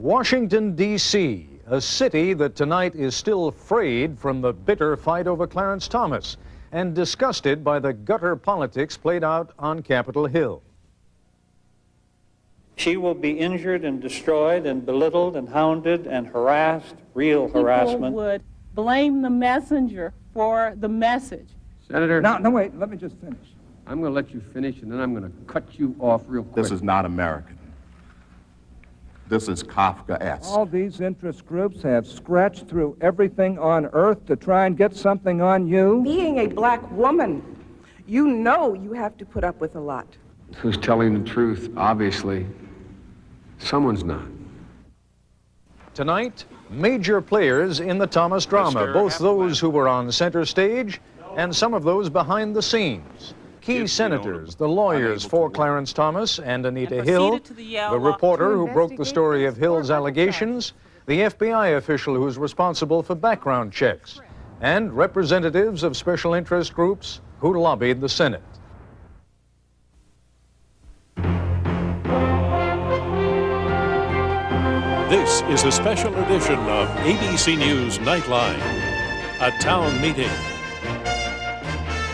Washington, D.C., a city that tonight is still frayed from the bitter fight over Clarence Thomas and disgusted by the gutter politics played out on Capitol Hill. She will be injured and destroyed and belittled and hounded and harassed, real harassment. People would blame the messenger for the message. Senator. No, wait, let me just finish. I'm going to let you finish, and then I'm going to cut you off real quick. This is not American. This is Kafkaesque. All these interest groups have scratched through everything on earth to try and get something on you. Being a black woman, you know you have to put up with a lot. Who's telling the truth? Obviously, someone's not. Tonight, major players in the Thomas drama, both those who were on center stage and some of those behind the scenes. Key senators, the lawyers for Clarence Thomas and Anita Hill, the reporter who broke the story of Hill's allegations, the FBI official who's responsible for background checks, and representatives of special interest groups who lobbied the Senate. This is a special edition of ABC News Nightline. A town meeting.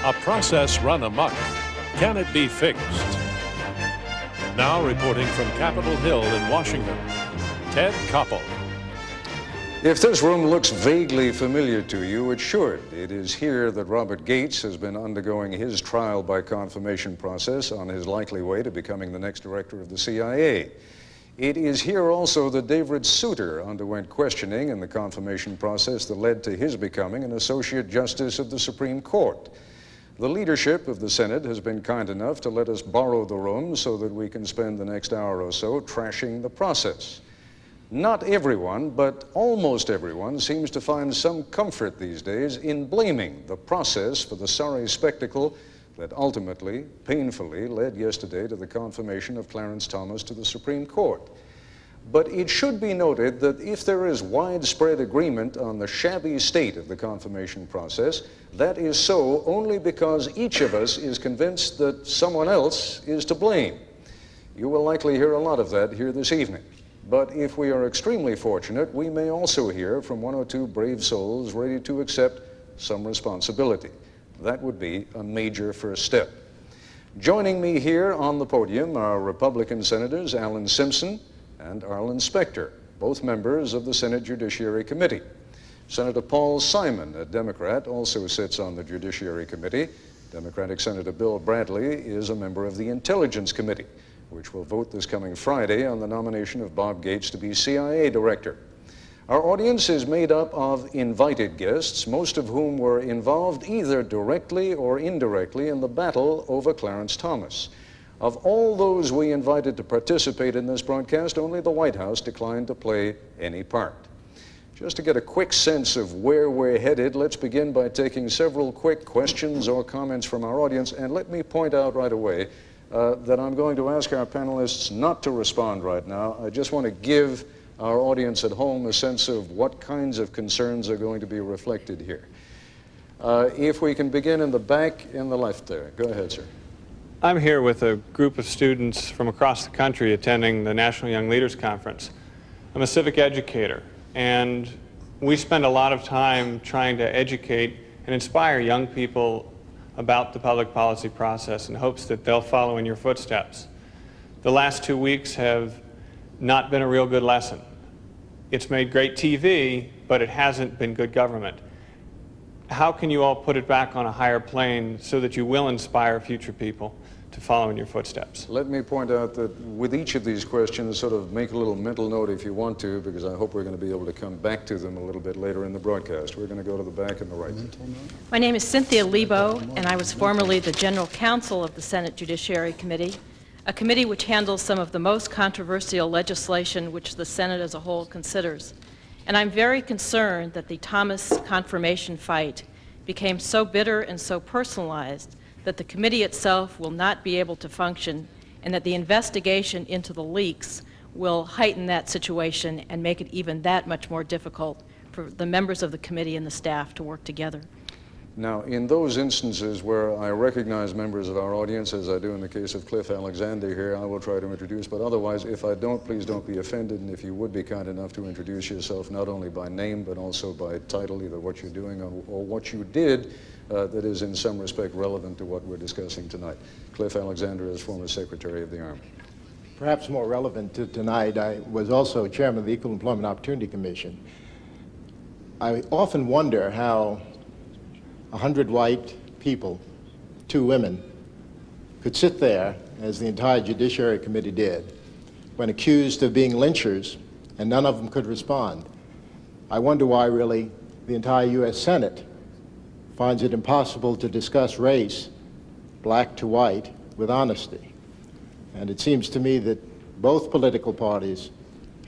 A process run amok. Can it be fixed? Now reporting from Capitol Hill in Washington, Ted Koppel. If this room looks vaguely familiar to you, it should. It is here that Robert Gates has been undergoing his trial by confirmation process on his likely way to becoming the next director of the CIA. It is here also that David Souter underwent questioning in the confirmation process that led to his becoming an Associate Justice of the Supreme Court. The leadership of the Senate has been kind enough to let us borrow the room so that we can spend the next hour or so trashing the process. Not everyone, but almost everyone, seems to find some comfort these days in blaming the process for the sorry spectacle that ultimately, painfully, led yesterday to the confirmation of Clarence Thomas to the Supreme Court. But it should be noted that if there is widespread agreement on the shabby state of the confirmation process, that is so only because each of us is convinced that someone else is to blame. You will likely hear a lot of that here this evening. But if we are extremely fortunate, we may also hear from one or two brave souls ready to accept some responsibility. That would be a major first step. Joining me here on the podium are Republican Senators Alan Simpson and Arlen Specter, both members of the Senate Judiciary Committee. Senator Paul Simon, a Democrat, also sits on the Judiciary Committee. Democratic Senator Bill Bradley is a member of the Intelligence Committee, which will vote this coming Friday on the nomination of Bob Gates to be CIA Director. Our audience is made up of invited guests, most of whom were involved either directly or indirectly in the battle over Clarence Thomas. Of all those we invited to participate in this broadcast, only the White House declined to play any part. Just to get a quick sense of where we're headed, let's begin by taking several quick questions or comments from our audience. And let me point out right away that I'm going to ask our panelists not to respond right now. I just want to give our audience at home a sense of what kinds of concerns are going to be reflected here. If we can begin in the back, in the left there. Go ahead, sir. I'm here with a group of students from across the country attending the National Young Leaders Conference. I'm a civic educator, and we spend a lot of time trying to educate and inspire young people about the public policy process in hopes that they'll follow in your footsteps. The last 2 weeks have not been a real good lesson. It's made great TV, but it hasn't been good government. How can you all put it back on a higher plane so that you will inspire future people to follow in your footsteps? Let me point out that with each of these questions, sort of make a little mental note if you want to, because I hope we're going to be able to come back to them a little bit later in the broadcast. We're going to go to the back and the right. My name is Cynthia Lebo, and I was formerly the General Counsel of the Senate Judiciary Committee, a committee which handles some of the most controversial legislation which the Senate as a whole considers. And I'm very concerned that the Thomas confirmation fight became so bitter and so personalized that the committee itself will not be able to function, and that the investigation into the leaks will heighten that situation and make it even that much more difficult for the members of the committee and the staff to work together. Now, in those instances where I recognize members of our audience, as I do in the case of Cliff Alexander here, I will try to introduce, but otherwise, if I don't, please don't be offended, and if you would be kind enough to introduce yourself not only by name, but also by title, either what you're doing or what you did that is in some respect relevant to what we're discussing tonight. Cliff Alexander is former Secretary of the Army. Perhaps more relevant to tonight, I was also chairman of the Equal Employment Opportunity Commission. I often wonder how 100 white people, 2 women, could sit there, as the entire Judiciary Committee did, when accused of being lynchers, and none of them could respond. I wonder why, really, the entire U.S. Senate finds it impossible to discuss race, black to white, with honesty. And it seems to me that both political parties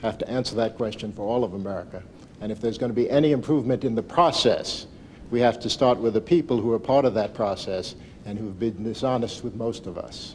have to answer that question for all of America. And if there's going to be any improvement in the process, we have to start with the people who are part of that process and who've been dishonest with most of us.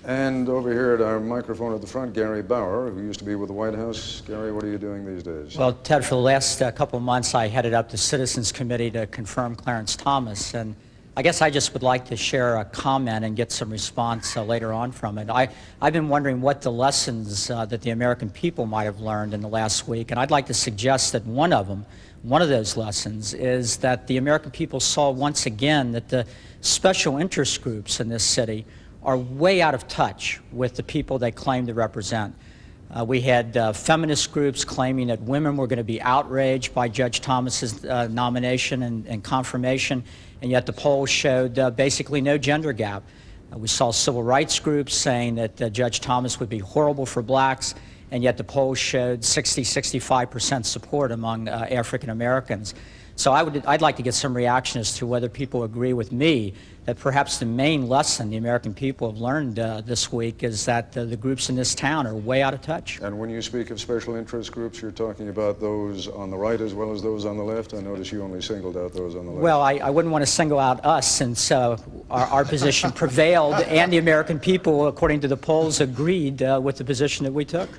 And over here at our microphone at the front, Gary Bauer, who used to be with the White House. Gary, what are you doing these days? Well, Ted, for the last couple of months, I headed up the Citizens Committee to confirm Clarence Thomas, and I guess I just would like to share a comment and get some response later on from it. I've been wondering what the lessons that the American people might have learned in the last week, and I'd like to suggest that one of those lessons is that the American people saw once again that the special interest groups in this city are way out of touch with the people they claim to represent. We had feminist groups claiming that women were going to be outraged by Judge Thomas's nomination and confirmation, and yet the polls showed basically no gender gap. We saw civil rights groups saying that Judge Thomas would be horrible for blacks, and yet the polls showed 65% support among African Americans. So I'd like to get some reaction as to whether people agree with me that perhaps the main lesson the American people have learned this week is that the groups in this town are way out of touch. And when you speak of special interest groups, you're talking about those on the right as well as those on the left? I notice you only singled out those on the left. Well, I wouldn't want to single out us since our position prevailed and the American people, according to the polls, agreed with the position that we took.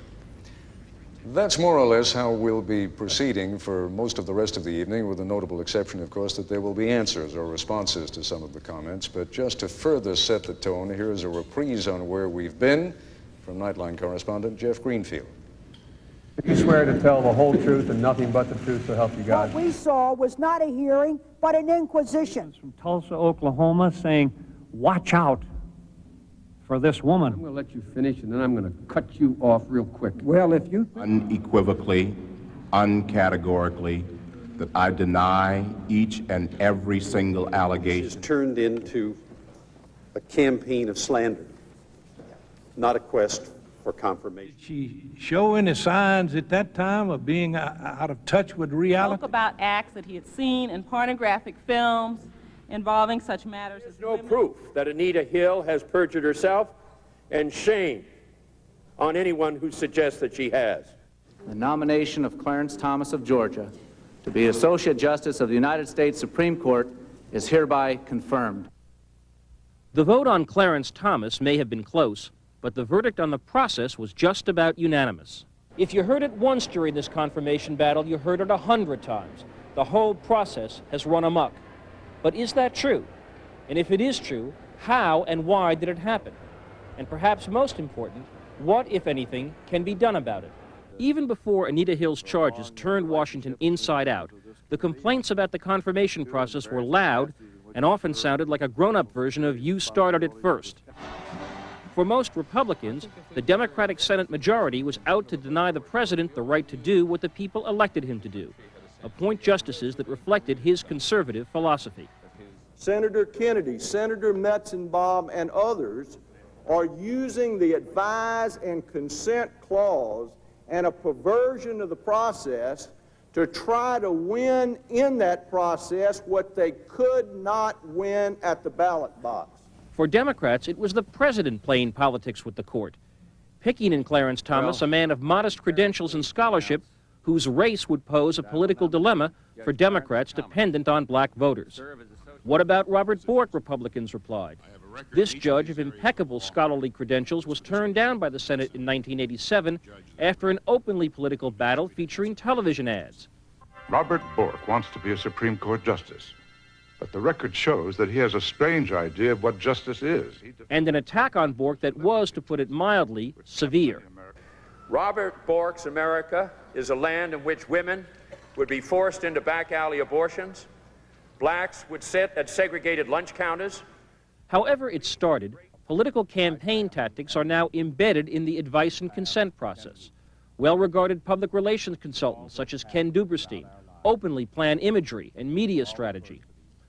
That's more or less how we'll be proceeding for most of the rest of the evening, with the notable exception, of course, that there will be answers or responses to some of the comments. But just to further set the tone, here is a reprise on where we've been from Nightline correspondent Jeff Greenfield. You swear to tell the whole truth and nothing but the truth to help you God? What we saw was not a hearing, but an inquisition. From Tulsa, Oklahoma, saying, watch out for this woman. I'm going to let you finish, and then I'm going to cut you off real quick. Well, if you... Unequivocally, uncategorically, that I deny each and every single allegation. It's turned into a campaign of slander, not a quest for confirmation. Did she show any signs at that time of being out of touch with reality? Spoke about acts that he had seen in pornographic films involving such matters as There's no proof that Anita Hill has perjured herself, and shame on anyone who suggests that she has. The nomination of Clarence Thomas of Georgia to be Associate Justice of the United States Supreme Court is hereby confirmed. The vote on Clarence Thomas may have been close, but the verdict on the process was just about unanimous. If you heard it once during this confirmation battle, you heard it 100 times. The whole process has run amok. But is that true? And if it is true, how and why did it happen? And perhaps most important, what, if anything, can be done about it? Even before Anita Hill's charges turned Washington inside out, the complaints about the confirmation process were loud and often sounded like a grown-up version of "you started it first." For most Republicans, the Democratic Senate majority was out to deny the president the right to do what the people elected him to do, appoint justices that reflected his conservative philosophy. Senator Kennedy, Senator Metzenbaum, and others are using the advise and consent clause and a perversion of the process to try to win in that process what they could not win at the ballot box. For Democrats, it was the president playing politics with the court, picking in Clarence Thomas, a man of modest credentials and scholarship, whose race would pose a political dilemma for Democrats dependent on black voters. What about Robert Bork, Republicans replied. This judge of impeccable scholarly credentials was turned down by the Senate in 1987 after an openly political battle featuring television ads. Robert Bork wants to be a Supreme Court justice. But the record shows that he has a strange idea of what justice is. And an attack on Bork that was, to put it mildly, severe. Robert Bork's America is a land in which women would be forced into back alley abortions, blacks would sit at segregated lunch counters. However it started, political campaign tactics are now embedded in the advice and consent process. Well-regarded public relations consultants such as Ken Duberstein openly plan imagery and media strategy.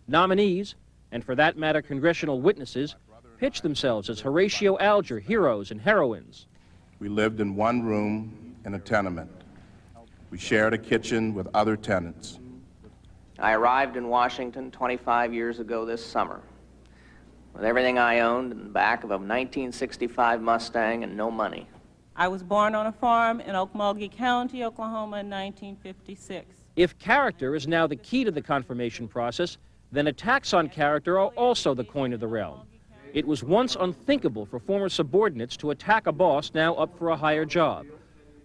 Nominees, and for that matter congressional witnesses, pitch themselves as Horatio Alger heroes and heroines. We lived in one room in a tenement. We shared a kitchen with other tenants. I arrived in Washington 25 years ago this summer with everything I owned in the back of a 1965 Mustang and no money. I was born on a farm in Okmulgee County, Oklahoma in 1956. If character is now the key to the confirmation process, then attacks on character are also the coin of the realm. It was once unthinkable for former subordinates to attack a boss now up for a higher job.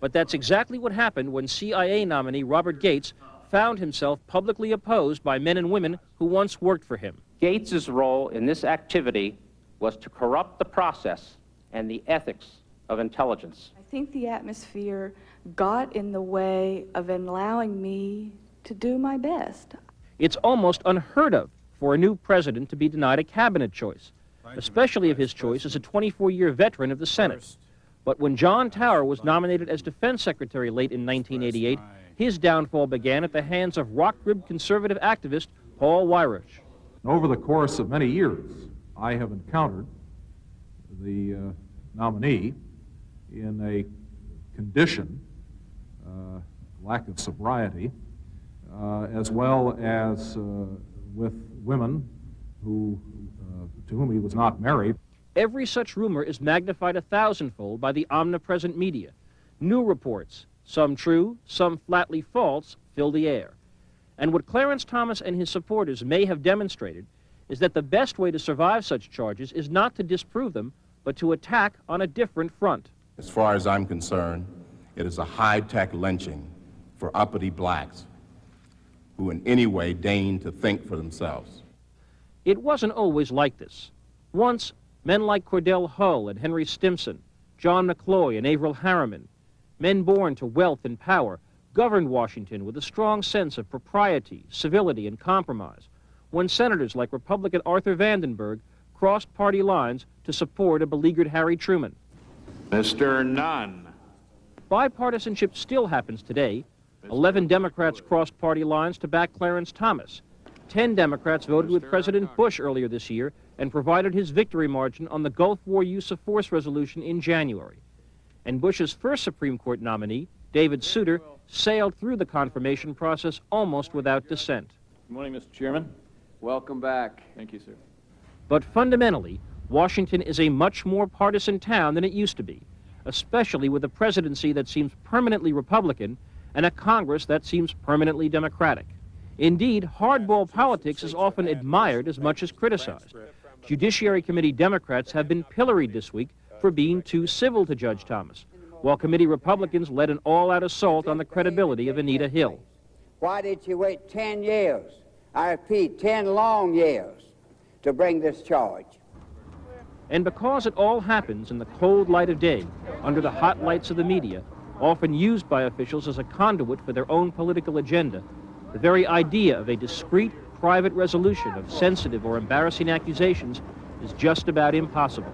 But that's exactly what happened when CIA nominee Robert Gates found himself publicly opposed by men and women who once worked for him. Gates's role in this activity was to corrupt the process and the ethics of intelligence. I think the atmosphere got in the way of allowing me to do my best. It's almost unheard of for a new president to be denied a cabinet choice, especially if his choice is a 24-year veteran of the Senate. But when John Tower was nominated as defense secretary late in 1988, his downfall began at the hands of rock-ribbed conservative activist Paul Weyrich. Over the course of many years, I have encountered the nominee in a condition, lack of sobriety, as well as with women who, to whom he was not married. Every such rumor is magnified 1,000-fold by the omnipresent media. New reports, some true, some flatly false, fill the air. And what Clarence Thomas and his supporters may have demonstrated is that the best way to survive such charges is not to disprove them, but to attack on a different front. As far as I'm concerned, it is a high-tech lynching for uppity blacks who in any way deign to think for themselves. It wasn't always like this. Once, men like Cordell Hull and Henry Stimson, John McCloy and Averell Harriman, men born to wealth and power, governed Washington with a strong sense of propriety, civility, and compromise, when senators like Republican Arthur Vandenberg crossed party lines to support a beleaguered Harry Truman. Mr. Nunn. Bipartisanship still happens today. 11 Democrats crossed party lines to back Clarence Thomas. 10 Democrats voted with President Bush earlier this year and provided his victory margin on the Gulf War use of force resolution in January. And Bush's first Supreme Court nominee, David Souter, sailed through the confirmation process almost without dissent. Good morning, Mr. Chairman. Welcome back. Thank you, sir. But fundamentally, Washington is a much more partisan town than it used to be, especially with a presidency that seems permanently Republican and a Congress that seems permanently Democratic. Indeed, hardball politics is often admired as much as criticized. Judiciary Committee Democrats have been pilloried this week for being too civil to Judge Thomas, while committee Republicans led an all-out assault on the credibility of Anita Hill. Why did you wait 10 years? I repeat, 10 long years to bring this charge. And because it all happens in the cold light of day, under the hot lights of the media, often used by officials as a conduit for their own political agenda, the very idea of a discreet, private resolution of sensitive or embarrassing accusations is just about impossible.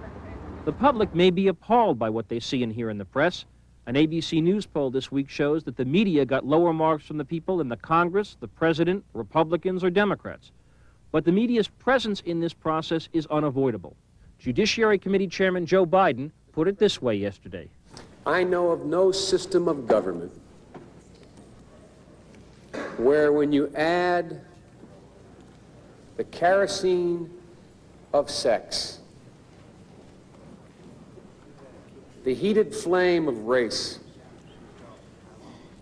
The public may be appalled by what they see and hear in the press. An ABC News poll this week shows that the media got lower marks from the people than the Congress, the President, Republicans, or Democrats. But the media's presence in this process is unavoidable. Judiciary Committee Chairman Joe Biden put it this way yesterday. I know of no system of government where when you add the kerosene of sex, the heated flame of race,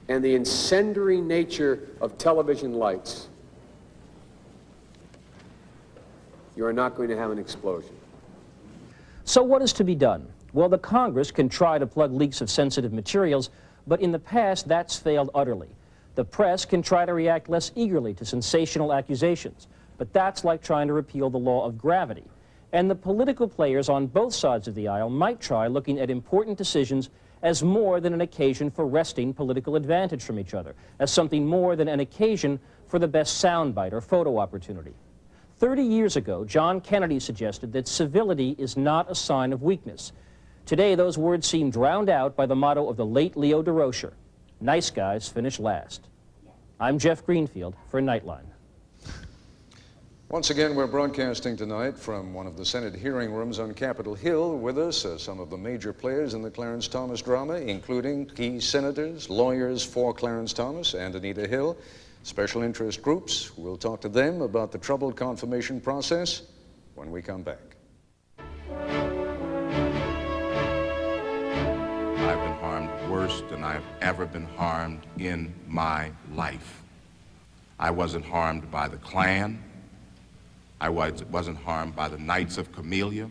and the incendiary nature of television lights, you are not going to have an explosion. So what is to be done? Well, the Congress can try to plug leaks of sensitive materials, but in the past, that's failed utterly. The press can try to react less eagerly to sensational accusations. but that's like trying to repeal the law of gravity. And the political players on both sides of the aisle might try looking at important decisions as more than an occasion for wresting political advantage from each other, as something more than an occasion for the best soundbite or photo opportunity. 30 years ago, John Kennedy suggested that civility is not a sign of weakness. Today, those words seem drowned out by the motto of the late Leo DeRocher, nice guys finish last. I'm Jeff Greenfield for Nightline. Once again, we're broadcasting tonight from one of the Senate hearing rooms on Capitol Hill. With us are some of the major players in the Clarence Thomas drama, including key senators, lawyers for Clarence Thomas and Anita Hill, special interest groups. We'll talk to them about the troubled confirmation process when we come back. I've been harmed worse than I've ever been harmed in my life. I wasn't harmed by the Klan. I wasn't harmed by the Knights of Camellia.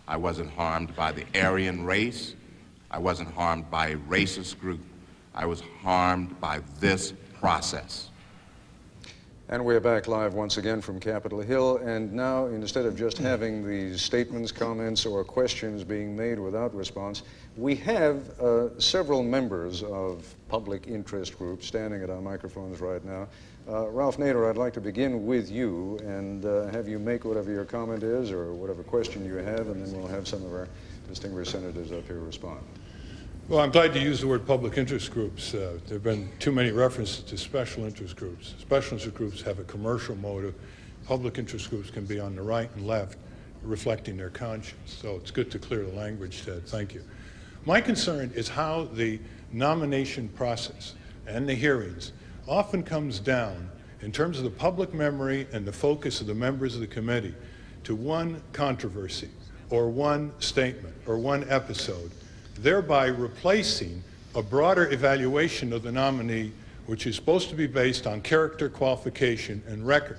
I wasn't harmed by the Aryan race. I wasn't harmed by a racist group. I was harmed by this process. And we're back live once again from Capitol Hill, and now instead of just having these statements, comments, or questions being made without response, we have several members of public interest groups standing at our microphones right now. Ralph Nader, I'd like to begin with you and have you make whatever your comment is or whatever question you have, and then we'll have some of our distinguished senators up here respond. Well, I'm glad you used the word public interest groups. There have been too many references to special interest groups. Special interest groups have a commercial motive. Public interest groups can be on the right and left, reflecting their conscience. So it's good to clear the language, Ted. Thank you. My concern is how the nomination process and the hearings often comes down, in terms of the public memory and the focus of the members of the committee, to one controversy or one statement or one episode, thereby replacing a broader evaluation of the nominee, which is supposed to be based on character, qualification, and record.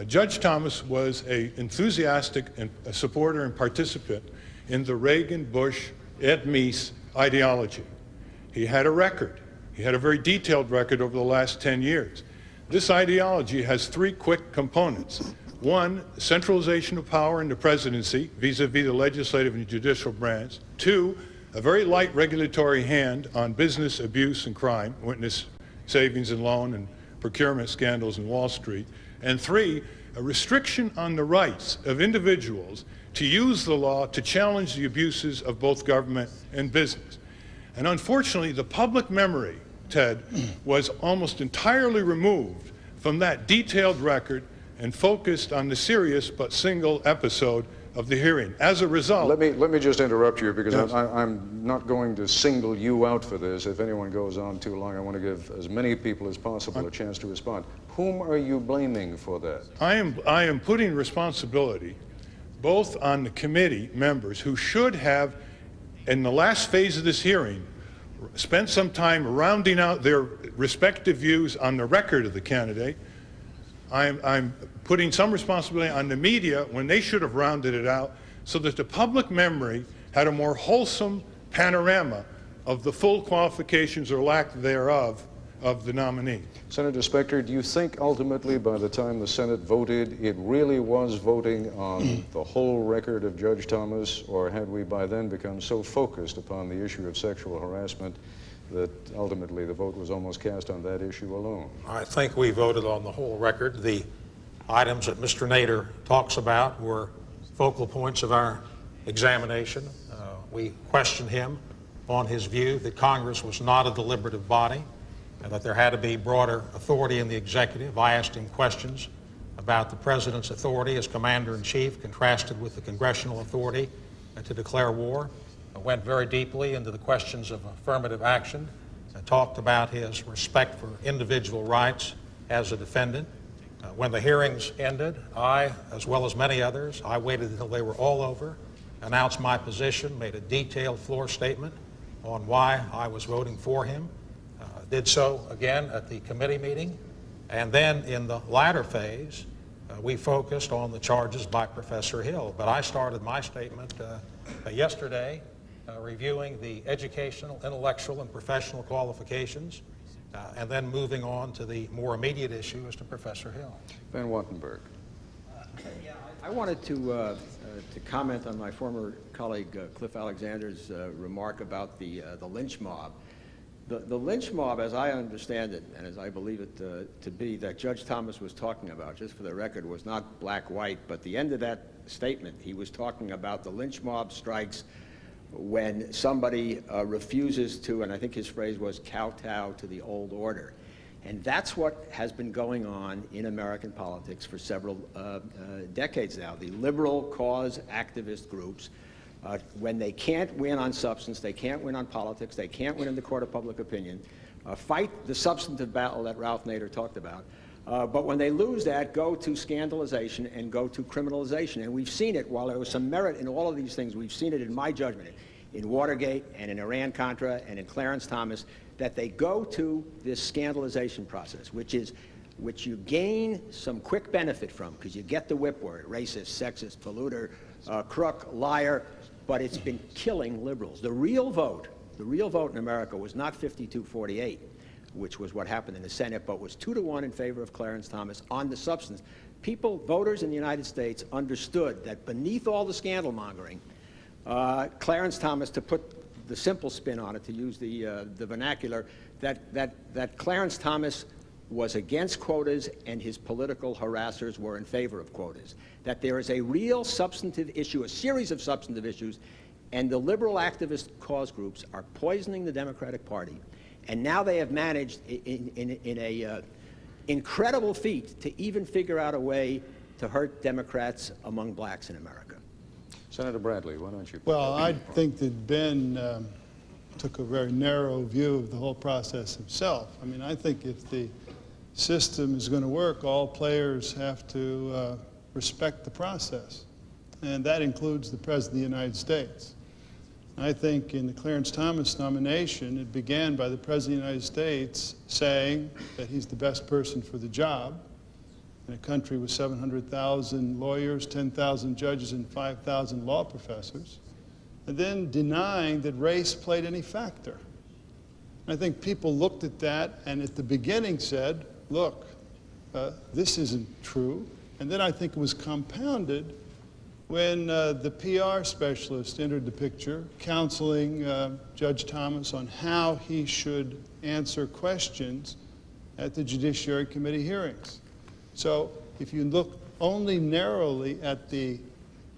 Judge Thomas was an enthusiastic and a supporter and participant in the Reagan, Bush, Ed Meese ideology. He had a record. He had a very detailed record over the last 10 years. This ideology has three quick components. One, centralization of power in the presidency vis-a-vis the legislative and judicial branch. Two, a very light regulatory hand on business abuse and crime, witness savings and loan and procurement scandals in Wall Street. And three, a restriction on the rights of individuals to use the law to challenge the abuses of both government and business. And unfortunately, the public memory, Ted, was almost entirely removed from that detailed record and focused on the serious but single episode of the hearing. As a result... Let me just interrupt you, because yes. I'm not going to single you out for this. If anyone goes on too long, I want to give as many people as possible a chance to respond. Whom are you blaming for that? I am putting responsibility both on the committee members who should have, in the last phase of this hearing, spent some time rounding out their respective views on the record of the candidate. I'm putting some responsibility on the media when they should have rounded it out so that the public memory had a more wholesome panorama of the full qualifications or lack thereof of the nominee. Senator Specter, do you think ultimately by the time the Senate voted, it really was voting on the whole record of Judge Thomas, or had we by then become so focused upon the issue of sexual harassment that ultimately the vote was almost cast on that issue alone? I think we voted on the whole record. The items that Mr. Nader talks about were focal points of our examination. We questioned him on his view that Congress was not a deliberative body, and that there had to be broader authority in the executive. I asked him questions about the president's authority as commander-in-chief contrasted with the congressional authority to declare war. I went very deeply into the questions of affirmative action. I talked about his respect for individual rights as a defendant. When the hearings ended, I, as well as many others, I waited until they were all over, announced my position, made a detailed floor statement on why I was voting for him. Did so again at the committee meeting, and then in the latter phase, we focused on the charges by Professor Hill. But I started my statement yesterday reviewing the educational, intellectual, and professional qualifications and then moving on to the more immediate issue as to Professor Hill. Van Wattenberg. I wanted to comment on my former colleague Cliff Alexander's remark about the lynch mob. The lynch mob, as I understand it, and as I believe it to be, that Judge Thomas was talking about, just for the record, was not black-white, but the end of that statement, he was talking about the lynch mob strikes when somebody refuses to, and I think his phrase was, kowtow to the old order. And that's what has been going on in American politics for several decades now. The liberal cause activist groups, when they can't win on substance, they can't win on politics, they can't win in the court of public opinion, fight the substantive battle that Ralph Nader talked about. But when they lose that, go to scandalization and go to criminalization. And we've seen it, while there was some merit in all of these things, we've seen it in my judgment, in Watergate and in Iran-Contra and in Clarence Thomas, that they go to this scandalization process, which you gain some quick benefit from, because you get the whip word, racist, sexist, polluter, crook, liar, but it's been killing liberals. The real vote in America was not 52-48, which was what happened in the Senate, but was 2-1 in favor of Clarence Thomas on the substance. Voters in the United States understood that beneath all the scandal mongering, Clarence Thomas, to put the simple spin on it, to use the vernacular, that Clarence Thomas was against quotas and his political harassers were in favor of quotas. That there is a real substantive issue, a series of substantive issues, and the liberal activist cause groups are poisoning the Democratic Party. And now they have managed, in a incredible feat, to even figure out a way to hurt Democrats among blacks in America. Senator Bradley, why don't you? Well, I think that Ben took a very narrow view of the whole process himself. I mean, I think if the system is going to work, all players have to respect the process, and that includes the President of the United States. I think in the Clarence Thomas nomination, it began by the President of the United States saying that he's the best person for the job in a country with 700,000 lawyers, 10,000 judges, and 5,000 law professors, and then denying that race played any factor. I think people looked at that and at the beginning said, look, this isn't true. And then I think it was compounded when the PR specialist entered the picture, counseling Judge Thomas on how he should answer questions at the Judiciary Committee hearings. So if you look only narrowly at the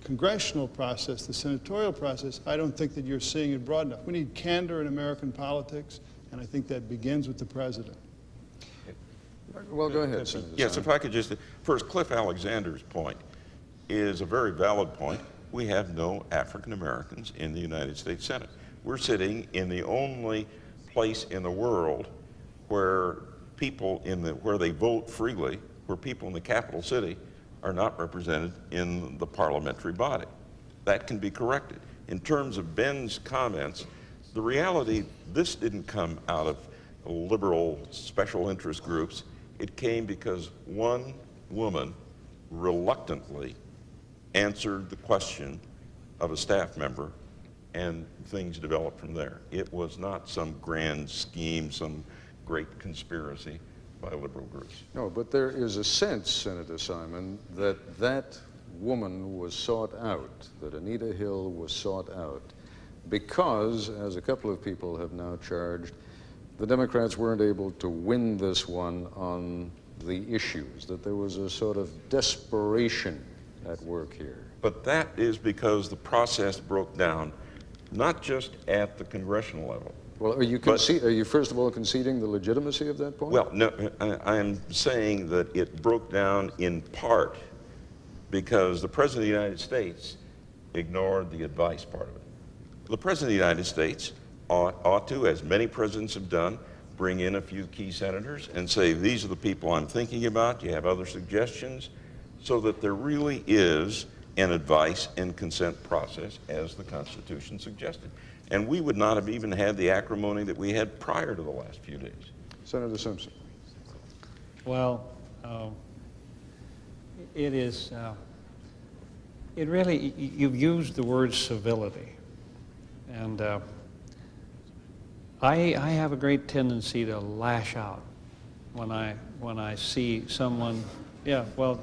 congressional process, the senatorial process, I don't think that you're seeing it broad enough. We need candor in American politics, and I think that begins with the president. Well, go ahead, Senator. Yes, if I could just, first, Cliff Alexander's point is a very valid point. We have no African Americans in the United States Senate. We're sitting in the only place in the world where people where they vote freely, where people in the capital city are not represented in the parliamentary body. That can be corrected. In terms of Ben's comments, the reality, this didn't come out of liberal special interest groups. It came because one woman reluctantly answered the question of a staff member, and things developed from there. It was not some grand scheme, some great conspiracy by liberal groups. No, but there is a sense, Senator Simon, that that woman was sought out, that Anita Hill was sought out, because, as a couple of people have now charged, the Democrats weren't able to win this one on the issues, that there was a sort of desperation at work here. But that is because the process broke down, not just at the congressional level. Well, are you first of all conceding the legitimacy of that point? Well, no, I'm saying that it broke down in part because the President of the United States ignored the advice part of it. The President of the United States ought to, as many presidents have done, bring in a few key senators and say, these are the people I'm thinking about, do you have other suggestions? So that there really is an advice and consent process as the Constitution suggested. And we would not have even had the acrimony that we had prior to the last few days. Senator Simpson. Well, it is, it really, you've used the word civility. And I have a great tendency to lash out when I see someone. Yeah, well,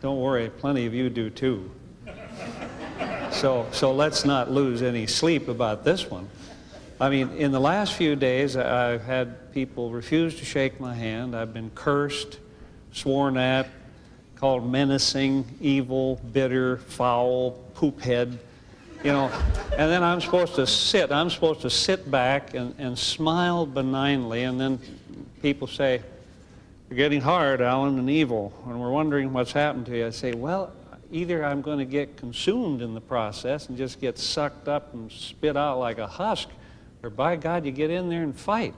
don't worry, plenty of you do too. So let's not lose any sleep about this one. I mean, in the last few days, I've had people refuse to shake my hand. I've been cursed, sworn at, called menacing, evil, bitter, foul, poop head, you know. And then I'm supposed to sit back and smile benignly, and then people say, "You're getting hard, Alan, and evil, and we're wondering what's happened to you." I say, well, either I'm going to get consumed in the process and just get sucked up and spit out like a husk, or by God, you get in there and fight.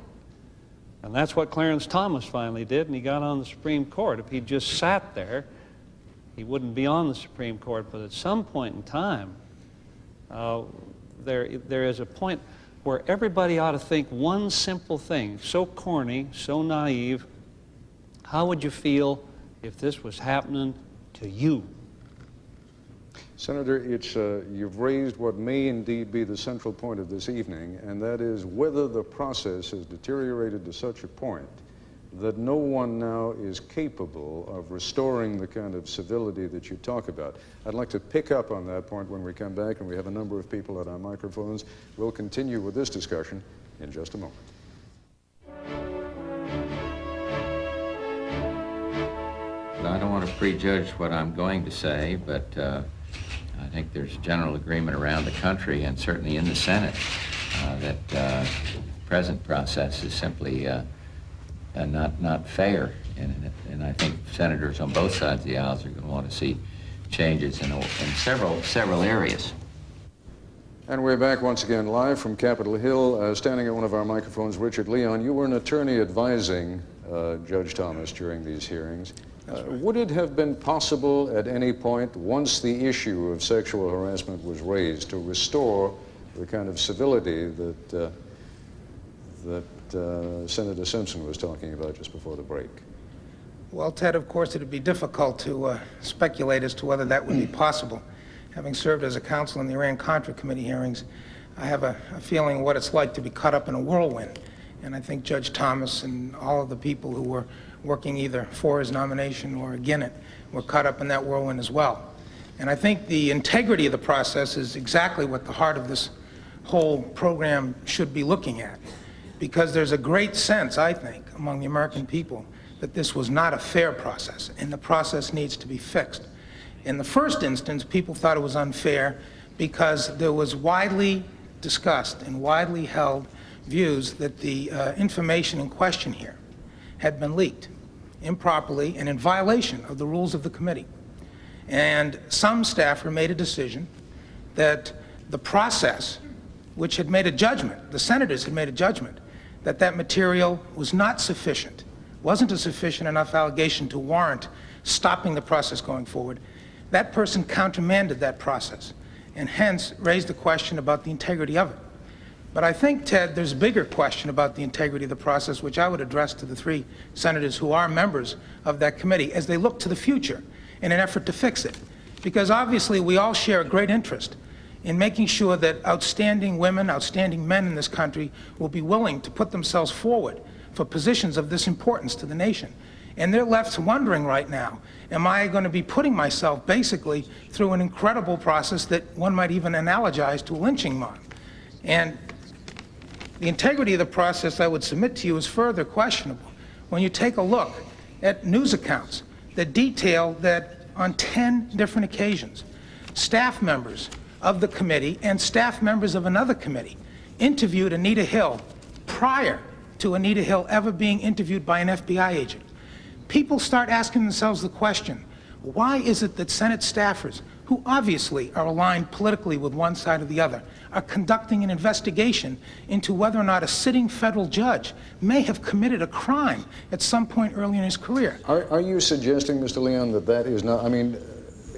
And that's what Clarence Thomas finally did, and he got on the Supreme Court. If he just sat there, he wouldn't be on the Supreme Court. But at some point in time, there is a point where everybody ought to think one simple thing, so corny, so naive. How would you feel if this was happening to you? Senator, you've raised what may indeed be the central point of this evening, and that is whether the process has deteriorated to such a point that no one now is capable of restoring the kind of civility that you talk about. I'd like to pick up on that point when we come back, and we have a number of people at our microphones. We'll continue with this discussion in just a moment. I don't want to prejudge what I'm going to say, but I think there's general agreement around the country and certainly in the Senate that the present process is simply not fair. And I think senators on both sides of the aisles are going to want to see changes in several areas. And we're back once again live from Capitol Hill. Standing at one of our microphones, Richard Leon, you were an attorney advising Judge Thomas during these hearings. Would it have been possible at any point, once the issue of sexual harassment was raised, to restore the kind of civility that Senator Simpson was talking about just before the break? Well, Ted, of course, it would be difficult to speculate as to whether that would be possible. Having served as a counsel in the Iran-Contra Committee hearings, I have a feeling of what it's like to be caught up in a whirlwind. And I think Judge Thomas and all of the people who were working either for his nomination or against it were caught up in that whirlwind as well. And I think the integrity of the process is exactly what the heart of this whole program should be looking at. Because there's a great sense, I think, among the American people that this was not a fair process, and the process needs to be fixed. In the first instance, people thought it was unfair because there was widely discussed and widely held views that the information in question here had been leaked improperly and in violation of the rules of the committee. And some staffer made a decision that the process, which had made a judgment, the senators had made a judgment, that that material was not sufficient, wasn't a sufficient enough allegation to warrant stopping the process going forward. That person countermanded that process and hence raised the question about the integrity of it. But I think, Ted, there's a bigger question about the integrity of the process, which I would address to the three senators who are members of that committee as they look to the future in an effort to fix it. Because obviously we all share a great interest in making sure that outstanding women, outstanding men in this country will be willing to put themselves forward for positions of this importance to the nation. And they're left wondering right now, am I going to be putting myself basically through an incredible process that one might even analogize to a lynching mob? And the integrity of the process, I would submit to you, is further questionable when you take a look at news accounts that detail that on 10 different occasions, staff members of the committee and staff members of another committee interviewed Anita Hill prior to Anita Hill ever being interviewed by an FBI agent. People start asking themselves the question, why is it that Senate staffers, who obviously are aligned politically with one side or the other, are conducting an investigation into whether or not a sitting federal judge may have committed a crime at some point early in his career? Are you suggesting, Mr. Leon, that that is not, I mean,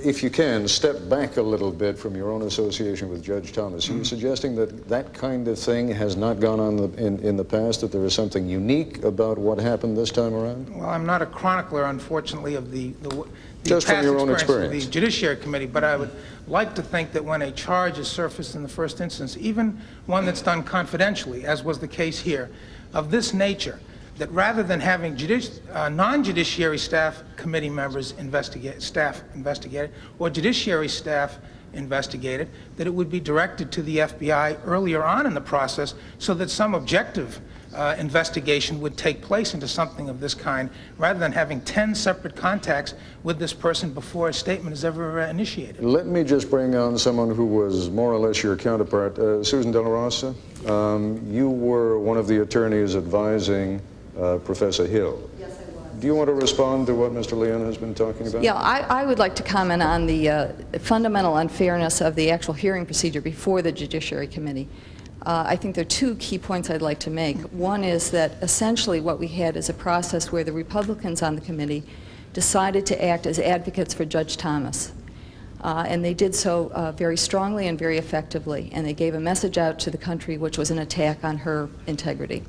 if you can, step back a little bit from your own association with Judge Thomas. Are you suggesting that that kind of thing has not gone on in the past, that there is something unique about what happened this time around? Well, I'm not a chronicler, unfortunately, of the Just from past your own experience with the Judiciary Committee, but I would like to think that when a charge is surfaced in the first instance, even one that's done confidentially, as was the case here, of this nature, that rather than having non-judiciary staff committee members investigate it, or judiciary staff investigate it, that it would be directed to the FBI earlier on in the process so that some objective investigation would take place into something of this kind, rather than having 10 separate contacts with this person before a statement is ever initiated. Let me just bring on someone who was more or less your counterpart. Susan De La Rosa, you were one of the attorneys advising Professor Hill. Yes, I was. Do you want to respond to what Mr. Leon has been talking about? Yeah, I would like to comment on the fundamental unfairness of the actual hearing procedure before the Judiciary Committee. I think there are two key points I'd like to make. One is that essentially what we had is a process where the Republicans on the committee decided to act as advocates for Judge Thomas. And they did so very strongly and very effectively, and they gave a message out to the country which was an attack on her integrity.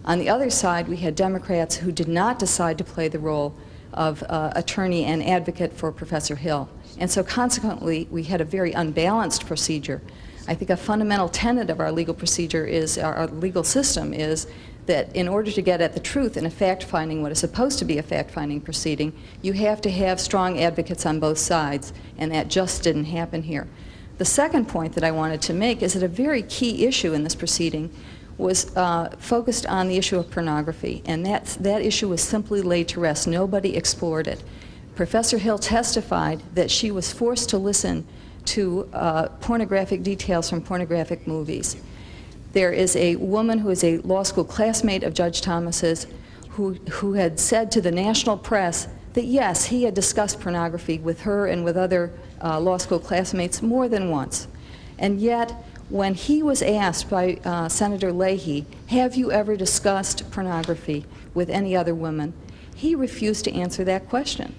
On the other side, we had Democrats who did not decide to play the role of attorney and advocate for Professor Hill. And so consequently, we had a very unbalanced procedure. I think a fundamental tenet of our legal procedure is, our legal system is, that in order to get at the truth in a fact-finding, what is supposed to be a fact-finding proceeding, you have to have strong advocates on both sides, and that just didn't happen here. The second point that I wanted to make is that a very key issue in this proceeding was focused on the issue of pornography, and that issue was simply laid to rest. Nobody explored it. Professor Hill testified that she was forced to listen to pornographic details from pornographic movies. There is a woman who is a law school classmate of Judge Thomas's who had said to the national press that yes, he had discussed pornography with her and with other law school classmates more than once. And yet, when he was asked by Senator Leahy, have you ever discussed pornography with any other woman, he refused to answer that question.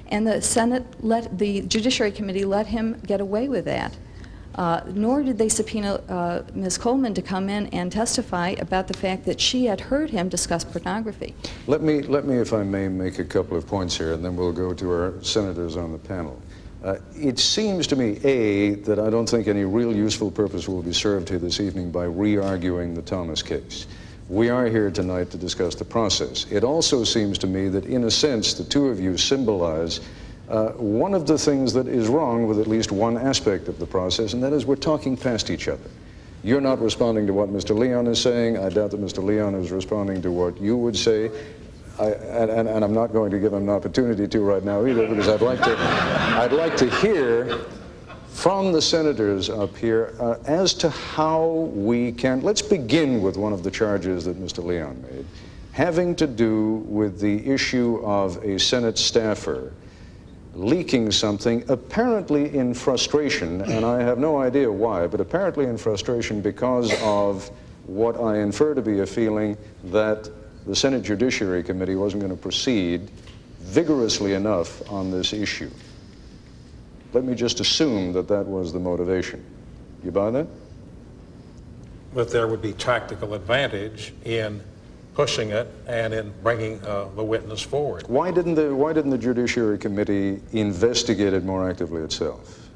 And the Judiciary Committee let him get away with that. Nor did they subpoena Ms. Coleman to come in and testify about the fact that she had heard him discuss pornography. Let me, if I may, make a couple of points here, and then we'll go to our senators on the panel. It seems to me, A, that I don't think any real useful purpose will be served here this evening by re-arguing the Thomas case. We are here tonight to discuss the process. It also seems to me that, in a sense, the two of you symbolize one of the things that is wrong with at least one aspect of the process, and that is we're talking past each other. You're not responding to what Mr. Leon is saying. I doubt that Mr. Leon is responding to what you would say. And I'm not going to give him an opportunity to right now either, because I'd like to hear from the senators up here as to how we can, let's begin with one of the charges that Mr. Leon made, having to do with the issue of a Senate staffer leaking something apparently in frustration, and I have no idea why, but apparently in frustration because of what I infer to be a feeling that the Senate Judiciary Committee wasn't going to proceed vigorously enough on this issue. Let me just assume that that was the motivation. You buy that? But there would be tactical advantage in pushing it and in bringing the witness forward. Why didn't the Judiciary Committee investigate it more actively itself?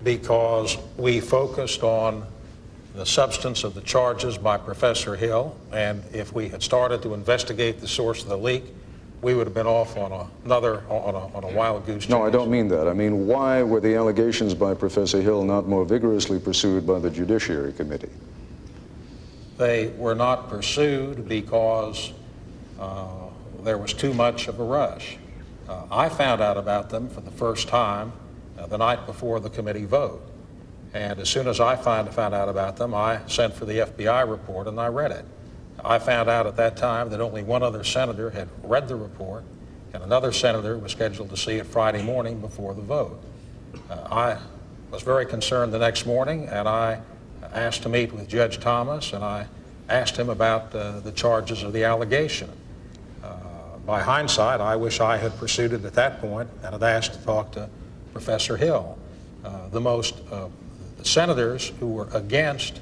Because we focused on the substance of the charges by Professor Hill, and if we had started to investigate the source of the leak, we would have been off on a wild goose chase. No, I don't mean that. I mean, why were the allegations by Professor Hill not more vigorously pursued by the Judiciary Committee? They were not pursued because there was too much of a rush. I found out about them for the first time the night before the committee vote. And as soon as I found out about them, I sent for the FBI report and I read it. I found out at that time that only one other senator had read the report, and another senator was scheduled to see it Friday morning before the vote. I was very concerned the next morning, and I asked to meet with Judge Thomas, and I asked him about the charges of the allegation. By hindsight, I wish I had pursued it at that point and had asked to talk to Professor Hill. The senators who were against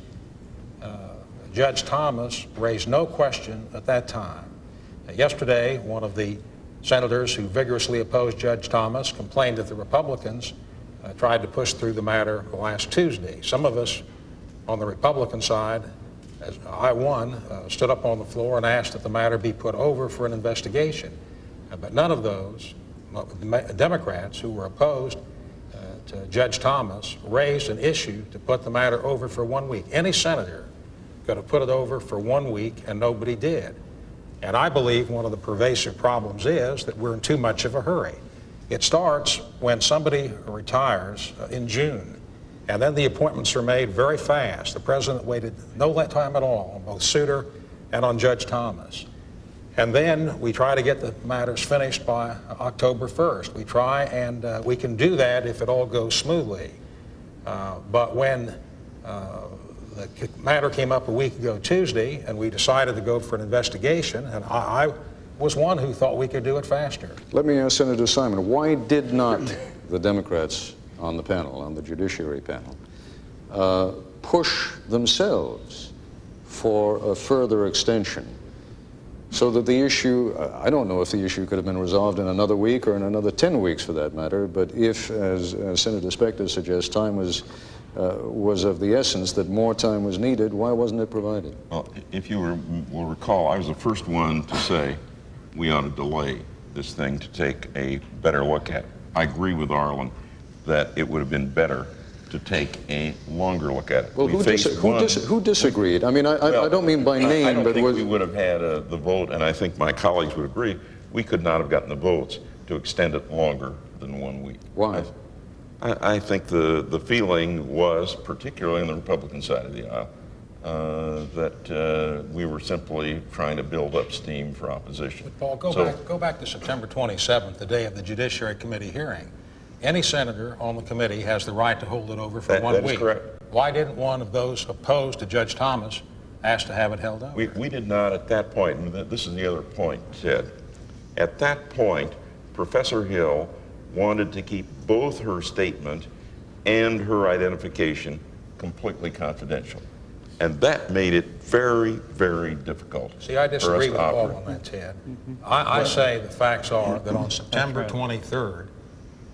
Judge Thomas raised no question at that time. Yesterday, one of the senators who vigorously opposed Judge Thomas complained that the Republicans tried to push through the matter last Tuesday. Some of us on the Republican side, as I won, stood up on the floor and asked that the matter be put over for an investigation. But none of those Democrats who were opposed to Judge Thomas raised an issue to put the matter over for 1 week. Any senator could have put it over for 1 week, and nobody did. And I believe one of the pervasive problems is that we're in too much of a hurry. It starts when somebody retires in June, and then the appointments are made very fast. The president waited no time at all on both Souter and on Judge Thomas. And then we try to get the matters finished by October 1st. We try, and we can do that if it all goes smoothly. But when the matter came up a week ago Tuesday, and we decided to go for an investigation, and I was one who thought we could do it faster. Let me ask Senator Simon, why did not the Democrats on the panel, on the Judiciary panel, push themselves for a further extension so that the issue, I don't know if the issue could have been resolved in another week or in another 10 weeks for that matter, but if, as Senator Specter suggests, time was of the essence, that more time was needed, why wasn't it provided? Well, if you will recall, I was the first one to say we ought to delay this thing to take a better look at it. I agree with Arlen that it would have been better to take a longer look at it. Well, who disagreed? I mean, I don't mean by name, I don't but think we would have had the vote, and I think my colleagues would agree, we could not have gotten the votes to extend it longer than 1 week. Why? I think the feeling was, particularly on the Republican side of the aisle, that we were simply trying to build up steam for opposition. Paul, go back to September 27th, the day of the Judiciary Committee hearing. Any senator on the committee has the right to hold it over for 1 week. That is correct. Why didn't one of those opposed to Judge Thomas ask to have it held over? We did not at that point, and this is the other point, Ted. At that point, Professor Hill wanted to keep both her statement and her identification completely confidential. And that made it very, very difficult. See, I disagree with Paul on that, Ted. I say the facts are that on September 23rd,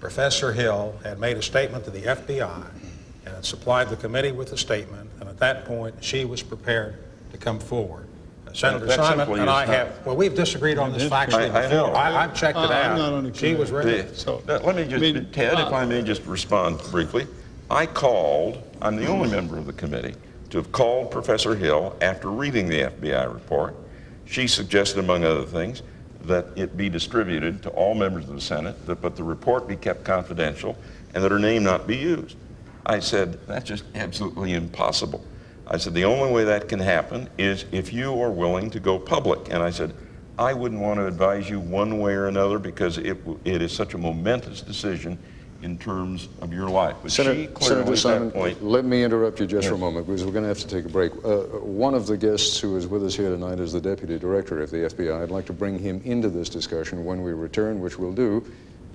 Professor Hill had made a statement to the FBI and had supplied the committee with a statement, and at that point, she was prepared to come forward. Senator Simon and I have, well, we've disagreed on this factually before. I've checked it out. She was ready. Let me just, Ted, if I may just respond briefly. I called, I'm the only member of the committee, to have called Professor Hill after reading the FBI report. She suggested, among other things, that it be distributed to all members of the Senate, but the report be kept confidential, and that her name not be used. I said, that's just absolutely impossible. I said, the only way that can happen is if you are willing to go public. And I said, I wouldn't want to advise you one way or another because it is such a momentous decision in terms of your life. But Senator Simon, let me interrupt you just for a moment because we're going to have to take a break. One of the guests who is with us here tonight is the Deputy Director of the FBI. I'd like to bring him into this discussion when we return, which we'll do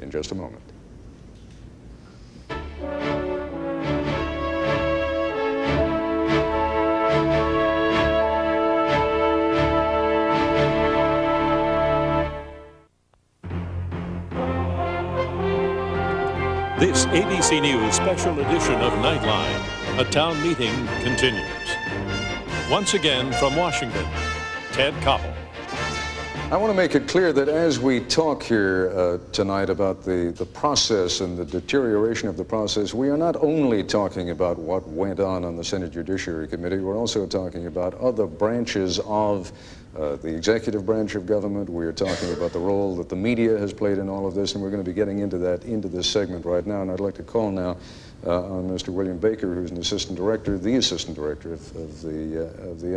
in just a moment. This ABC News special edition of Nightline, a town meeting continues. Once again from Washington, Ted Koppel. I want to make it clear that as we talk here tonight about the process and the deterioration of the process, we are not only talking about what went on the Senate Judiciary Committee, we're also talking about other branches of the executive branch of government. We are talking about the role that the media has played in all of this, and we're going to be getting into this segment right now. And I'd like to call now on Mr. William Baker, who's the assistant director of the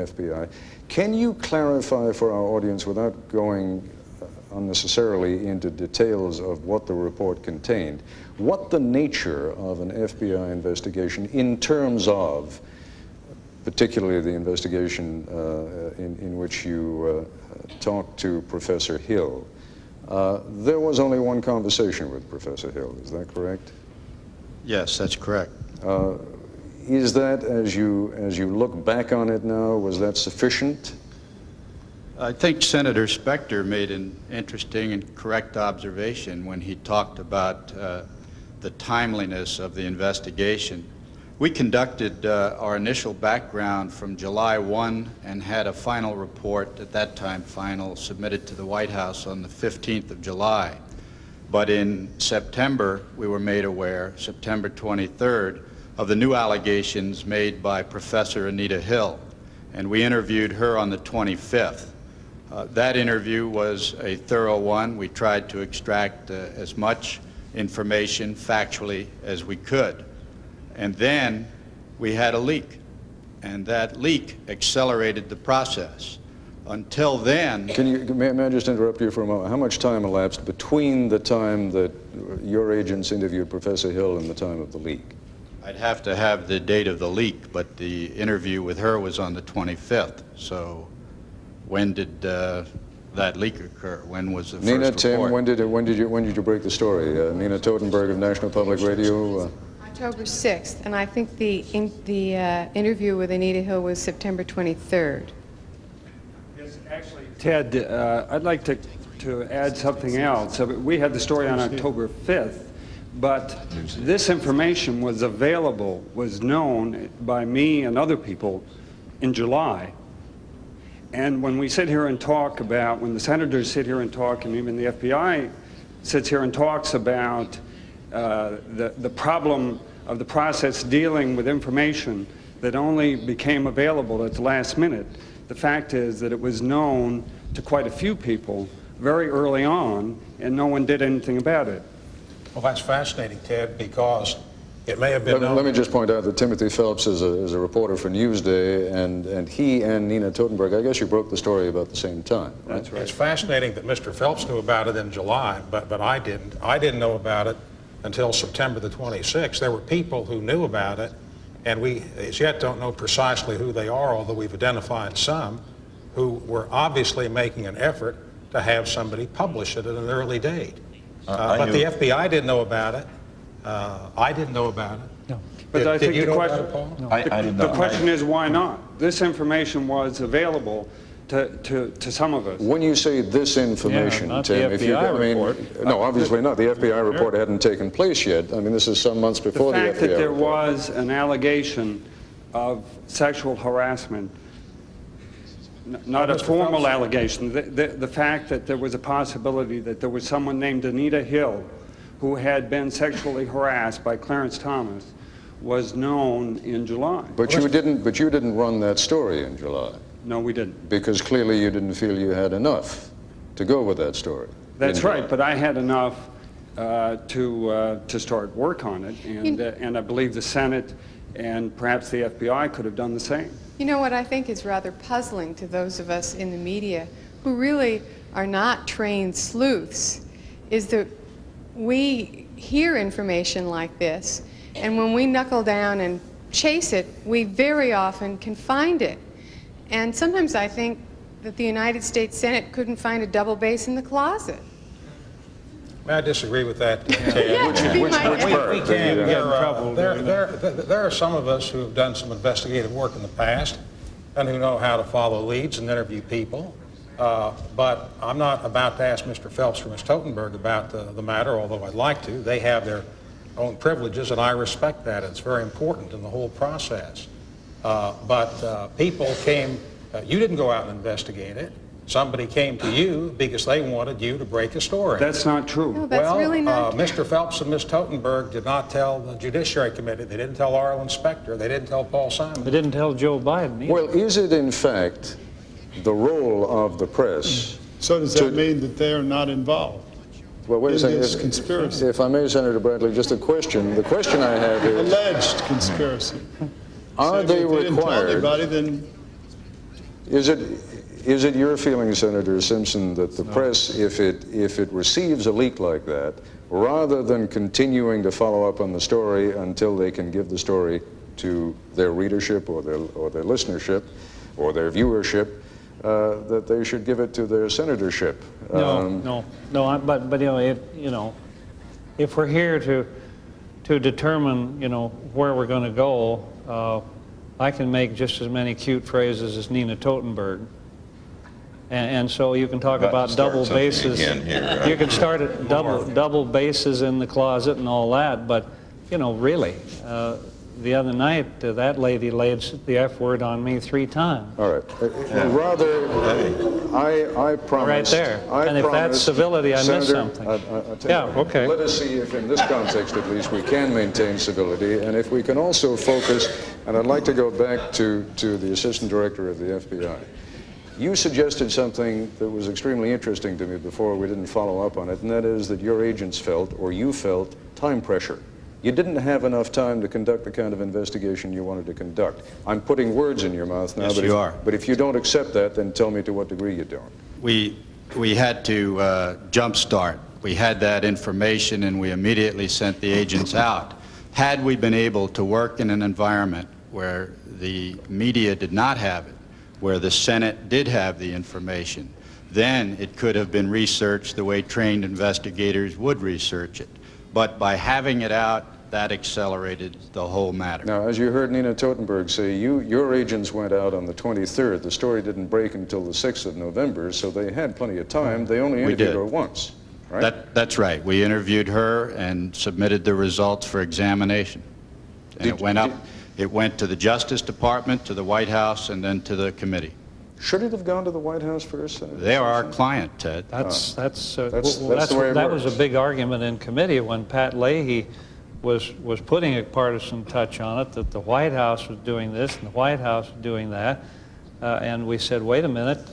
FBI. Can you clarify for our audience, without going unnecessarily into details of what the report contained, what the nature of an FBI investigation in terms of particularly the investigation in which you talked to Professor Hill. There was only one conversation with Professor Hill, is that correct? Yes, that's correct. Is that, as you look back on it now, was that sufficient I think Senator Specter made an interesting and correct observation when he talked about the timeliness of the investigation. We conducted our initial background from July 1 and had a final report, at that time final, submitted to the White House on the 15th of July. But in September, we were made aware, September 23rd, of the new allegations made by Professor Anita Hill, and we interviewed her on the 25th. That interview was a thorough one. We tried to extract as much information factually as we could. And then we had a leak, and that leak accelerated the process. Until then... May I just interrupt you for a moment? How much time elapsed between the time that your agents interviewed Professor Hill and the time of the leak? I'd have to have the date of the leak, but the interview with her was on the 25th. So when did that leak occur? When was the Nina, first report? Tim, when did you break the story? Nina Totenberg of National Public Radio. October 6th, and I think the interview with Anita Hill was September 23rd. Yes, actually, Ted, I'd like to add something else. We had the story on October 5th, but this information was available, was known by me and other people in July. And when we sit here and talk about, when the senators sit here and talk, and even the FBI sits here and talks about the problem of the process dealing with information that only became available at the last minute, the fact is that it was known to quite a few people very early on, and no one did anything about it. Well, that's fascinating, Ted, because it may have been known. Let me just point out that Timothy Phelps is a reporter for Newsday, and he and Nina Totenberg, I guess you broke the story about the same time, right? That's right. It's fascinating that Mr. Phelps knew about it in July, but I didn't. I didn't know about it until September the 26th. There were people who knew about it, and we as yet don't know precisely who they are, although we've identified some who were obviously making an effort to have somebody publish it at an early date. But the FBI didn't know about it. I didn't know about it. No. But I think you the know question, about it, Paul? no. I didn't know. The question is, why not? This information was available to some of us. When you say this information, not Tim, the if you, FBI report. no, obviously not. The FBI report hadn't taken place yet. I mean, this is some months before the FBI fact that there report. was an allegation of sexual harassment, not a formal allegation, the fact that there was a possibility that there was someone named Anita Hill who had been sexually harassed by Clarence Thomas was known in July. But you didn't run that story in July. No, we didn't. Because clearly you didn't feel you had enough to go with that story. That's right, but I had enough to start work on it, and I believe the Senate and perhaps the FBI could have done the same. You know what I think is rather puzzling to those of us in the media who really are not trained sleuths is that we hear information like this, and when we knuckle down and chase it, we very often can find it. And sometimes I think that the United States Senate couldn't find a double bass in the closet. May I disagree with that, Ted? Yeah, which part? We can. There are some of us who have done some investigative work in the past and who know how to follow leads and interview people. But I'm not about to ask Mr. Phelps or Ms. Totenberg about the matter, although I'd like to. They have their own privileges, and I respect that. It's very important in the whole process. But people came, you didn't go out and investigate it. Somebody came to you because they wanted you to break a story. That's not true. No, that's really not true. Mr. Phelps and Ms. Totenberg did not tell the Judiciary Committee. They didn't tell Arlen Specter. They didn't tell Paul Simon. They didn't tell Joe Biden either. Well, is it in fact the role of the press? So does that mean that they are not involved? Well, wait a second. This conspiracy? If I may, Senator Bradley, just a question. The question I have is... Alleged conspiracy. Are they If they didn't tell required... anybody, then... Is it your feeling, Senator Simpson, that the press, if it receives a leak like that, rather than continuing to follow up on the story until they can give the story to their readership or their listenership or their viewership, that they should give it to their senatorship? No. But if we're here to determine, where we're going to go, I can make just as many cute phrases as Nina Totenberg. And so you can talk About about to start double something bases. again here, right? You can start at double bases in the closet and all that, but, you know, really, the other night, that lady laid the F word on me 3 times. All right. Rather, I promise. Right there. And if that's civility, I missed something. Yeah, okay. Let us see if in this context, at least, we can maintain civility, and if we can also focus, and I'd like to go back to the Assistant Director of the FBI. You suggested something that was extremely interesting to me before we didn't follow up on it, and that is that your agents felt, or you felt, time pressure. You didn't have enough time to conduct the kind of investigation you wanted to conduct. I'm putting words in your mouth now, Yes, you are. But if you don't accept that, then tell me to what degree you don't. We had to jumpstart. We had that information, and we immediately sent the agents out. Had we been able to work in an environment where the media did not have it, where the Senate did have the information, then it could have been researched the way trained investigators would research it. But by having it out, that accelerated the whole matter. Now, as you heard Nina Totenberg say, your agents went out on the 23rd. The story didn't break until the 6th of November, so they had plenty of time. They only interviewed her once, right? That's right. We interviewed her and submitted the results for examination. And it went to the Justice Department, to the White House, and then to the committee. Should it have gone to the White House first, Senator? They are our client, Ted. That was a big argument in committee when Pat Leahy was putting a partisan touch on it, that the White House was doing this and the White House was doing that. And we said, wait a minute,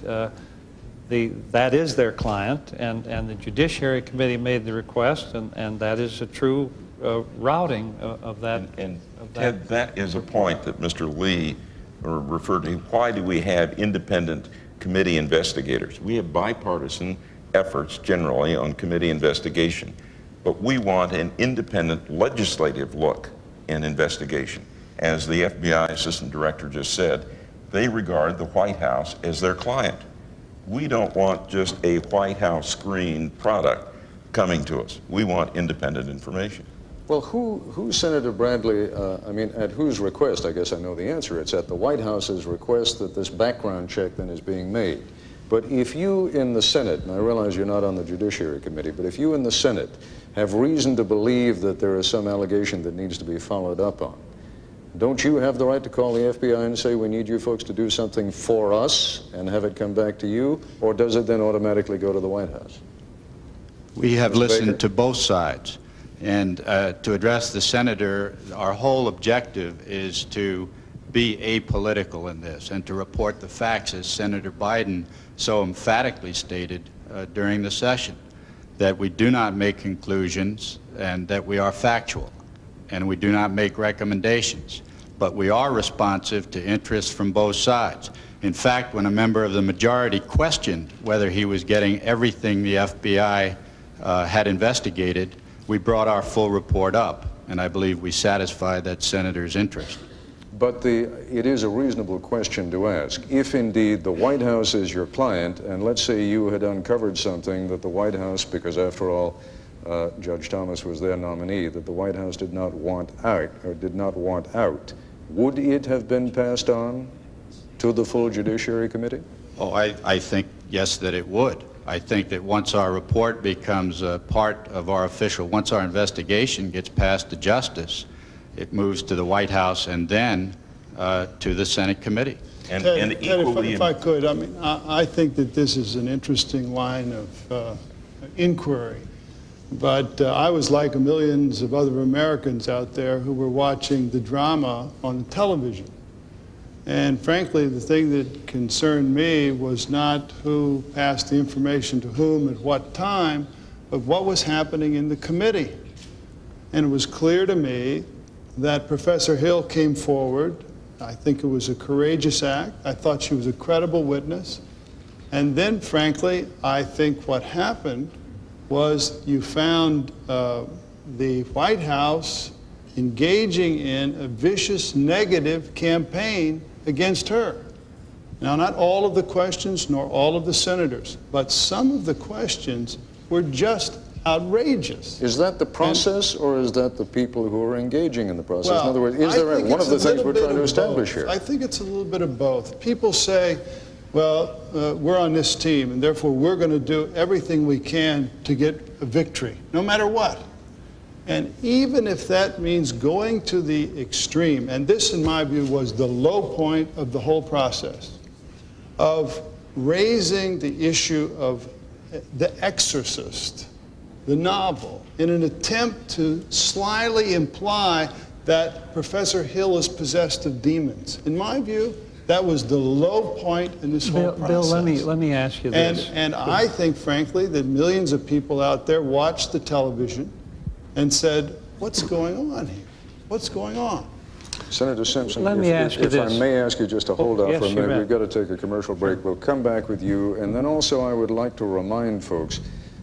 that is their client, and the Judiciary Committee made the request, and that is a true routing of that. And Ted, that is a point that Mr. Lee referred to. Why do we have independent committee investigators? We have bipartisan efforts generally on committee investigation, but we want an independent legislative look in investigation. As the FBI Assistant Director just said, they regard the White House as their client. We don't want just a White House screen product coming to us. We want independent information. Well, who Senator Bradley, at whose request? I guess I know the answer. It's at the White House's request that this background check then is being made. But if you in the Senate, and I realize you're not on the Judiciary Committee, but if you in the Senate have reason to believe that there is some allegation that needs to be followed up on, don't you have the right to call the FBI and say, we need you folks to do something for us and have it come back to you? Or does it then automatically go to the White House? We have listened to both sides. And to address the senator, our whole objective is to be apolitical in this and to report the facts, as Senator Biden so emphatically stated during the session, that we do not make conclusions and that we are factual, and we do not make recommendations, but we are responsive to interests from both sides. In fact, when a member of the majority questioned whether he was getting everything the FBI had investigated, we brought our full report up, and I believe we satisfied that senator's interest. But it is a reasonable question to ask. If indeed the White House is your client, and let's say you had uncovered something that the White House, because after all, Judge Thomas was their nominee, that the White House did not want out, would it have been passed on to the full Judiciary Committee? Oh, I think, yes, that it would. I think that once our report becomes a part of our once our investigation gets passed to justice, it moves to the White House and then to the Senate committee. Ted, if I could, I think that this is an interesting line of inquiry. But I was like millions of other Americans out there who were watching the drama on television. And frankly, the thing that concerned me was not who passed the information to whom at what time, but what was happening in the committee. And it was clear to me that Professor Hill came forward. I think it was a courageous act. I thought she was a credible witness. And then, frankly, I think what happened was you found the White House engaging in a vicious negative campaign against her. Now, not all of the questions, nor all of the senators, but some of the questions were just outrageous. Is that the process, or is that the people who are engaging in the process? Well, in other words, is there one of the things we're trying to establish both. here? I think it's a little bit of both. People say, well, we're on this team, and therefore we're going to do everything we can to get a victory, no matter what. And even if that means going to the extreme, and this, in my view, was the low point of the whole process, of raising the issue of The Exorcist, the novel, in an attempt to slyly imply that Professor Hill is possessed of demons. In my view, that was the low point in this whole process. Bill, let me ask you this. And I think, frankly, that millions of people out there watched the television and said, what's going on here? What's going on? Senator Simpson, Let me ask you if I this. may ask you just to hold out Yes, for a you minute. may. We've got to take a commercial break. We'll come back with you. And then also I would like to remind folks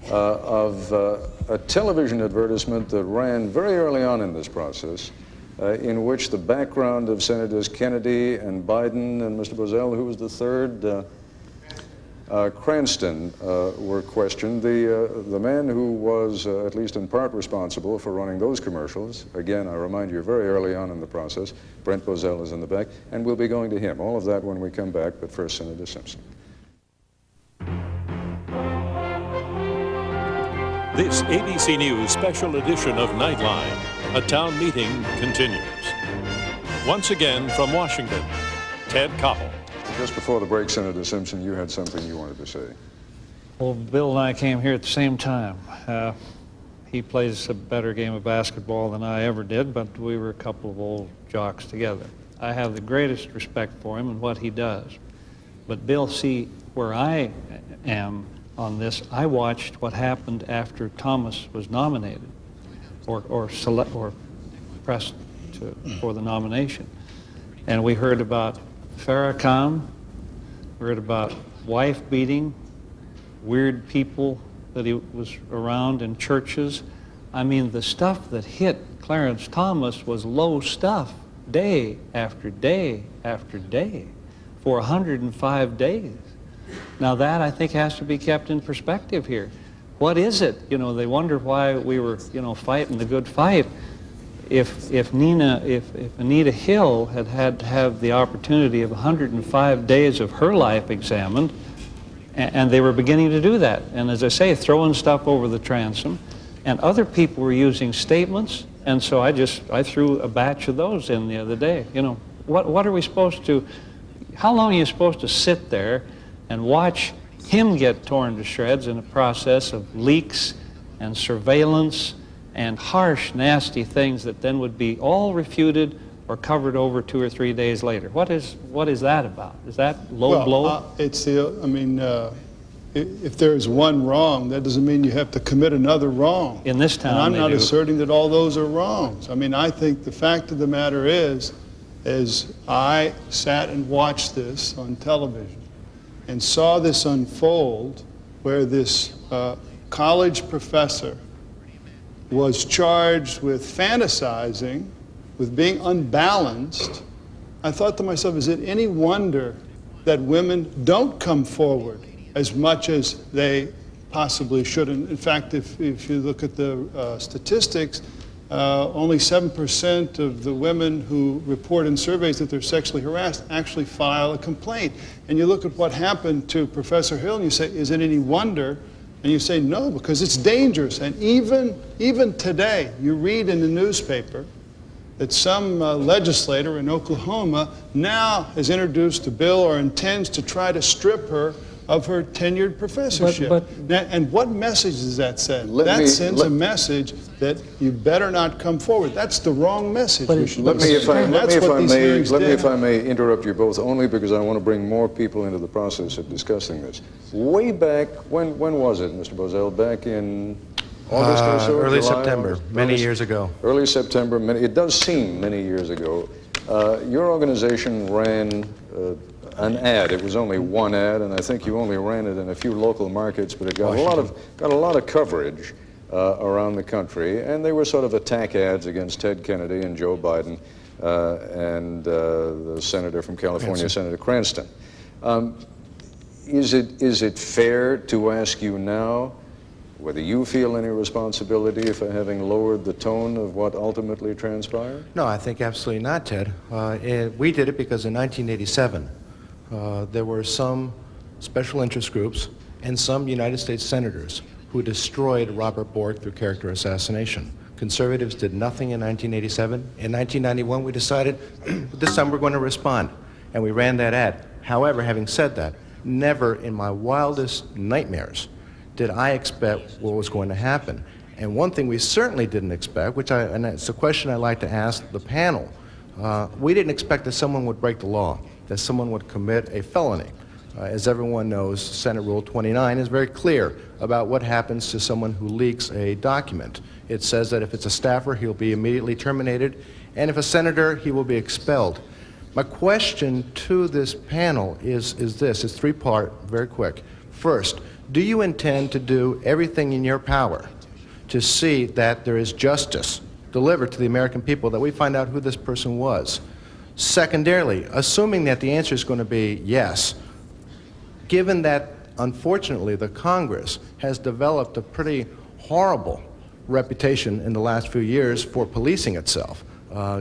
of a television advertisement that ran very early on in this process, in which the background of Senators Kennedy and Biden and Mr. Bozell, who was the third, Cranston, were questioned. The man who was, at least in part, responsible for running those commercials, again, I remind you, very early on in the process, Brent Bozell is in the back, and we'll be going to him. All of that when we come back, but first, Senator Simpson. This ABC News special edition of Nightline, a town meeting continues. Once again from Washington, Ted Koppel. Just before the break, Senator Simpson, you had something you wanted to say. Well, Bill and I came here at the same time. He plays a better game of basketball than I ever did, but we were a couple of old jocks together. I have the greatest respect for him and what he does. But Bill, see, where I am on this, I watched what happened after Thomas was nominated or pressed for the nomination. And we heard about Farrakhan, we heard about wife beating, weird people that he was around in churches. I mean, the stuff that hit Clarence Thomas was low stuff, day after day after day, for 105 days. Now that, I think, has to be kept in perspective here. What is it? You know, they wonder why we were, fighting the good fight. If Anita Hill had to have the opportunity of 105 days of her life examined, and they were beginning to do that, and as I say, throwing stuff over the transom, and other people were using statements, and so I threw a batch of those in the other day. What are we supposed to, how long are you supposed to sit there and watch him get torn to shreds in a process of leaks and surveillance and harsh, nasty things that then would be all refuted or covered over 2 or 3 days later? What is that about? Is that low blow? It's if there's one wrong, that doesn't mean you have to commit another wrong. In this town, and I'm not do. asserting that all those are wrongs. I mean, I think the fact of the matter is I sat and watched this on television and saw this unfold, where this college professor was charged with fantasizing, with being unbalanced. I thought to myself, is it any wonder that women don't come forward as much as they possibly should? In fact, if you look at the statistics, only 7% of the women who report in surveys that they're sexually harassed actually file a complaint. And you look at what happened to Professor Hill and you say, is it any wonder? And you say, no, because it's dangerous. And even today, you read in the newspaper that some legislator in Oklahoma now has introduced a bill or intends to try to strip her of her tenured professorship. And what message does that send? That sends a message that you better not come forward. That's the wrong message. Let me, if I may interrupt you both, only because I want to bring more people into the process of discussing this. Way back, when was it, Mr. Bozell? Back in August or so? Early July, September, August? many years ago. Early September, it does seem many years ago. Your organization ran an ad. It was only one ad, and I think you only ran it in a few local markets, but it got a lot of coverage around the country, and they were sort of attack ads against Ted Kennedy and Joe Biden and the senator from California, Senator Cranston. Is it fair to ask you now whether you feel any responsibility for having lowered the tone of what ultimately transpired? No, I think absolutely not, Ted. We did it because in 1987, there were some special interest groups and some United States senators who destroyed Robert Bork through character assassination. Conservatives did nothing in 1987. In 1991, we decided this time we're going to respond, and we ran that ad. However, having said that, never in my wildest nightmares did I expect what was going to happen. And one thing we certainly didn't expect, and it's a question I like to ask the panel, we didn't expect that someone would break the law, that someone would commit a felony. As everyone knows, Senate Rule 29 is very clear about what happens to someone who leaks a document. It says that if it's a staffer, he'll be immediately terminated, and if a senator, he will be expelled. My question to this panel is this. It's three-part, very quick. First, do you intend to do everything in your power to see that there is justice delivered to the American people, that we find out who this person was? Secondarily, assuming that the answer is going to be yes, given that, unfortunately, the Congress has developed a pretty horrible reputation in the last few years for policing itself,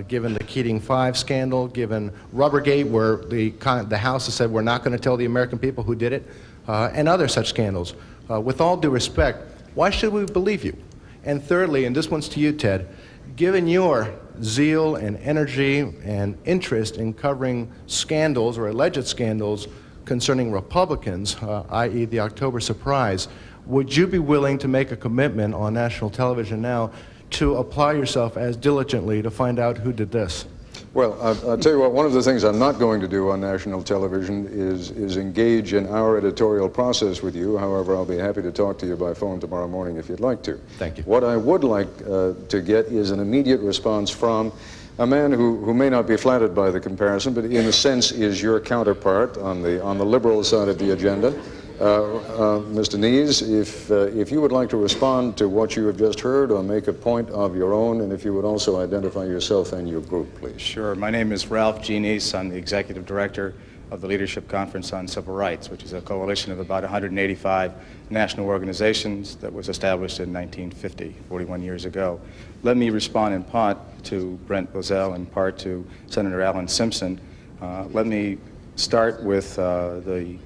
given the Keating 5 scandal, given Rubbergate, where the House has said we're not going to tell the American people who did it, and other such scandals. With all due respect, why should we believe you? And thirdly, and this one's to you, Ted, given your zeal and energy and interest in covering scandals or alleged scandals concerning Republicans, i.e. the October surprise, would you be willing to make a commitment on national television now to apply yourself as diligently to find out who did this? Well, I'll tell you what, one of the things I'm not going to do on national television is engage in our editorial process with you. However, I'll be happy to talk to you by phone tomorrow morning if you'd like to. Thank you. What I would like to get is an immediate response from a man who may not be flattered by the comparison, but in a sense is your counterpart on the liberal side of the agenda. Mr. Nees, if you would like to respond to what you have just heard or make a point of your own, and if you would also identify yourself and your group, please. Sure. My name is Ralph G. Nees. I'm the Executive Director of the Leadership Conference on Civil Rights, which is a coalition of about 185 national organizations that was established in 1950, 41 years ago. Let me respond in part to Brent Bozell, in part to Senator Alan Simpson. Let me start with the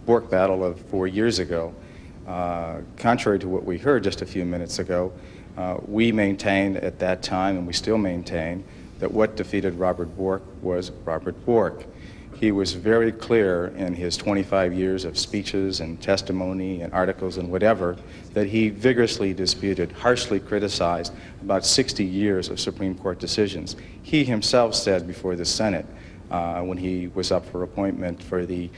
Bork battle of 4 years ago. Contrary to what we heard just a few minutes ago, we maintained at that time, and we still maintain, that what defeated Robert Bork was Robert Bork. He was very clear in his 25 years of speeches and testimony and articles and whatever that he vigorously disputed, harshly criticized about 60 years of Supreme Court decisions. He himself said before the Senate when he was up for appointment for the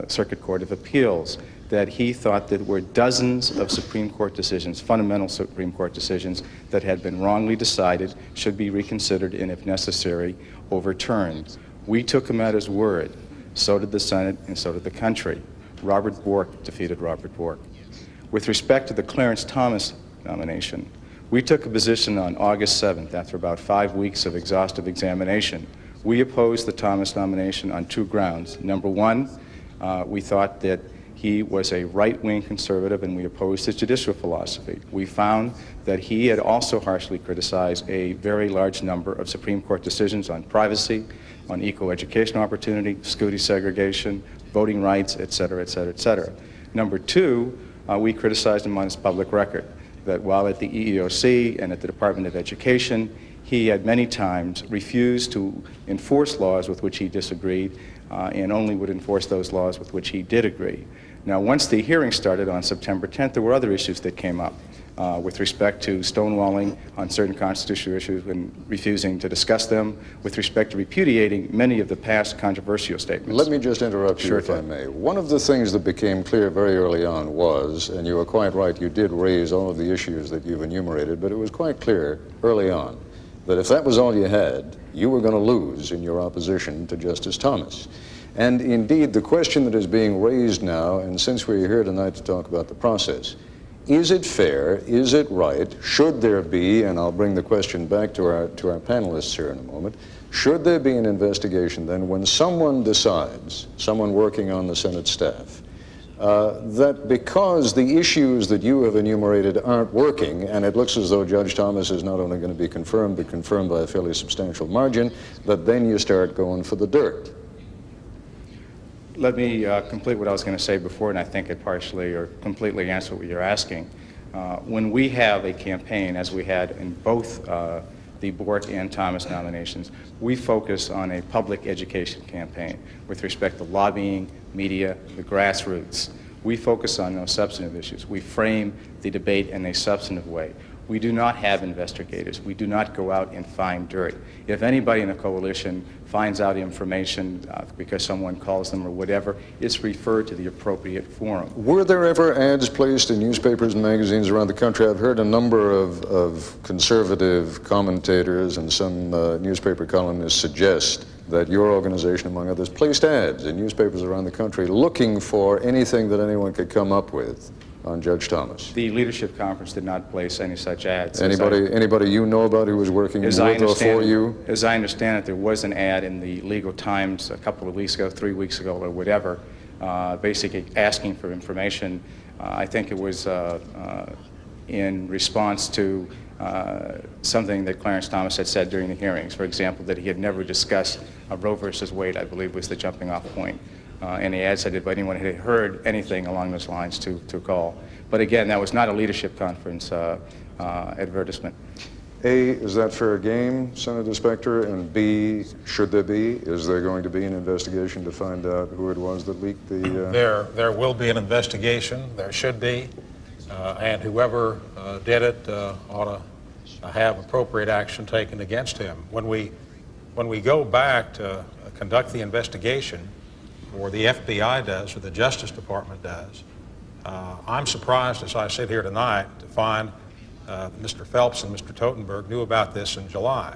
Circuit Court of Appeals that he thought that there were dozens of Supreme Court decisions, fundamental Supreme Court decisions, that had been wrongly decided, should be reconsidered, and if necessary, overturned. We took him at his word. So did the Senate, and so did the country. Robert Bork defeated Robert Bork. With respect to the Clarence Thomas nomination, we took a position on August 7th after about 5 weeks of exhaustive examination. We opposed the Thomas nomination on two grounds. Number one, we thought that he was a right-wing conservative, and we opposed his judicial philosophy. We found that he had also harshly criticized a very large number of Supreme Court decisions on privacy, on equal educational opportunity, school desegregation, voting rights, et cetera, et cetera, et cetera. Number two, we criticized him on his public record, that while at the EEOC and at the Department of Education, he had many times refused to enforce laws with which he disagreed and only would enforce those laws with which he did agree. Now, once the hearing started on September 10th, there were other issues that came up with respect to stonewalling on certain constitutional issues and refusing to discuss them, with respect to repudiating many of the past controversial statements. Let me just interrupt you, if I may. One of the things that became clear very early on was, and you are quite right, you did raise all of the issues that you've enumerated, but it was quite clear early on that if that was all you had, you were going to lose in your opposition to Justice Thomas. And indeed, the question that is being raised now, and since we're here tonight to talk about the process, is it fair, is it right, should there be, and I'll bring the question back to our panelists here in a moment, should there be an investigation then when someone decides, someone working on the Senate staff, that because the issues that you have enumerated aren't working, and it looks as though Judge Thomas is not only going to be confirmed, but confirmed by a fairly substantial margin, that then you start going for the dirt? Let me complete what I was going to say before, and I think it partially or completely answered what you're asking. When we have a campaign, as we had in both the Bork and Thomas nominations, we focus on a public education campaign with respect to lobbying, media, the grassroots. We focus on those substantive issues. We frame the debate in a substantive way. We do not have investigators. We do not go out and find dirt. If anybody in the coalition finds out information because someone calls them or whatever, it's referred to the appropriate forum. Were there ever ads placed in newspapers and magazines around the country? I've heard a number of conservative commentators and some newspaper columnists suggest that your organization, among others, placed ads in newspapers around the country looking for anything that anyone could come up with on Judge Thomas. The Leadership Conference did not place any such ads. Anybody you know about who was working with or for you? As I understand it, there was an ad in the Legal Times a couple of weeks ago, 3 weeks ago or whatever, basically asking for information. I think it was in response to something that Clarence Thomas had said during the hearings. For example, that he had never discussed Roe versus Wade, I believe was the jumping off point. And the ad said if anyone had heard anything along those lines to call. But again, that was not a leadership conference advertisement. A, is that fair game, Senator Specter? And B, should there be? Is there going to be an investigation to find out who it was that leaked the... There will be an investigation. There should be. And whoever did it ought to have appropriate action taken against him. When we go back to conduct the investigation, or the FBI does, or the Justice Department does, I'm surprised as I sit here tonight to find Mr. Phelps and Mr. Totenberg knew about this in July.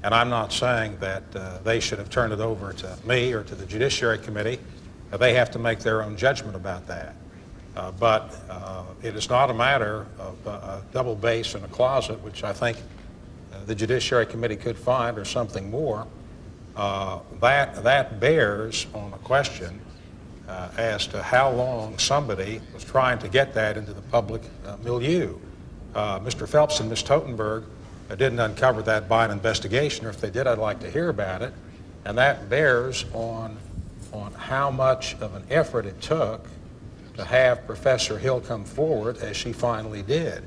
And I'm not saying that they should have turned it over to me or to the Judiciary Committee. They have to make their own judgment about that. But it is not a matter of a double bass in a closet, which I think the Judiciary Committee could find, or something more. That bears on a question as to how long somebody was trying to get that into the public milieu. Mr. Phelps and Ms. Totenberg didn't uncover that by an investigation, or if they did, I'd like to hear about it. And that bears on how much of an effort it took to have Professor Hill come forward as she finally did.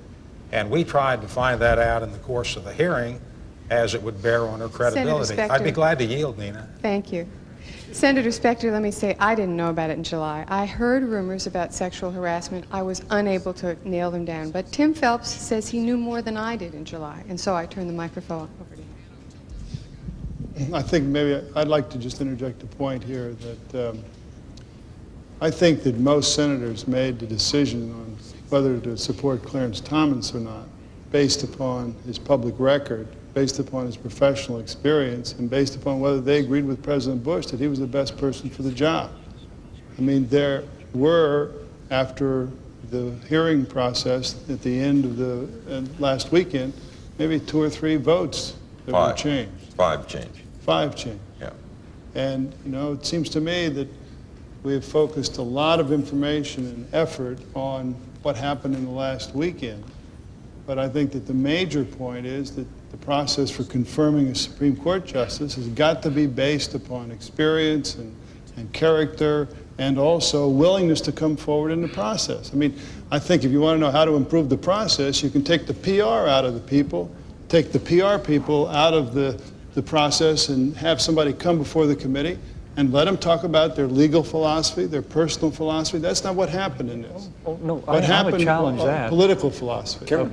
And we tried to find that out in the course of the hearing as it would bear on her credibility. Senator Specter. I'd be glad to yield, Nina. Thank you. Senator Specter, let me say, I didn't know about it in July. I heard rumors about sexual harassment. I was unable to nail them down. But Tim Phelps says he knew more than I did in July, and so I turned the microphone over to him. I think maybe I'd like to just interject a point here that I think that most senators made the decision on whether to support Clarence Thomas or not based upon his public record, based upon his professional experience, and based upon whether they agreed with President Bush that he was the best person for the job. I mean, there were, after the hearing process at the end of the last weekend, maybe 2 or 3 votes that were changed. 5 changed. 5 changed. Yeah. And, you know, it seems to me that we have focused a lot of information and effort on what happened in the last weekend. But I think that the major point is that the process for confirming a Supreme Court justice has got to be based upon experience and character, and also willingness to come forward in the process. I mean, I think if you want to know how to improve the process, you can take the PR out of the people, take the PR people out of the process, and have somebody come before the committee and let them talk about their legal philosophy, their personal philosophy. That's not what happened in this. Oh, no, What I happened would challenge that. Political philosophy. Bill,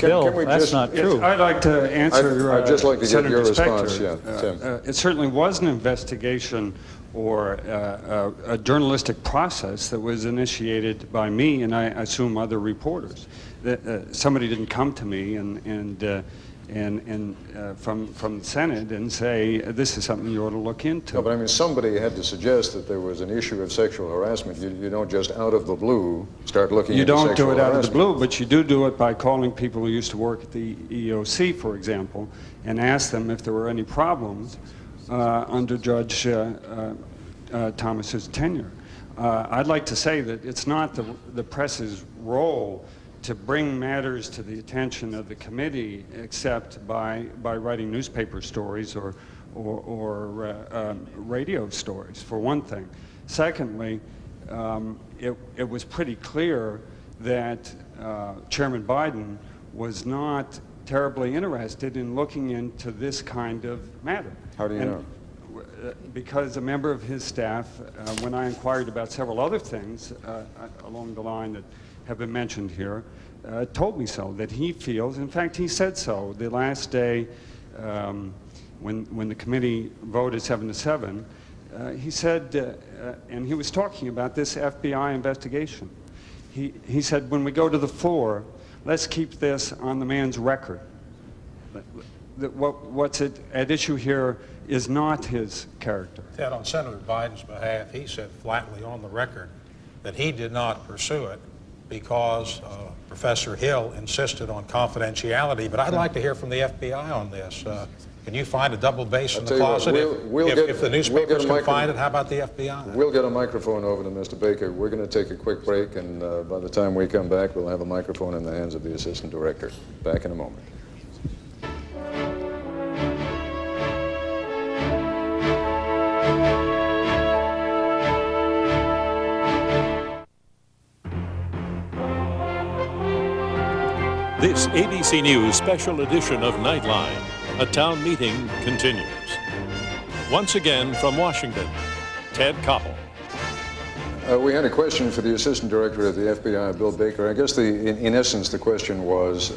that's not true. I'd like to answer I'd just like to get your Senator response. Specter. Yeah, Tim. It certainly was an investigation or a journalistic process that was initiated by me, and I assume other reporters. Somebody didn't come to me from the Senate and say, this is something you ought to look into. No, but I mean, somebody had to suggest that there was an issue of sexual harassment. You don't just out of the blue start looking into sexual harassment. You don't do it out of the blue, but you do it by calling people who used to work at the EEOC, for example, and ask them if there were any problems under Judge Thomas's tenure. I'd like to say that it's not the press's role to bring matters to the attention of the committee except by writing newspaper stories or or radio stories, for one thing. Secondly, it was pretty clear that Chairman Biden was not terribly interested in looking into this kind of matter. How do you know? Because a member of his staff, when I inquired about several other things along the line that have been mentioned here, told me so, that he feels, in fact he said so the last day when the committee voted 7-7, he said, and he was talking about this FBI investigation, he said, when we go to the floor, let's keep this on the man's record. What's at issue here is not his character. Ted, on Senator Biden's behalf, he said flatly on the record that he did not pursue it because Professor Hill insisted on confidentiality. But I'd like to hear from the FBI on this. Can you find a double bass in the closet? If the newspapers can find it, how about the FBI? We'll get a microphone over to Mr. Baker. We're going to take a quick break, and by the time we come back, we'll have a microphone in the hands of the Assistant Director. Back in a moment. This ABC News special edition of Nightline, a town meeting continues. Once again from Washington, Ted Koppel. We had a question for the Assistant Director of the FBI, Bill Baker. I guess in essence the question was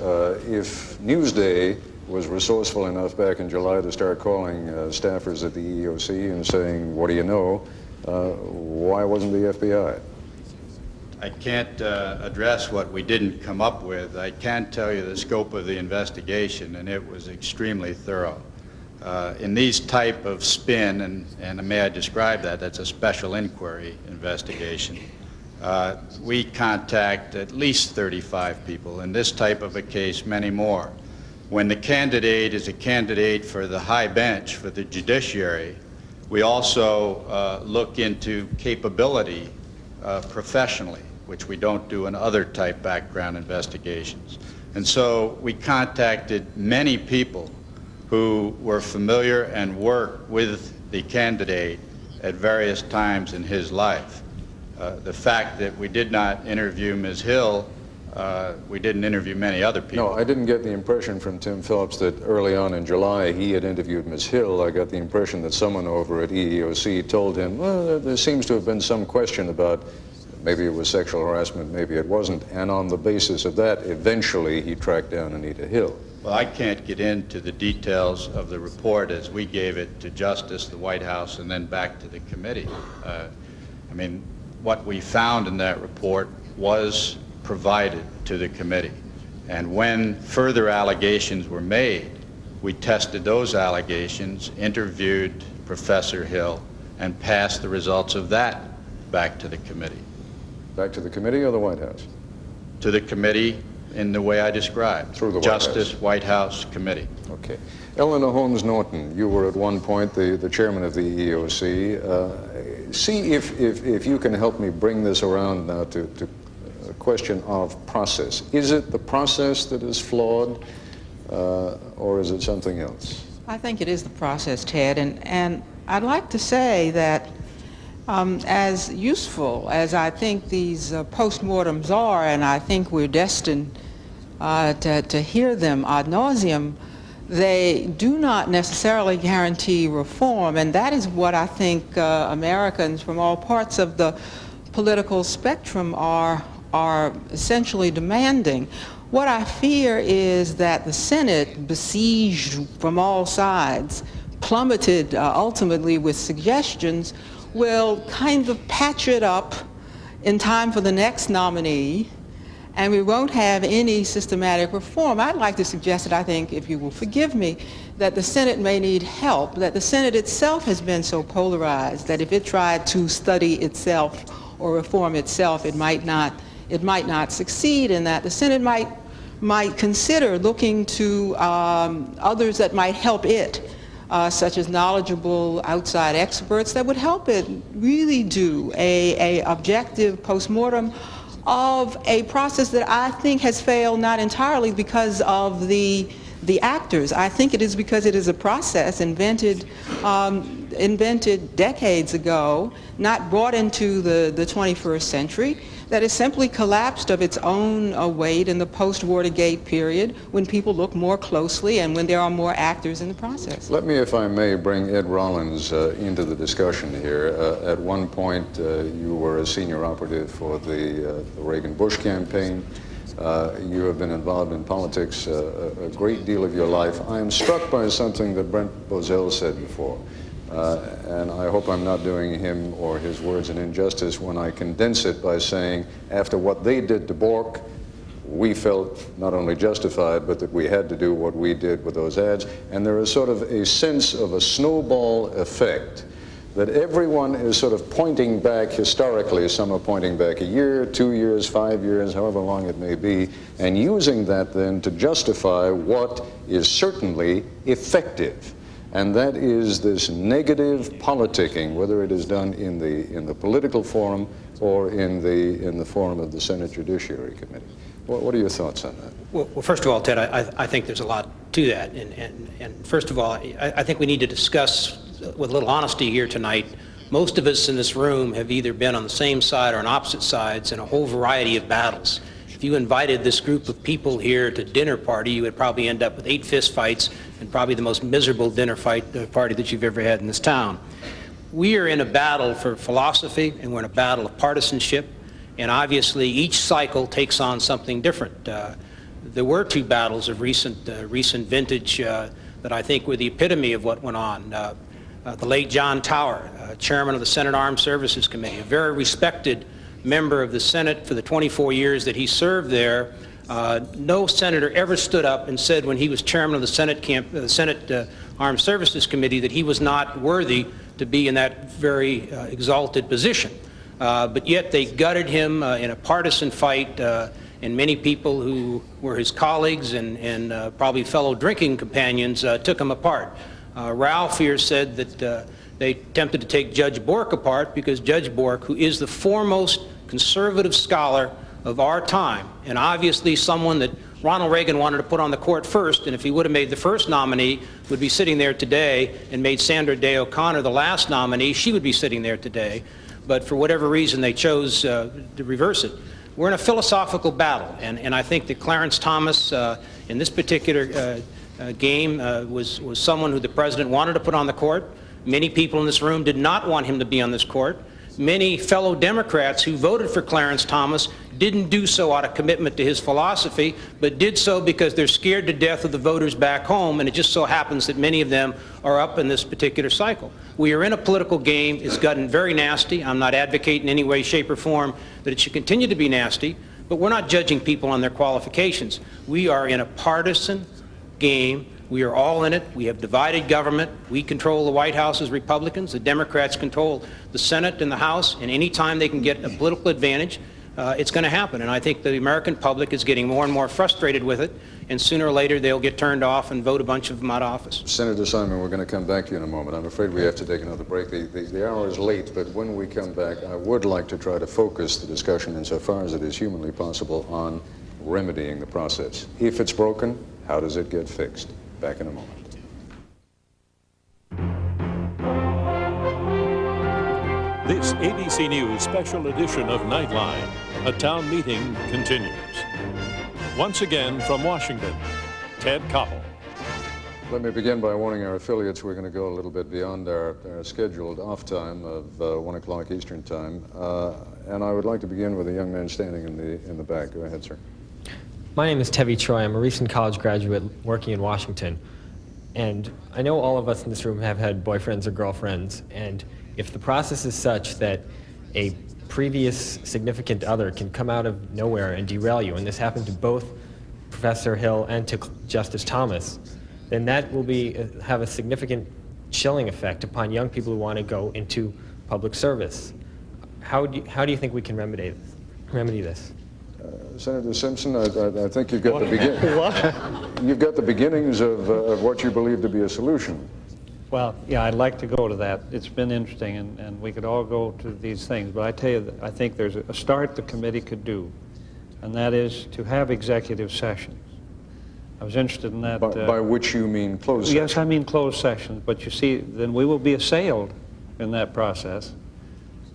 if Newsday was resourceful enough back in July to start calling staffers at the EEOC and saying, what do you know, why wasn't the FBI? I can't address what we didn't come up with. I can tell you the scope of the investigation, and it was extremely thorough. In these type of spin, and may I describe that, that's a special inquiry investigation, we contact at least 35 people. In this type of a case, many more. When the candidate is a candidate for the high bench, for the judiciary, we also look into capability professionally, which we don't do in other type background investigations. And so we contacted many people who were familiar and worked with the candidate at various times in his life. The fact that we did not interview Ms. Hill, we didn't interview many other people. No, I didn't get the impression from Tim Phillips that early on in July he had interviewed Ms. Hill. I got the impression that someone over at EEOC told him, well, there seems to have been some question about maybe it was sexual harassment, maybe it wasn't, and on the basis of that, eventually he tracked down Anita Hill. Well, I can't get into the details of the report as we gave it to Justice, the White House, and then back to the committee. I mean, what we found in that report was provided to the committee. And when further allegations were made, we tested those allegations, interviewed Professor Hill, and passed the results of that back to the committee. Back to the committee or the White House? To the committee in the way I described. Through the Justice, White House, committee. Okay. Eleanor Holmes Norton, you were at one point the chairman of the EEOC. See if you can help me bring this around now to a question of process. Is it the process that is flawed, or is it something else? I think it is the process, Ted, and I'd like to say that as useful as I think these postmortems are, and I think we're destined to hear them ad nauseum, they do not necessarily guarantee reform, and that is what I think Americans from all parts of the political spectrum are essentially demanding. What I fear is that the Senate, besieged from all sides, plummeted ultimately with suggestions, will kind of patch it up in time for the next nominee, and we won't have any systematic reform. I'd like to suggest that I think, if you will forgive me, that the Senate may need help, that the Senate itself has been so polarized that if it tried to study itself or reform itself, it might not succeed, and that the Senate might consider looking to others that might help it, such as knowledgeable outside experts that would help it really do a objective postmortem of a process that I think has failed not entirely because of the the actors. I think it is because it is a process invented decades ago, not brought into the 21st century, that has simply collapsed of its own weight in the post-Watergate period when people look more closely and when there are more actors in the process. Let me, if I may, bring Ed Rollins into the discussion here. At one point, you were a senior operative for the Reagan-Bush campaign. You have been involved in politics a great deal of your life. I am struck by something that Brent Bozell said before. And I hope I'm not doing him or his words an injustice when I condense it by saying, after what they did to Bork, we felt not only justified, but that we had to do what we did with those ads. And there is sort of a sense of a snowball effect, that everyone is sort of pointing back historically. Some are pointing back a year, 2 years, 5 years, however long it may be, and using that then to justify what is certainly effective. And that is this negative politicking, whether it is done in the political forum or in the forum of the Senate Judiciary Committee. What are your thoughts on that? Well, first of all, Ted, I think there's a lot to that. And first of all, I think we need to discuss with a little honesty here tonight. Most of us in this room have either been on the same side or on opposite sides in a whole variety of battles. If you invited this group of people here to dinner party, you would probably end up with 8 fist fights and probably the most miserable dinner party that you've ever had in this town. We are in a battle for philosophy, and we're in a battle of partisanship, and obviously each cycle takes on something different. There were 2 battles of recent vintage that I think were the epitome of what went on. The late John Tower, chairman of the Senate Armed Services Committee, a very respected member of the Senate for the 24 years that he served there. No senator ever stood up and said when he was chairman of the Senate Armed Services Committee that he was not worthy to be in that very exalted position. But yet they gutted him in a partisan fight, and many people who were his colleagues and probably fellow drinking companions took him apart. Ralph here said that they attempted to take Judge Bork apart because Judge Bork, who is the foremost conservative scholar of our time, and obviously someone that Ronald Reagan wanted to put on the court first, and if he would have made the first nominee, would be sitting there today, and made Sandra Day O'Connor the last nominee, she would be sitting there today. But for whatever reason, they chose to reverse it. We're in a philosophical battle, and I think that Clarence Thomas, in this particular game, was someone who the president wanted to put on the court. Many people in this room did not want him to be on this court. Many fellow Democrats who voted for Clarence Thomas didn't do so out of commitment to his philosophy, but did so because they're scared to death of the voters back home, and it just so happens that many of them are up in this particular cycle. We are in a political game. It's gotten very nasty. I'm not advocating in any way, shape, or form that it should continue to be nasty, but we're not judging people on their qualifications. We are in a partisan game. We are all in it. We have divided government. We control the White House as Republicans. The Democrats control the Senate and the House, and any time they can get a political advantage, it's going to happen. And I think the American public is getting more and more frustrated with it, and sooner or later they'll get turned off and vote a bunch of them out of office. Senator Simon, we're going to come back to you in a moment. I'm afraid we have to take another break. The hour is late, but when we come back, I would like to try to focus the discussion, insofar as it is humanly possible, on remedying the process. If it's broken, how does it get fixed? Back in a moment. This ABC News special edition of Nightline, a town meeting continues. Once again from Washington, Ted Koppel. Let me begin by warning our affiliates we're going to go a little bit beyond our scheduled off time of 1 o'clock Eastern time. And I would like to begin with a young man standing in the back. Go ahead, sir. My name is Tevi Choi. I'm a recent college graduate working in Washington. And I know all of us in this room have had boyfriends or girlfriends. And if the process is such that a previous significant other can come out of nowhere and derail you, and this happened to both Professor Hill and to Justice Thomas, then that will have a significant chilling effect upon young people who want to go into public service. How do you think we can remedy this? Senator Simpson, I think you've got you've got the beginnings of what you believe to be a solution. Well, yeah, I'd like to go to that. It's been interesting, and we could all go to these things. But I tell you, I think there's a start the committee could do, and that is to have executive sessions I was interested in that. By which you mean closed session? Yes, I mean closed sessions, but you see, then we will be assailed in that process.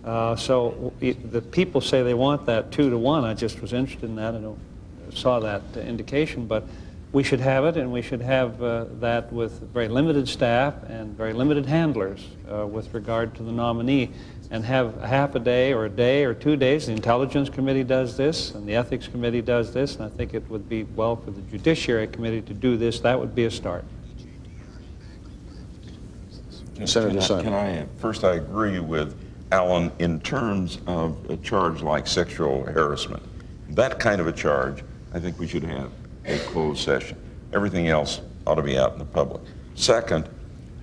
So the people say they want that 2-to-1. I just was interested in that. I saw that indication, but we should have it, and we should have that with very limited staff and very limited handlers with regard to the nominee, and have half a day or 2 days. The Intelligence Committee does this, and the Ethics Committee does this, and I think it would be well for the Judiciary Committee to do this. That would be a start. Senator Simon. First, I agree with Alan in terms of a charge like sexual harassment. That kind of a charge, I think we should have a closed session. Everything else ought to be out in the public. Second,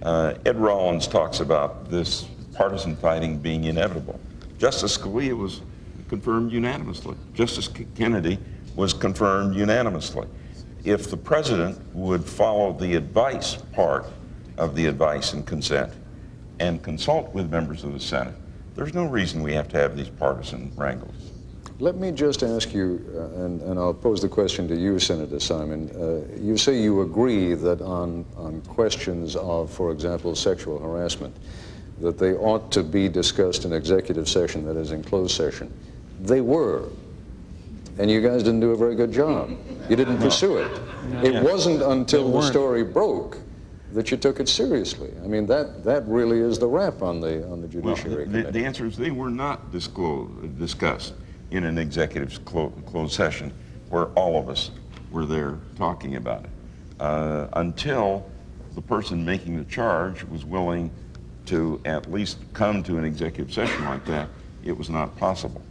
Ed Rollins talks about this partisan fighting being inevitable. Justice Scalia was confirmed unanimously. Justice Kennedy was confirmed unanimously. If the president would follow the advice part of the advice and consent and consult with members of the Senate, there's no reason we have to have these partisan wrangles. Let me just ask you, and I'll pose the question to you, Senator Simon. You say you agree that on questions of, for example, sexual harassment, that they ought to be discussed in executive session, that is, in closed session. They were, and you guys didn't do a very good job. You didn't pursue it. It wasn't until the story broke that you took it seriously. I mean, that really is the rap on the Judiciary Committee. The answer is they were not discussed in an executive closed session where all of us were there talking about it, until the person making the charge was willing to at least come to an executive session like that. It was not possible.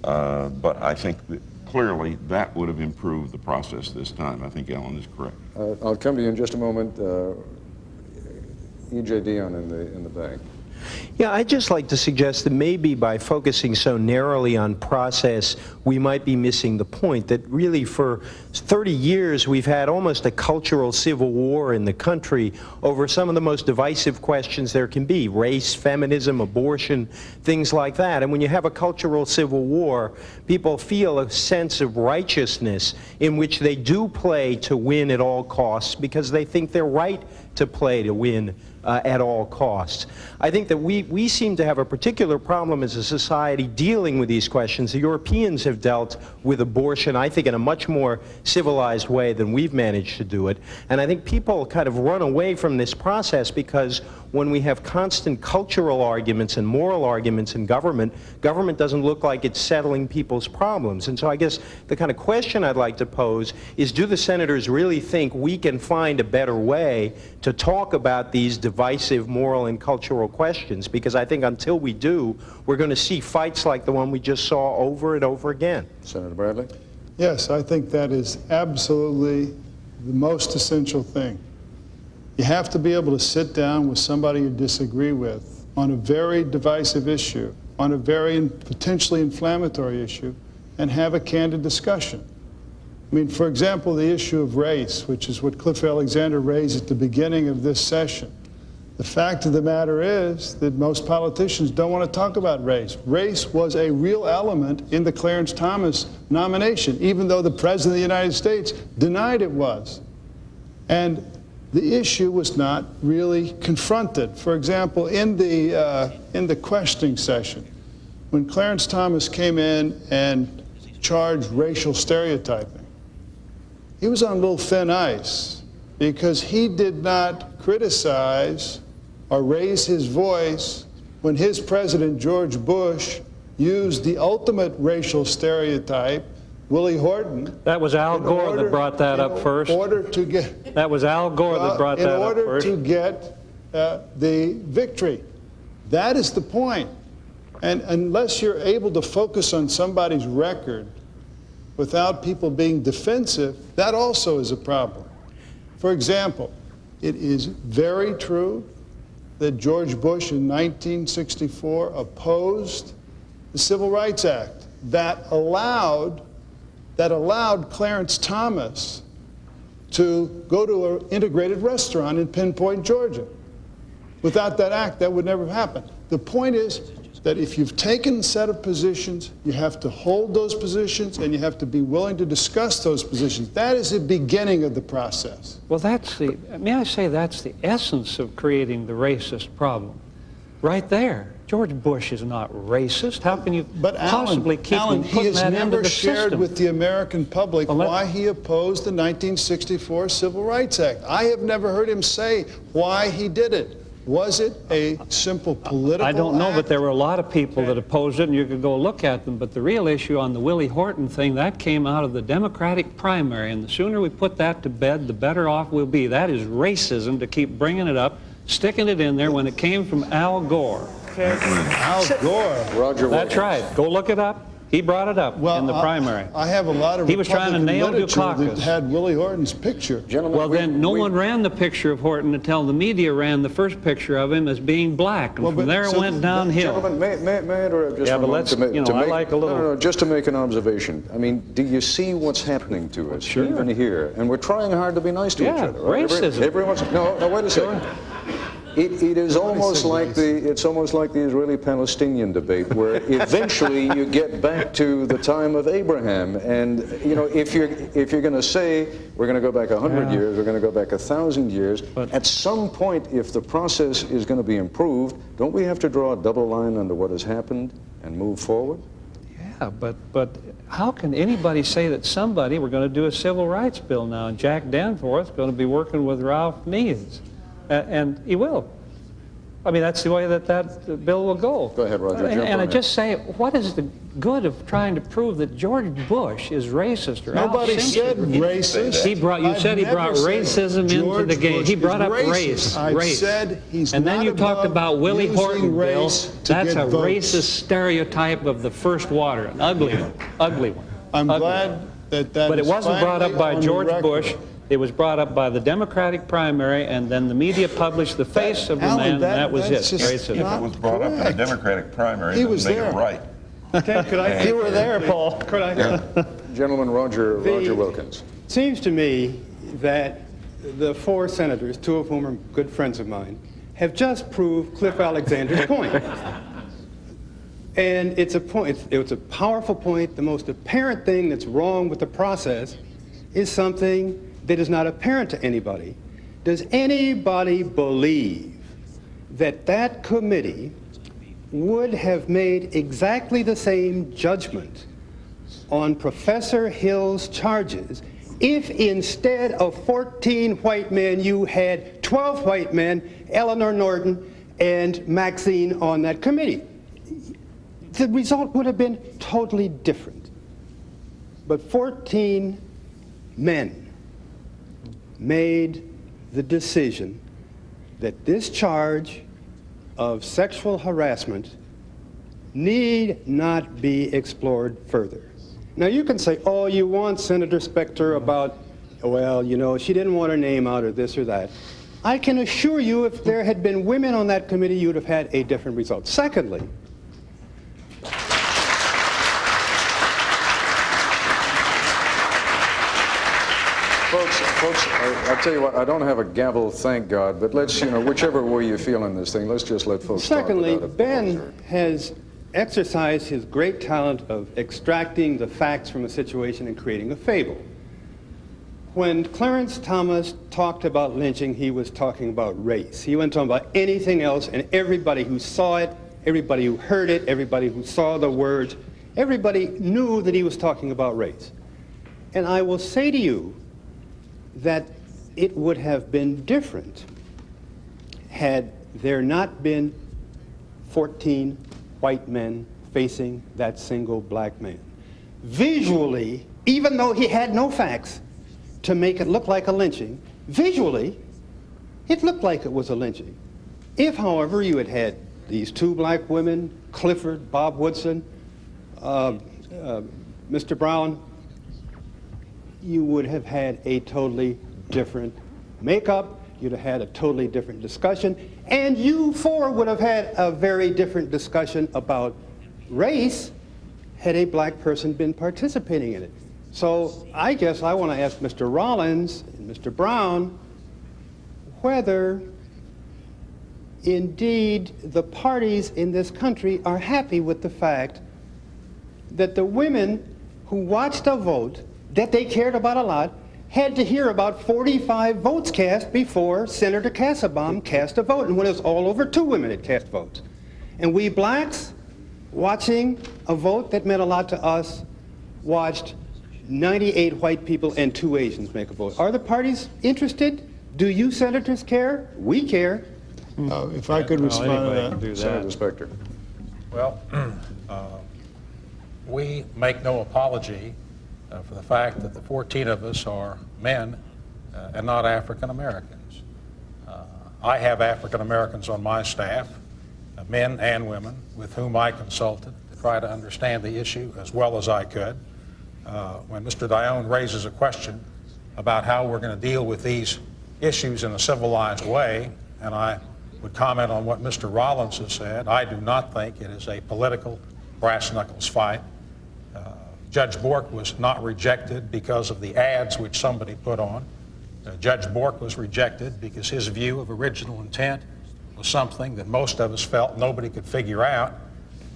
But I think that clearly that would have improved the process this time. I think Alan is correct. I'll come to you in just a moment. E.J. Dion in the back. Yeah, I'd just like to suggest that maybe by focusing so narrowly on process, we might be missing the point that really for 30 years we've had almost a cultural civil war in the country over some of the most divisive questions there can be: race, feminism, abortion, things like that. And when you have a cultural civil war, people feel a sense of righteousness in which they do play to win at all costs because they think they're right to play to win at all costs. I think that we seem to have a particular problem as a society dealing with these questions. The Europeans have dealt with abortion, I think, in a much more civilized way than we've managed to do it. And I think people kind of run away from this process because when we have constant cultural arguments and moral arguments in government, government doesn't look like it's settling people's problems. And so I guess the kind of question I'd like to pose is, do the senators really think we can find a better way to talk about these divisive moral and cultural questions? Because I think until we do, we're going to see fights like the one we just saw over and over again. Senator Bradley? Yes, I think that is absolutely the most essential thing. You have to be able to sit down with somebody you disagree with on a very divisive issue, on a very potentially inflammatory issue, and have a candid discussion. I mean, for example, the issue of race, which is what Cliff Alexander raised at the beginning of this session. The fact of the matter is that most politicians don't want to talk about race. Race was a real element in the Clarence Thomas nomination, even though the President of the United States denied it was. And the issue was not really confronted. For example, in the questioning session, when Clarence Thomas came in and charged racial stereotyping, he was on a little thin ice because he did not criticize or raise his voice when his president, George Bush, used the ultimate racial stereotype, Willie Horton. That was Al Gore that brought that up first. That was Al Gore that brought that up first. In order to get the victory. That is the point. And unless you're able to focus on somebody's record without people being defensive, that also is a problem. For example, it is very true that George Bush in 1964 opposed the Civil Rights Act that allowed Clarence Thomas to go to an integrated restaurant in Pinpoint, Georgia. Without that act, that would never happen. The point is, that if you've taken a set of positions, you have to hold those positions and you have to be willing to discuss those positions. That is the beginning of the process. Well, may I say that's the essence of creating the racist problem. Right there. George Bush is not racist. How can you possibly keep Alan, putting he has that into never the shared system? with the American public why he opposed the 1964 Civil Rights Act. I have never heard him say why he did it. Was it a simple political I don't know, act? but there were a lot of people that opposed it, and you could go look at them. But the real issue on the Willie Horton thing, that came out of the Democratic primary, and the sooner we put that to bed, the better off we'll be. That is racism to keep bringing it up, sticking it in there when it came from Al Gore. Al Gore. Roger That's Wilkins. right. Go look it up. He brought it up in the primary. I have a lot of He was trying to Republican nail literature Dukakis. that had Willie Horton's picture. Well, then no one ran the picture of Horton until the media ran the first picture of him as being black, and from there it went downhill. Gentlemen, may I interrupt just Yeah, for but a moment let's, to make, you know, to I make, like a little... No, just to make an observation. I mean, do you see what's happening to us, even here? And we're trying hard to be nice to each other. Right? Racism. Everyone's, no, wait a second. It is almost like it's almost like the Israeli-Palestinian debate, where eventually you get back to the time of Abraham, and you know, if you're going to say we're going to go back 100 years, we're going to go back 1,000 years, at some point, if the process is going to be improved, don't we have to draw a double line under what has happened and move forward? Yeah, but how can anybody say that somebody, we're going to do a civil rights bill now, and Jack Danforth is going to be working with Ralph Nader? And he will. I mean, that's the way that bill will go. Go ahead, Roger. And I just say, what is the good of trying to prove that George Bush is racist or Nobody Al Simpson? said racist. You said he brought racism into the game. He brought up race. Race. Said he's and then not you talked about Willie using Horton bill. race to That's get a votes. racist stereotype of the first water, an ugly one, ugly one. I'm ugly glad one. that But it is wasn't brought up finally by on the George record. Bush. It was brought up by the Democratic primary, and then the media published the face of the Alan, man, and that was it. that's just Racism. If it was brought up in the Democratic primary, He then was make there. it right. Could I? You were there, Paul. Could I? Gentleman, Roger Wilkins. It seems to me that the four senators, two of whom are good friends of mine, have just proved Cliff Alexander's point. And it's a point, it's a powerful point. The most apparent thing that's wrong with the process is something that is not apparent to anybody. Does anybody believe that that committee would have made exactly the same judgment on Professor Hill's charges if instead of 14 white men, you had 12 white men, Eleanor Norton and Maxine on that committee? The result would have been totally different. But 14 men made the decision that this charge of sexual harassment need not be explored further. Now you can say all you want, Senator Specter, about, well, you know, she didn't want her name out or this or that. I can assure you if there had been women on that committee, you would have had a different result. Secondly, Folks, I'll tell you what, I don't have a gavel, thank God, but let's, you know, whichever way you feel in this thing, let's just let folks secondly, talk about it. Ben has exercised his great talent of extracting the facts from a situation and creating a fable. When Clarence Thomas talked about lynching, he was talking about race. He wasn't talking about anything else, and everybody who saw it, everybody who heard it, everybody who saw the words, everybody knew that he was talking about race. And I will say to you that it would have been different had there not been 14 white men facing that single black man. Visually, even though he had no facts to make it look like a lynching, visually, it looked like it was a lynching. If, however, you had had these two black women, Clifford, Bob Woodson, Mr. Brown, you would have had a totally different makeup, you'd have had a totally different discussion, and you four would have had a very different discussion about race had a black person been participating in it. So I guess I want to ask Mr. Rollins and Mr. Brown whether indeed the parties in this country are happy with the fact that the women who watched a vote that they cared about a lot had to hear about 45 votes cast before Senator Kassebaum cast a vote, and when it was all over, 2 women had cast votes. And we blacks, watching a vote that meant a lot to us, watched 98 white people and 2 Asians make a vote. Are the parties interested? Do you senators care? We care. If I could respond to that. Senator Specter. Well, we make no apology for the fact that the 14 of us are men and not African Americans. I have African Americans on my staff, men and women, with whom I consulted to try to understand the issue as well as I could. When Mr. Dione raises a question about how we're going to deal with these issues in a civilized way, and I would comment on what Mr. Rollins has said, I do not think it is a political brass knuckles fight. Judge Bork was not rejected because of the ads which somebody put on. Judge Bork was rejected because his view of original intent was something that most of us felt nobody could figure out.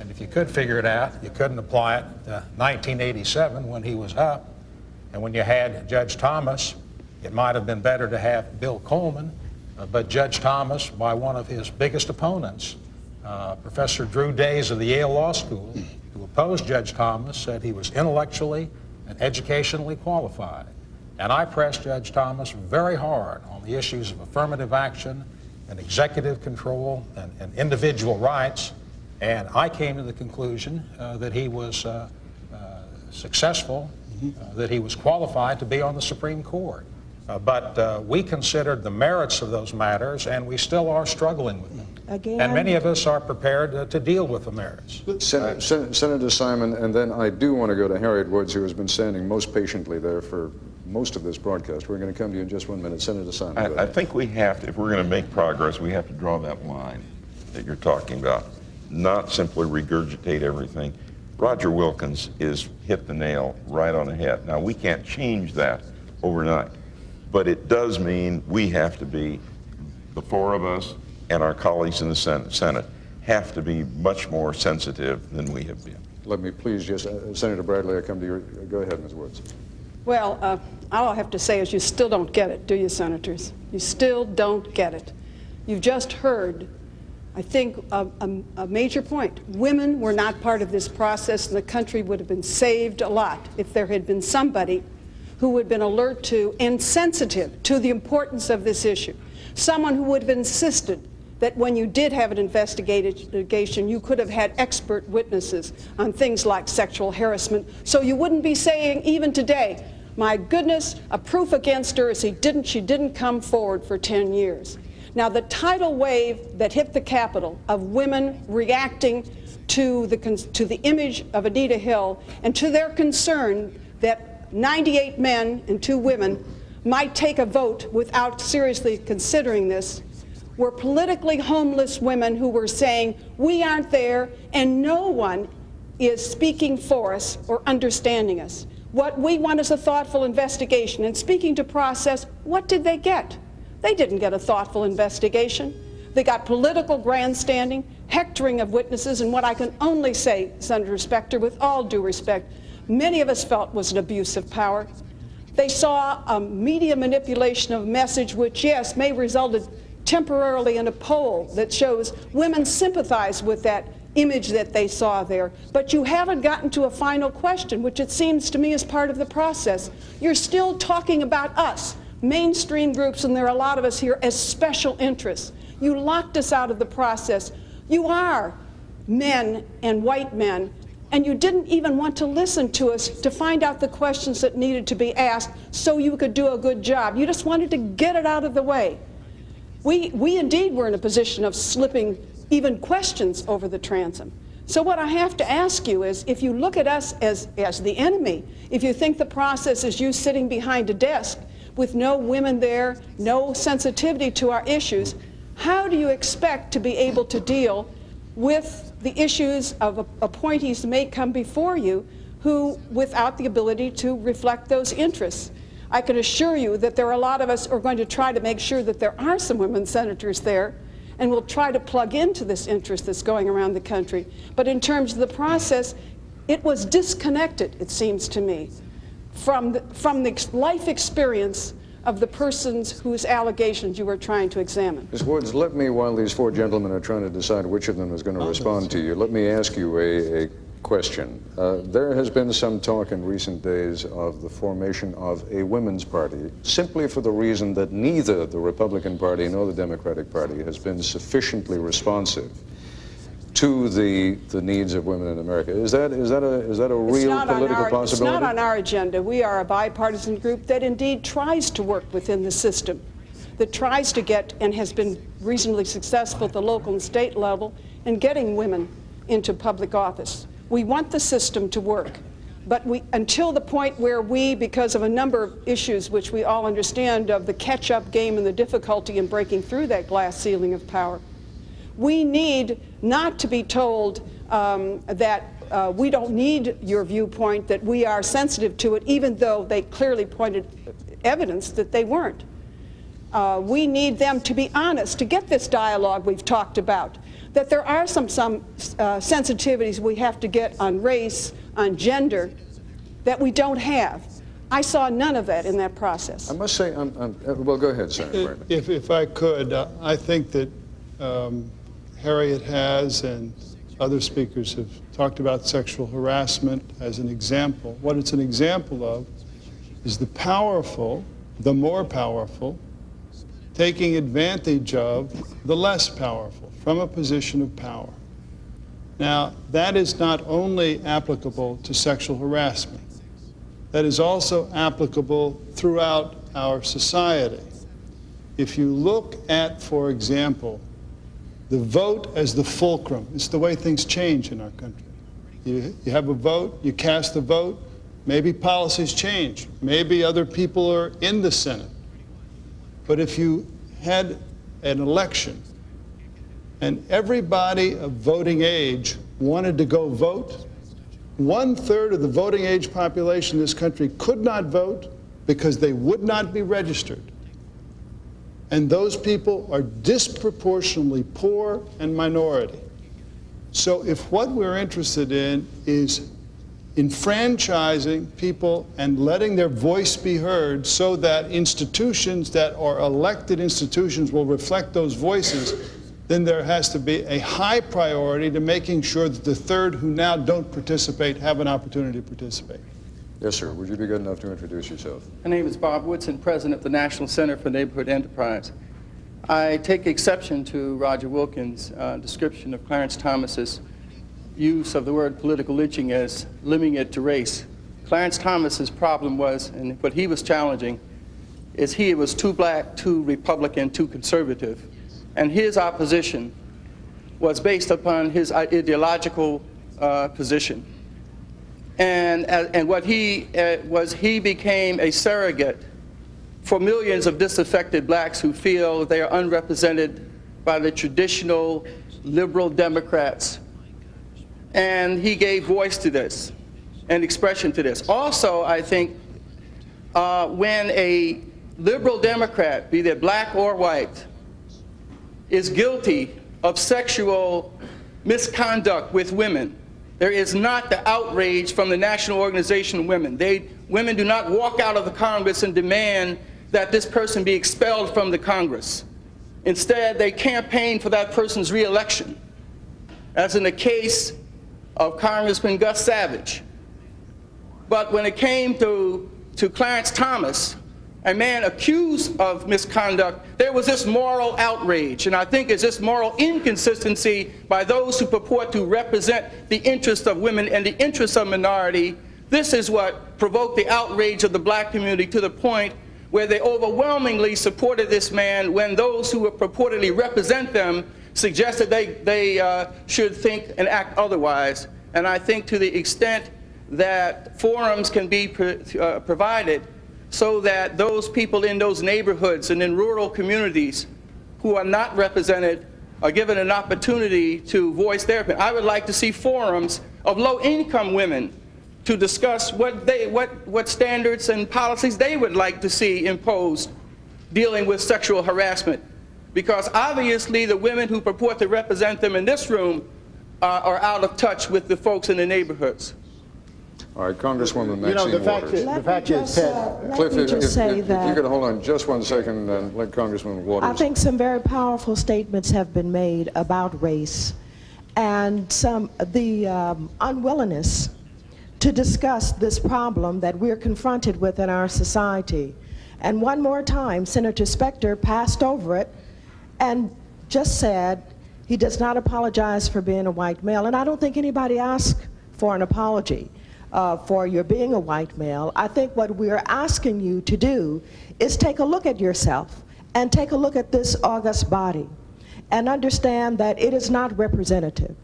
And if you could figure it out, you couldn't apply it to 1987 when he was up. And when you had Judge Thomas, it might have been better to have Bill Coleman, but Judge Thomas, by one of his biggest opponents, Professor Drew Days of the Yale Law School, who opposed Judge Thomas, said he was intellectually and educationally qualified. And I pressed Judge Thomas very hard on the issues of affirmative action and executive control and individual rights, and I came to the conclusion that he was successful, that he was qualified to be on the Supreme Court. But we considered the merits of those matters, and we still are struggling with them. Again. And many of us are prepared to deal with the merits. Senator Simon, and then I do want to go to Harriet Woods, who has been standing most patiently there for most of this broadcast. We're going to come to you in just 1 minute. Senator Simon. I think we have to, if we're going to make progress, we have to draw that line that you're talking about, not simply regurgitate everything. Roger Wilkins is hit the nail right on the head. Now, we can't change that overnight, but it does mean we have to be, the 4 of us and our colleagues in the Senate have to be much more sensitive than we have been. Let me please just, Senator Bradley, I come to you. Go ahead, Ms. Woods. Well, all I have to say is you still don't get it, do you, senators? You still don't get it. You've just heard, I think, a major point. Women were not part of this process, and the country would have been saved a lot if there had been somebody who would have been alert to and sensitive to the importance of this issue. Someone who would have insisted that when you did have an investigation, you could have had expert witnesses on things like sexual harassment, so you wouldn't be saying, even today, my goodness, a proof against her is she didn't come forward for 10 years. Now, the tidal wave that hit the Capitol of women reacting to the image of Anita Hill and to their concern that 98 men and 2 women might take a vote without seriously considering this, were politically homeless women who were saying, we aren't there and no one is speaking for us or understanding us. What we want is a thoughtful investigation. And speaking to process, what did they get? They didn't get a thoughtful investigation. They got political grandstanding, hectoring of witnesses, and what I can only say, Senator Specter, with all due respect, many of us felt was an abuse of power. They saw a media manipulation of message which, yes, may result temporarily in a poll that shows women sympathize with that image that they saw there. But you haven't gotten to a final question, which it seems to me is part of the process. You're still talking about us, mainstream groups, and there are a lot of us here, as special interests. You locked us out of the process. You are men and white men, and you didn't even want to listen to us to find out the questions that needed to be asked so you could do a good job. You just wanted to get it out of the way. We indeed were in a position of slipping even questions over the transom. So what I have to ask you is, if you look at us as the enemy, if you think the process is you sitting behind a desk with no women there, no sensitivity to our issues, how do you expect to be able to deal with the issues of appointees that may come before you who, without the ability to reflect those interests? I can assure you that there are a lot of us who are going to try to make sure that there are some women senators there, and will try to plug into this interest that's going around the country. But in terms of the process, it was disconnected, it seems to me, from the life experience of the persons whose allegations you were trying to examine. Ms. Woods, let me, while these four gentlemen are trying to decide which of them is going to respond to you, let me ask you a question. There has been some talk in recent days of the formation of a women's party, simply for the reason that neither the Republican Party nor the Democratic Party has been sufficiently responsive to the needs of women in America. Is that a real political possibility? It's not on our agenda. We are a bipartisan group that indeed tries to work within the system, that tries to get and has been reasonably successful at the local and state level in getting women into public office. We want the system to work, but until the point where we, because of a number of issues which we all understand of the catch-up game and the difficulty in breaking through that glass ceiling of power, we need not to be told that we don't need your viewpoint, that we are sensitive to it, even though they clearly pointed evidence that they weren't. We need them to be honest, to get this dialogue we've talked about, that there are some sensitivities we have to get on race, on gender, that we don't have. I saw none of that in that process. I must say, well, go ahead, Senator. If I could, I think that Harriet has and other speakers have talked about sexual harassment as an example. What it's an example of is the powerful, the more powerful, taking advantage of the less powerful from a position of power. Now, that is not only applicable to sexual harassment. That is also applicable throughout our society. If you look at, for example, the vote as the fulcrum, it's the way things change in our country. You have a vote, you cast a vote, maybe policies change, maybe other people are in the Senate. But if you had an election and everybody of voting age wanted to go vote, 1/3 of the voting age population in this country could not vote because they would not be registered. And those people are disproportionately poor and minority. So if what we're interested in is enfranchising people and letting their voice be heard so that institutions that are elected institutions will reflect those voices, then there has to be a high priority to making sure that the third who now don't participate have an opportunity to participate. Yes, sir. Would you be good enough to introduce yourself? My name is Bob Woodson, president of the National Center for Neighborhood Enterprise. I take exception to Roger Wilkins' description of Clarence Thomas's use of the word political lynching as limiting it to race. Clarence Thomas's problem was, and what he was challenging, is he was too black, too Republican, too conservative. And his opposition was based upon his ideological position. And what he was, he became a surrogate for millions of disaffected blacks who feel they are unrepresented by the traditional liberal Democrats. And he gave voice to this and expression to this. Also, I think when a liberal Democrat, be they black or white, is guilty of sexual misconduct with women, there is not the outrage from the National Organization of Women. Women do not walk out of the Congress and demand that this person be expelled from the Congress. Instead, they campaign for that person's re-election, as in the case of Congressman Gus Savage. But when it came to Clarence Thomas, a man accused of misconduct, there was this moral outrage. And I think it's this moral inconsistency by those who purport to represent the interests of women and the interests of minority. This is what provoked the outrage of the black community to the point where they overwhelmingly supported this man when those who would purportedly represent them suggested they should think and act otherwise. And I think to the extent that forums can be provided so that those people in those neighborhoods and in rural communities who are not represented are given an opportunity to voice their opinion. I would like to see forums of low-income women to discuss what standards and policies they would like to see imposed dealing with sexual harassment because obviously the women who purport to represent them in this room are out of touch with the folks in the neighborhoods. All right, Congresswoman Maxine You know, the fact is, Ted, Cliff, let me just say if you that could hold on just one second and let Congresswoman Waters. I think some very powerful statements have been made about race and the unwillingness to discuss this problem that we're confronted with in our society. And one more time, Senator Specter passed over it and just said he does not apologize for being a white male. And I don't think anybody asked for an apology for your being a white male. I think what we're asking you to do is take a look at yourself and take a look at this august body and understand that it is not representative.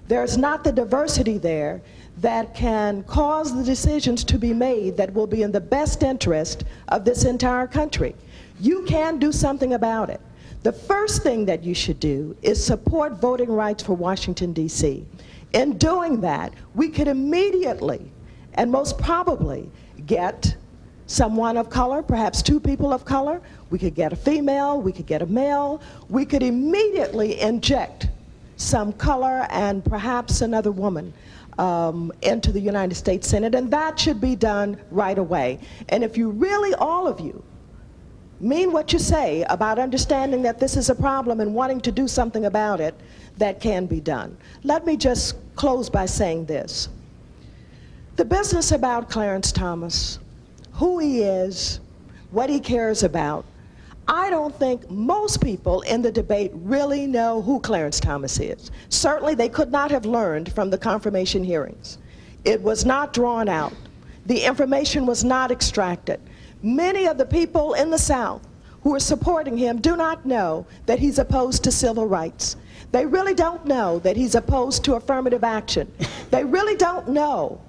There's not the diversity there that can cause the decisions to be made that will be in the best interest of this entire country. You can do something about it. The first thing that you should do is support voting rights for Washington, D.C. In doing that, we could immediately and most probably get someone of color, perhaps two people of color. We could get a female, we could get a male. We could immediately inject some color and perhaps another woman into the United States Senate, and that should be done right away. And if you really, all of you, mean what you say about understanding that this is a problem and wanting to do something about it, that can be done. Let me just close by saying this. The business about Clarence Thomas, who he is, what he cares about, I don't think most people in the debate really know who Clarence Thomas is. Certainly they could not have learned from the confirmation hearings. It was not drawn out. The information was not extracted. Many of the people in the South who are supporting him do not know that he's opposed to civil rights. They really don't know that he's opposed to affirmative action. They really don't know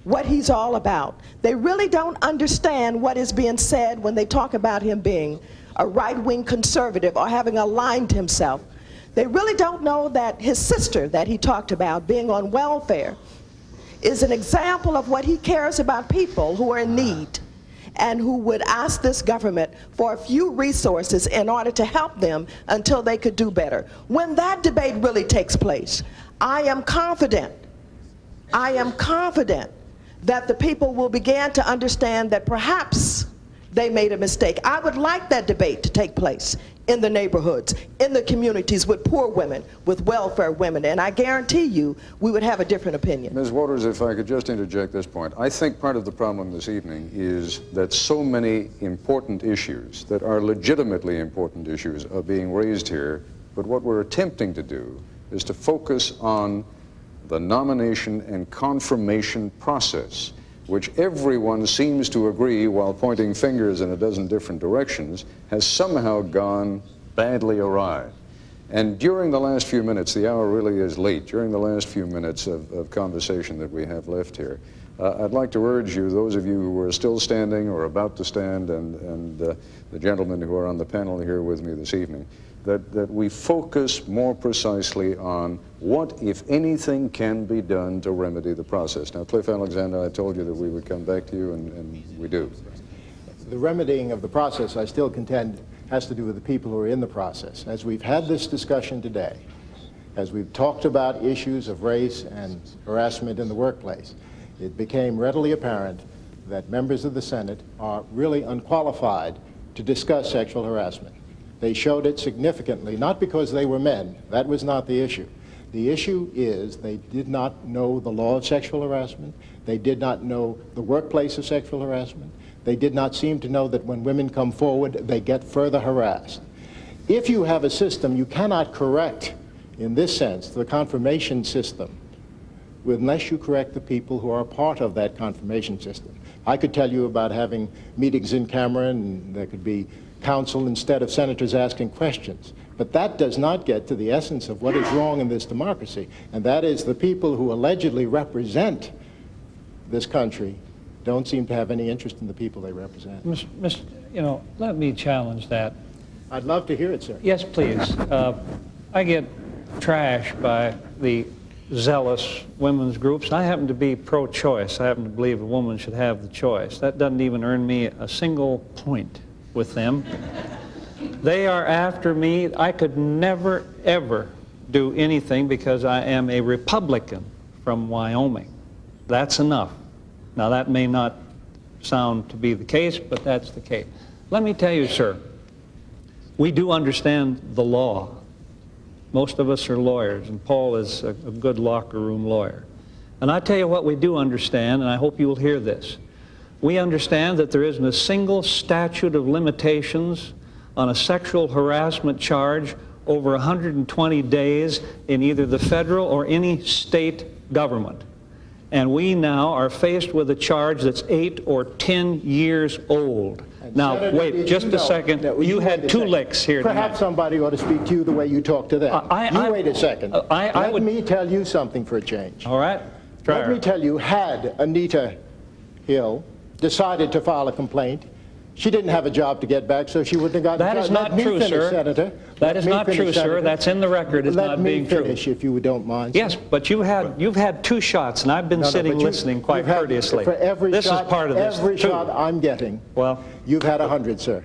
what he's all about. They really don't understand what is being said when they talk about him being a right-wing conservative or having aligned himself. They really don't know that his sister that he talked about being on welfare is an example of what he cares about, people who are in need and who would ask this government for a few resources in order to help them until they could do better. When that debate really takes place, I am confident that the people will begin to understand that perhaps they made a mistake. I would like that debate to take place in the neighborhoods, in the communities with poor women, with welfare women, and I guarantee you we would have a different opinion. Ms. Waters, if I could just interject this point. I think part of the problem this evening is that so many important issues that are legitimately important issues are being raised here, but what we're attempting to do is to focus on the nomination and confirmation process, which everyone seems to agree, while pointing fingers in a dozen different directions, has somehow gone badly awry. And during the last few minutes, the hour really is late, during the last few minutes of conversation that we have left here, I'd like to urge you, those of you who are still standing or about to stand, and the gentlemen who are on the panel here with me this evening, that we focus more precisely on what, if anything, can be done to remedy the process. Now, Cliff Alexander, I told you that we would come back to you, and we do. The remedying of the process, I still contend, has to do with the people who are in the process. As we've had this discussion today, as we've talked about issues of race and harassment in the workplace, it became readily apparent that members of the Senate are really unqualified to discuss sexual harassment. They showed it significantly, not because they were men. That was not the issue. The issue is they did not know the law of sexual harassment. They did not know the workplace of sexual harassment. They did not seem to know that when women come forward, they get further harassed. If you have a system, you cannot correct, in this sense, the confirmation system unless you correct the people who are a part of that confirmation system. I could tell you about having meetings in camera, and there could be counsel instead of senators asking questions. But that does not get to the essence of what is wrong in this democracy, and that is the people who allegedly represent this country don't seem to have any interest in the people they represent. Let me challenge that. I'd love to hear it, sir. Yes, please. I get trashed by the zealous women's groups. I happen to be pro-choice. I happen to believe a woman should have the choice. That doesn't even earn me a single point with them. They are after me. I could never, ever do anything because I am a Republican from Wyoming. That's enough. Now, that may not sound to be the case, but that's the case. Let me tell you, sir, we do understand the law. Most of us are lawyers, and Paul is a good locker room lawyer. And I tell you what we do understand, and I hope you will hear this. We understand that there isn't a single statute of limitations on a sexual harassment charge over 120 days in either the federal or any state government. And we now are faced with a charge that's 8 or 10 years old. Now, Senator, wait just a second. You had two licks here Perhaps tonight. somebody ought to speak to you the way you talk to them. Wait a second. Let me tell you something for a change. All right. Let me tell you, had Anita Hill decided to file a complaint, she didn't have a job to get back, so she wouldn't have gotten That is not true, sir. Senator. That is not true, sir. That's in the record. It's not being true. Let me finish, if you don't mind. Yes, but you've had 2 shots, and I've been sitting listening quite courteously. For every this shot, is part of this. Every 2. shot I'm getting, well, you've had 100, sir.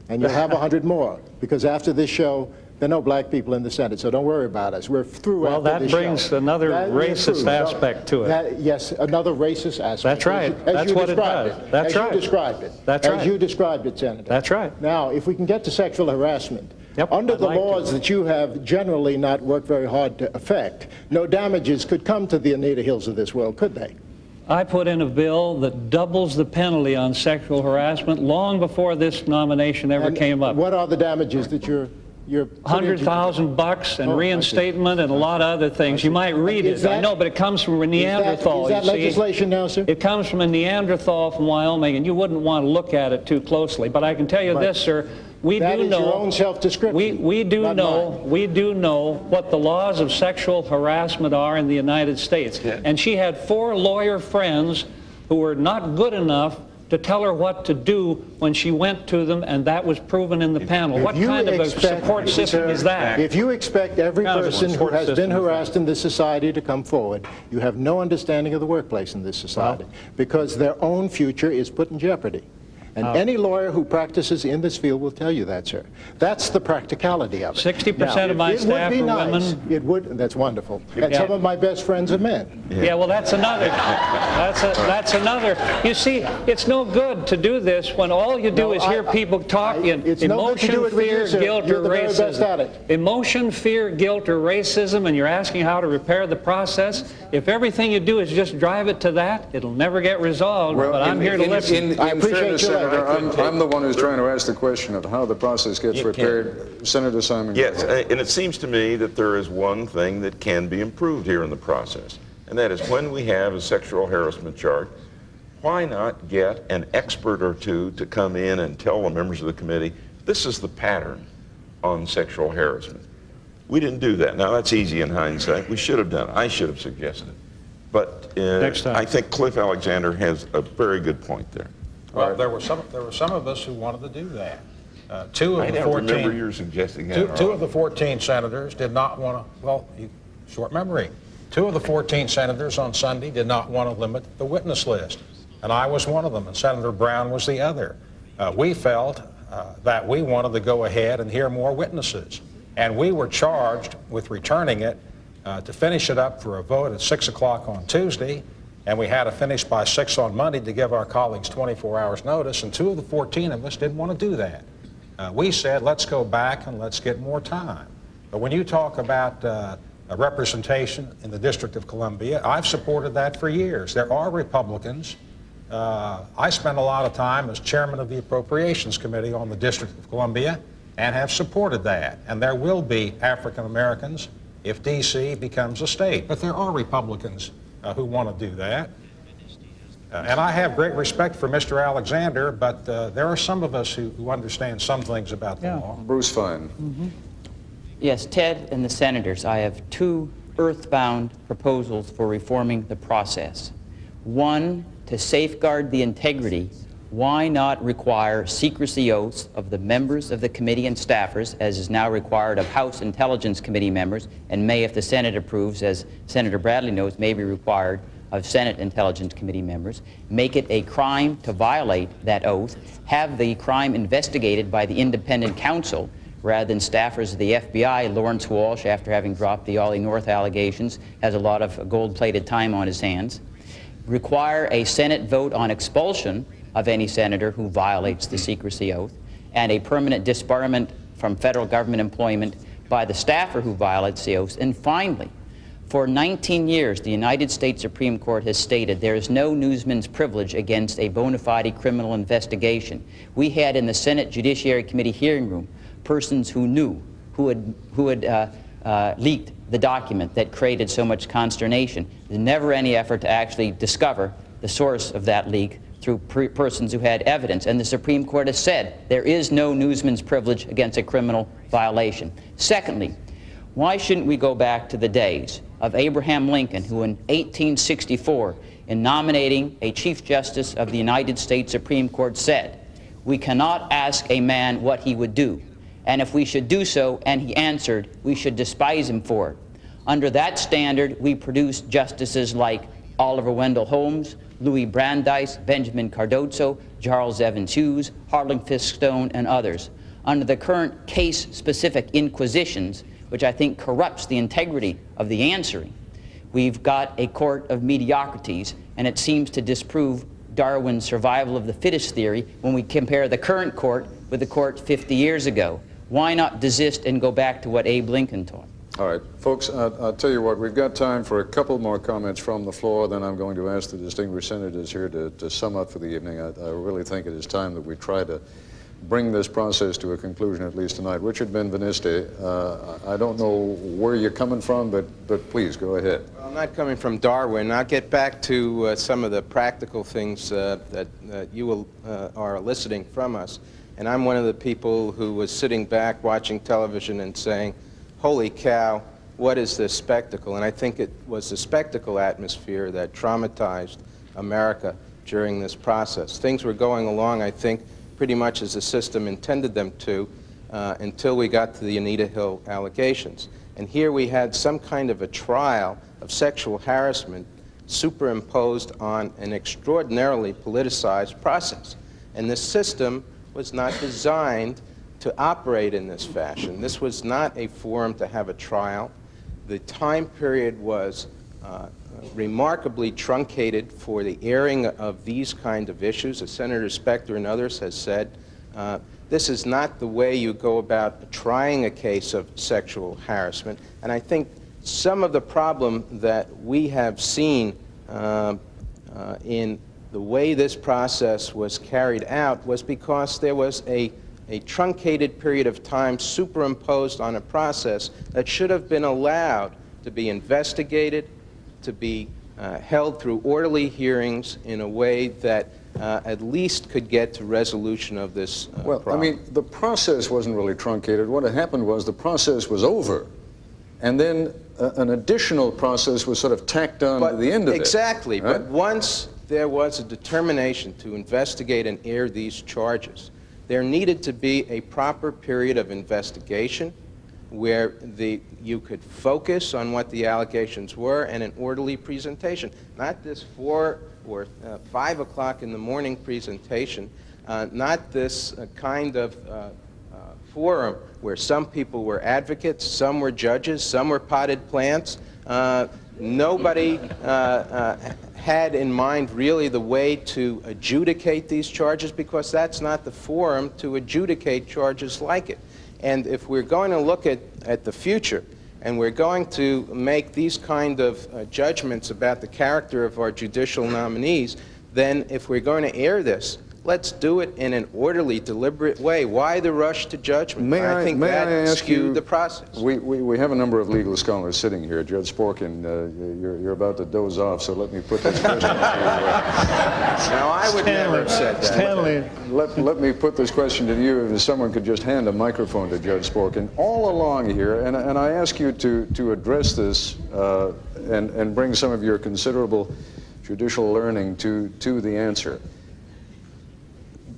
And you'll have 100 more, because after this show, there are no black people in the Senate, so don't worry about us. We're through well, after that this brings show. another racist aspect to it. Yes, another racist aspect. That's right. That's what it does. That's right. As you described it. That's right. As you described it, Senator. That's right. Now, if we can get to sexual harassment, under I'd the like laws to. that you have generally not worked very hard to affect, no damages could come to the Anita Hills of this world, could they? I put in a bill that doubles the penalty on sexual harassment long before this nomination ever came up. What are the damages that you're $100,000 and reinstatement and a lot of other things. You might read it. I know, but it comes from a Neanderthal. Is that legislation now, sir? It comes from a Neanderthal from Wyoming, and you wouldn't want to look at it too closely. But I can tell you this, sir. We That do is know. your own self-description. We do not know. mine. We do know what the laws of sexual harassment are in the United States. And she had 4 lawyer friends who were not good enough to tell her what to do when she went to them, and that was proven in the panel. What kind of a support system is that? If you expect every person who has been harassed in this society to come forward, you have no understanding of the workplace in this society, because their own future is put in jeopardy. And any lawyer who practices in this field will tell you that, sir. That's the practicality of it. 60% of my staff are women. It would. That's wonderful. And some of my best friends are men. Yeah, well, that's another. That's another. You see, it's no good to do this when all you do is hear people talk in emotion, fear, guilt, or racism. Emotion, fear, guilt, or racism, and you're asking how to repair the process. If everything you do is just drive it to that, it'll never get resolved. Well, but I'm here to listen. In fairness, Senator, I'm the one who's trying to ask the question of how the process gets repaired. Senator Simon. Yes, and it seems to me that there is one thing that can be improved here in the process, and that is when we have a sexual harassment charge, why not get an expert or two to come in and tell the members of the committee, this is the pattern on sexual harassment. We didn't do that. Now, that's easy in hindsight. We should have done it. I should have suggested it. But I think Cliff Alexander has a very good point there. Well, there were some of us who wanted to do that. Two of I the don't 14. remember you suggesting that. Two of the 14 senators did not want to. Well, short memory. 2 of the 14 senators on Sunday did not want to limit the witness list, and I was one of them, and Senator Brown was the other. We felt that we wanted to go ahead and hear more witnesses, and we were charged with returning it to finish it up for a vote at 6 o'clock on Tuesday. And we had to finish by 6 on Monday to give our colleagues 24 hours notice, and 2 of the 14 of us didn't want to do that. We said, let's go back and let's get more time. But when you talk about a representation in the District of Columbia, I've supported that for years. There are Republicans. I spent a lot of time as chairman of the Appropriations Committee on the District of Columbia and have supported that. And there will be African Americans if D.C. becomes a state. But there are Republicans who want to do that. And I have great respect for Mr. Alexander, but there are some of us who understand some things about the law. Bruce Fine. Yes, Ted and the senators, I have 2 earthbound proposals for reforming the process. One, to safeguard the integrity, why not require secrecy oaths of the members of the committee and staffers, as is now required of House Intelligence Committee members, and may, if the Senate approves, as Senator Bradley knows, may be required of Senate Intelligence Committee members. Make it a crime to violate that oath. Have the crime investigated by the independent counsel rather than staffers of the FBI. Lawrence Walsh, after having dropped the Ollie North allegations, has a lot of gold-plated time on his hands. Require a Senate vote on expulsion of any senator who violates the secrecy oath, and a permanent disbarment from federal government employment by the staffer who violates the oath. And finally, for 19 years, the United States Supreme Court has stated there is no newsman's privilege against a bona fide criminal investigation. We had in the Senate Judiciary Committee hearing room persons who knew, who had leaked the document that created so much consternation. There's never any effort to actually discover the source of that leak through persons who had evidence. And the Supreme Court has said there is no newsman's privilege against a criminal violation. Secondly, why shouldn't we go back to the days of Abraham Lincoln, who in 1864, in nominating a Chief Justice of the United States Supreme Court, said, "We cannot ask a man what he would do, and if we should do so and he answered, we should despise him for it." Under that standard, we produced justices like Oliver Wendell Holmes, Louis Brandeis, Benjamin Cardozo, Charles Evans Hughes, Harlan Fiske Stone, and others. Under the current case-specific inquisitions, which I think corrupts the integrity of the answering, we've got a court of mediocrities, and it seems to disprove Darwin's survival of the fittest theory when we compare the current court with the court 50 years ago. Why not desist and go back to what Abe Lincoln taught? All right, folks, I'll tell you what, we've got time for a couple more comments from the floor, then I'm going to ask the distinguished senators here to sum up for the evening. I really think it is time that we try to bring this process to a conclusion, at least tonight. Richard Benveniste, I don't know where you're coming from, but please, go ahead. Well, I'm not coming from Darwin. I'll get back to some of the practical things that you are eliciting from us. And I'm one of the people who was sitting back watching television and saying, "Holy cow, what is this spectacle?" And I think it was the spectacle atmosphere that traumatized America during this process. Things were going along, I think, pretty much as the system intended them to until we got to the Anita Hill allegations. And here we had some kind of a trial of sexual harassment superimposed on an extraordinarily politicized process. And the system was not designed to operate in this fashion. This was not a forum to have a trial. The time period was remarkably truncated for the airing of these kind of issues. As Senator Specter and others has said, this is not the way you go about trying a case of sexual harassment. And I think some of the problem that we have seen in the way this process was carried out was because there was a truncated period of time superimposed on a process that should have been allowed to be investigated, to be held through orderly hearings in a way that at least could get to resolution of this problem. I mean, the process wasn't really truncated. What had happened was the process was over, and then an additional process was sort of tacked on to the end of it. Exactly, right? But once there was a determination to investigate and air these charges, there needed to be a proper period of investigation where you could focus on what the allegations were and an orderly presentation. Not this 4 or 5 o'clock in the morning presentation, not this kind of forum where some people were advocates, some were judges, some were potted plants. Nobody had in mind really the way to adjudicate these charges, because that's not the forum to adjudicate charges like it. And if we're going to look at the future and we're going to make these kind of judgments about the character of our judicial nominees, then if we're going to air this, let's do it in an orderly, deliberate way. Why the rush to judgment? I think that skewed the process. We have a number of legal scholars sitting here. Judge Sporkin, you're about to doze off, so let me put this question to you. Now, I would never have said that. Stanley. Let me put this question to you. If someone could just hand a microphone to Judge Sporkin. All along here, and I ask you to address this and bring some of your considerable judicial learning to the answer.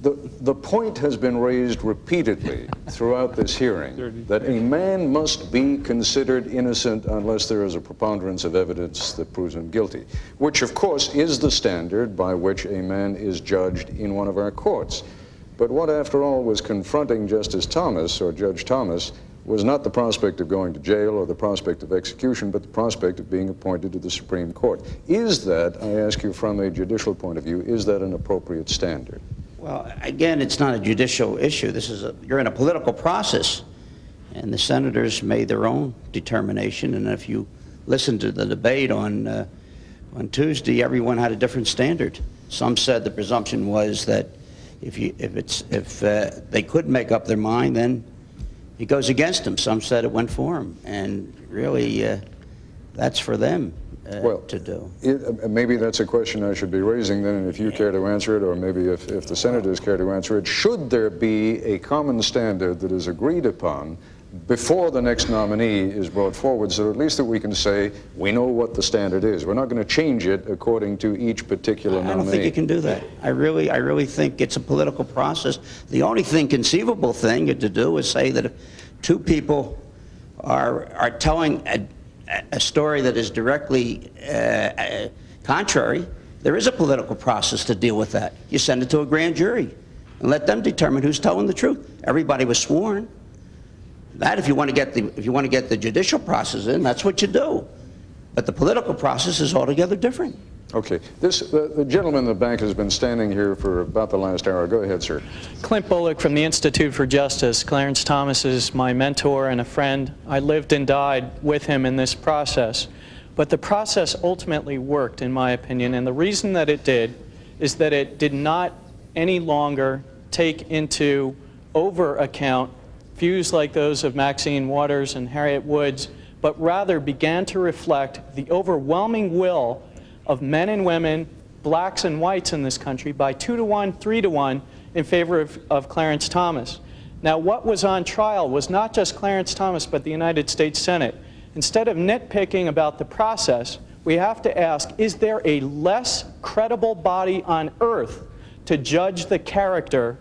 The point has been raised repeatedly throughout this hearing that a man must be considered innocent unless there is a preponderance of evidence that proves him guilty, which of course is the standard by which a man is judged in one of our courts. But what, after all, was confronting Justice Thomas, or Judge Thomas, was not the prospect of going to jail or the prospect of execution, but the prospect of being appointed to the Supreme Court. Is that, I ask you from a judicial point of view, is that an appropriate standard? Well, again, it's not a judicial issue. You're in a political process, and the senators made their own determination. And if you listen to the debate on Tuesday, everyone had a different standard. Some said the presumption was that if they could make up their mind, then it goes against them. Some said it went for them, and really, that's for them to do. Maybe that's a question I should be raising then, and if you care to answer it, or maybe if the senators care to answer it, should there be a common standard that is agreed upon before the next nominee is brought forward, so at least that we can say we know what the standard is? We're not going to change it according to each particular nominee. I don't think you can do that. I really think it's a political process. The only conceivable thing to do is say that if two people are telling a story that is directly contrary, there is a political process to deal with that. You send it to a grand jury and let them determine who's telling the truth. Everybody was sworn. That, if you want to get the judicial process in, that's what you do. But the political process is altogether different. Okay. The gentleman in the back has been standing here for about the last hour. Go ahead, sir. Clint Bullock from the Institute for Justice. Clarence Thomas is my mentor and a friend. I lived and died with him in this process. But the process ultimately worked, in my opinion, and the reason that it did is that it did not any longer take into over-account views like those of Maxine Waters and Harriet Woods, but rather began to reflect the overwhelming will of men and women, blacks and whites in this country, by 2-to-1, 3-to-1 in favor of Clarence Thomas. Now, what was on trial was not just Clarence Thomas, but the United States Senate. Instead of nitpicking about the process, we have to ask, is there a less credible body on earth to judge the character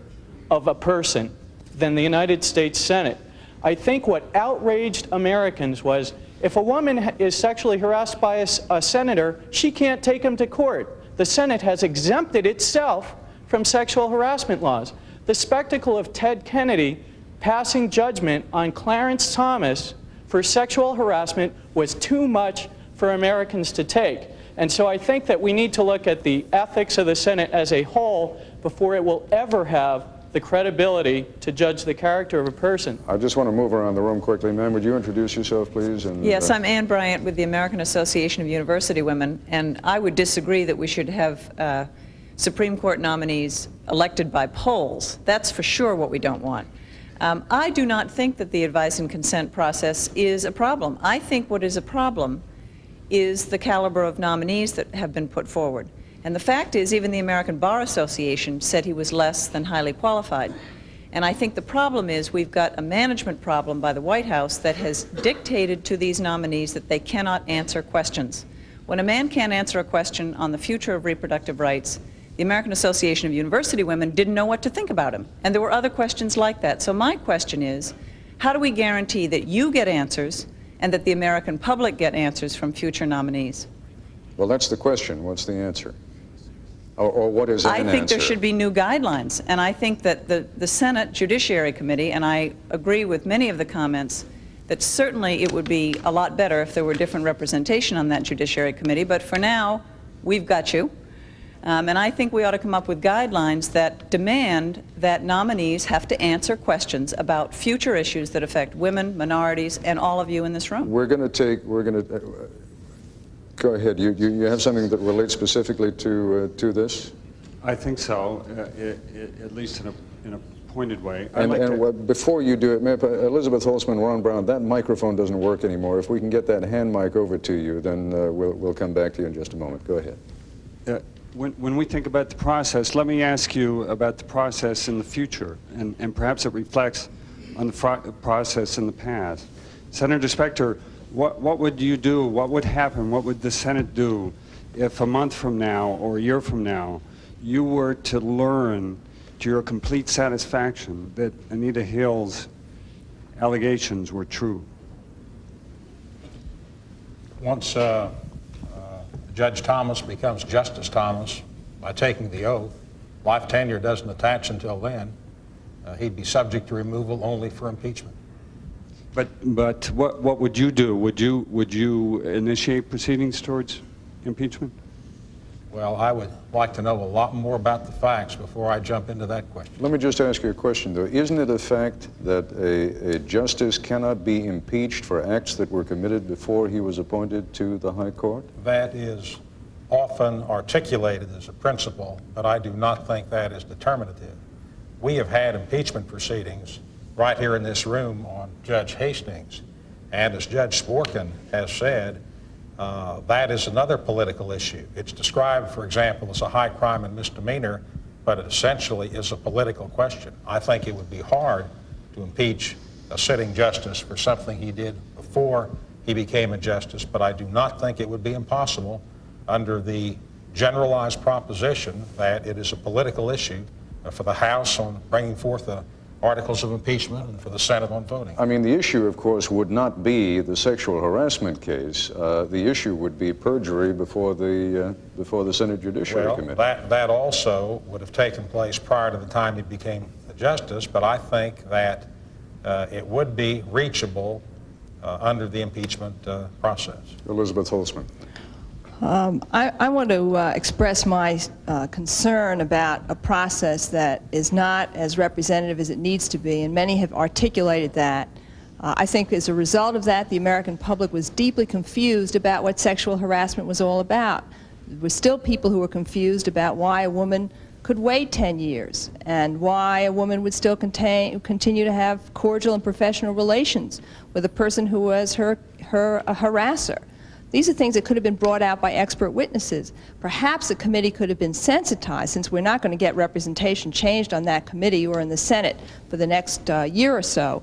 of a person than the United States Senate? I think what outraged Americans was, if a woman is sexually harassed by a senator, she can't take him to court. The Senate has exempted itself from sexual harassment laws. The spectacle of Ted Kennedy passing judgment on Clarence Thomas for sexual harassment was too much for Americans to take. And so I think that we need to look at the ethics of the Senate as a whole before it will ever have the credibility to judge the character of a person. I just want to move around the room quickly. Ma'am, would you introduce yourself, please? And, yes, I'm Ann Bryant with the American Association of University Women, and I would disagree that we should have Supreme Court nominees elected by polls. That's for sure what we don't want. I do not think that the advice and consent process is a problem. I think what is a problem is the caliber of nominees that have been put forward. And the fact is, even the American Bar Association said he was less than highly qualified. And I think the problem is we've got a management problem by the White House that has dictated to these nominees that they cannot answer questions. When a man can't answer a question on the future of reproductive rights, the American Association of University Women didn't know what to think about him. And there were other questions like that. So my question is, how do we guarantee that you get answers and that the American public get answers from future nominees? Well, that's the question. What's the answer? Or what is an answer? I think there should be new guidelines, and I think that the Senate Judiciary Committee, and I agree with many of the comments, that certainly it would be a lot better if there were different representation on that Judiciary Committee, but for now, we've got you. And I think we ought to come up with guidelines that demand that nominees have to answer questions about future issues that affect women, minorities, and all of you in this room. Go ahead. You have something that relates specifically to this? I think so, at least in a pointed way. Before you do it, Elizabeth Holtzman, Ron Brown, that microphone doesn't work anymore. If we can get that hand mic over to you, then we'll come back to you in just a moment. Go ahead. When we think about the process, let me ask you about the process in the future, and perhaps it reflects on the process in the past. Senator Specter, what would you do, what would happen, what would the Senate do if a month from now or a year from now you were to learn to your complete satisfaction that Anita Hill's allegations were true? Once Judge Thomas becomes Justice Thomas by taking the oath, life tenure doesn't attach until then. he'd be subject to removal only for impeachment. But what would you do? Would you initiate proceedings towards impeachment? Well, I would like to know a lot more about the facts before I jump into that question. Let me just ask you a question, though. Isn't it a fact that a justice cannot be impeached for acts that were committed before he was appointed to the High Court? That is often articulated as a principle, but I do not think that is determinative. We have had impeachment proceedings right here in this room on Judge Hastings, and as Judge Sporkin has said, that is another political issue. It's described, for example, as a high crime and misdemeanor, but it essentially is a political question. I think it would be hard to impeach a sitting justice for something he did before he became a justice, but I do not think it would be impossible under the generalized proposition that it is a political issue for the House on bringing forth the articles of impeachment and for the Senate on voting. I mean, the issue, of course, would not be the sexual harassment case. The issue would be perjury before the Senate Judiciary Committee. That also would have taken place prior to the time he became a justice, but I think that it would be reachable under the impeachment process. Elizabeth Holtzman. I want to express my concern about a process that is not as representative as it needs to be, and many have articulated that. I think as a result of that, the American public was deeply confused about what sexual harassment was all about. There were still people who were confused about why a woman could wait 10 years and why a woman would still continue to have cordial and professional relations with a person who was her harasser. These are things that could have been brought out by expert witnesses. Perhaps the committee could have been sensitized, since we're not going to get representation changed on that committee or in the Senate for the next year or so.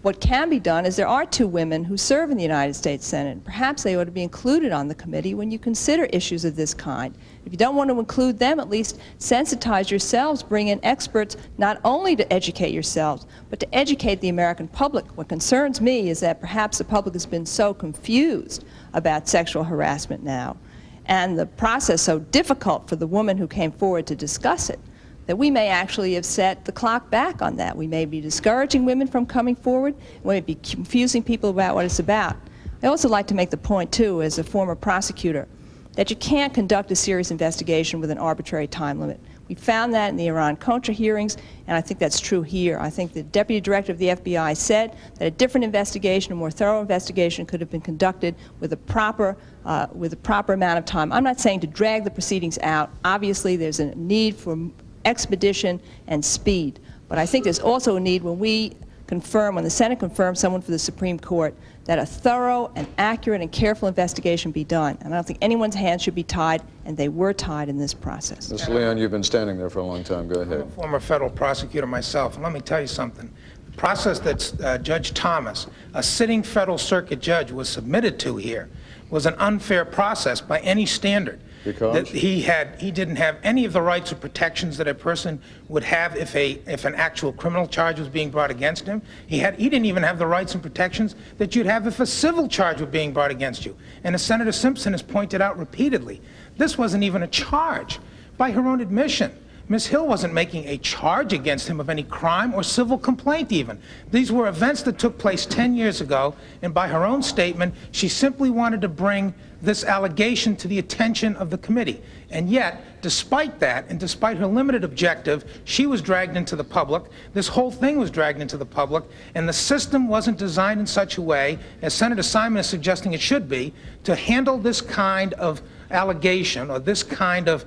What can be done is there are 2 women who serve in the United States Senate. Perhaps they ought to be included on the committee when you consider issues of this kind. If you don't want to include them, at least sensitize yourselves, bring in experts not only to educate yourselves, but to educate the American public. What concerns me is that perhaps the public has been so confused about sexual harassment now, and the process so difficult for the woman who came forward to discuss it, that we may actually have set the clock back on that. We may be discouraging women from coming forward, we may be confusing people about what it's about. I also like to make the point, too, as a former prosecutor, that you can't conduct a serious investigation with an arbitrary time limit. We found that in the Iran-Contra hearings, and I think that's true here. I think the Deputy Director of the FBI said that a different investigation, a more thorough investigation, could have been conducted with a proper amount of time. I'm not saying to drag the proceedings out. Obviously, there's a need for expedition and speed. But I think there's also a need when the Senate confirms someone for the Supreme Court, that a thorough and accurate and careful investigation be done. And I don't think anyone's hands should be tied, and they were tied in this process. Mr. Leon, you've been standing there for a long time. Go ahead. I'm a former federal prosecutor myself, and let me tell you something. The process that Judge Thomas, a sitting federal circuit judge, was submitted to here was an unfair process by any standard. Because? That he didn't have any of the rights or protections that a person would have if an actual criminal charge was being brought against him. He didn't even have the rights and protections that you'd have if a civil charge were being brought against you. And as Senator Simpson has pointed out repeatedly, this wasn't even a charge. By her own admission, Ms. Hill wasn't making a charge against him of any crime or civil complaint even. These were events that took place 10 years ago, and by her own statement, she simply wanted to bring this allegation to the attention of the committee. And yet, despite that, and despite her limited objective, she was dragged into the public. This whole thing was dragged into the public, and the system wasn't designed in such a way, as Senator Simon is suggesting it should be, to handle this kind of allegation or this kind of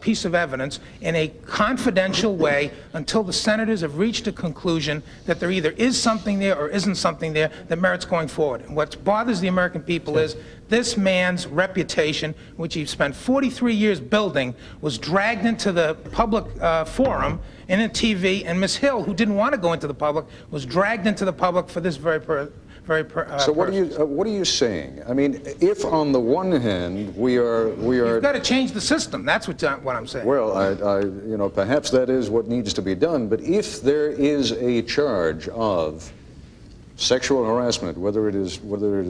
piece of evidence in a confidential way until the senators have reached a conclusion that there either is something there or isn't something there that merits going forward. And what bothers the American people is this man's reputation, which he spent 43 years building, was dragged into the public forum and in TV, and Ms. Hill, who didn't want to go into the public, was dragged into the public for this very So what are you saying? I mean, if on the one hand we are You've got to change the system. That's what I'm saying. Well, perhaps that is what needs to be done. But if there is a charge of sexual harassment, whether it is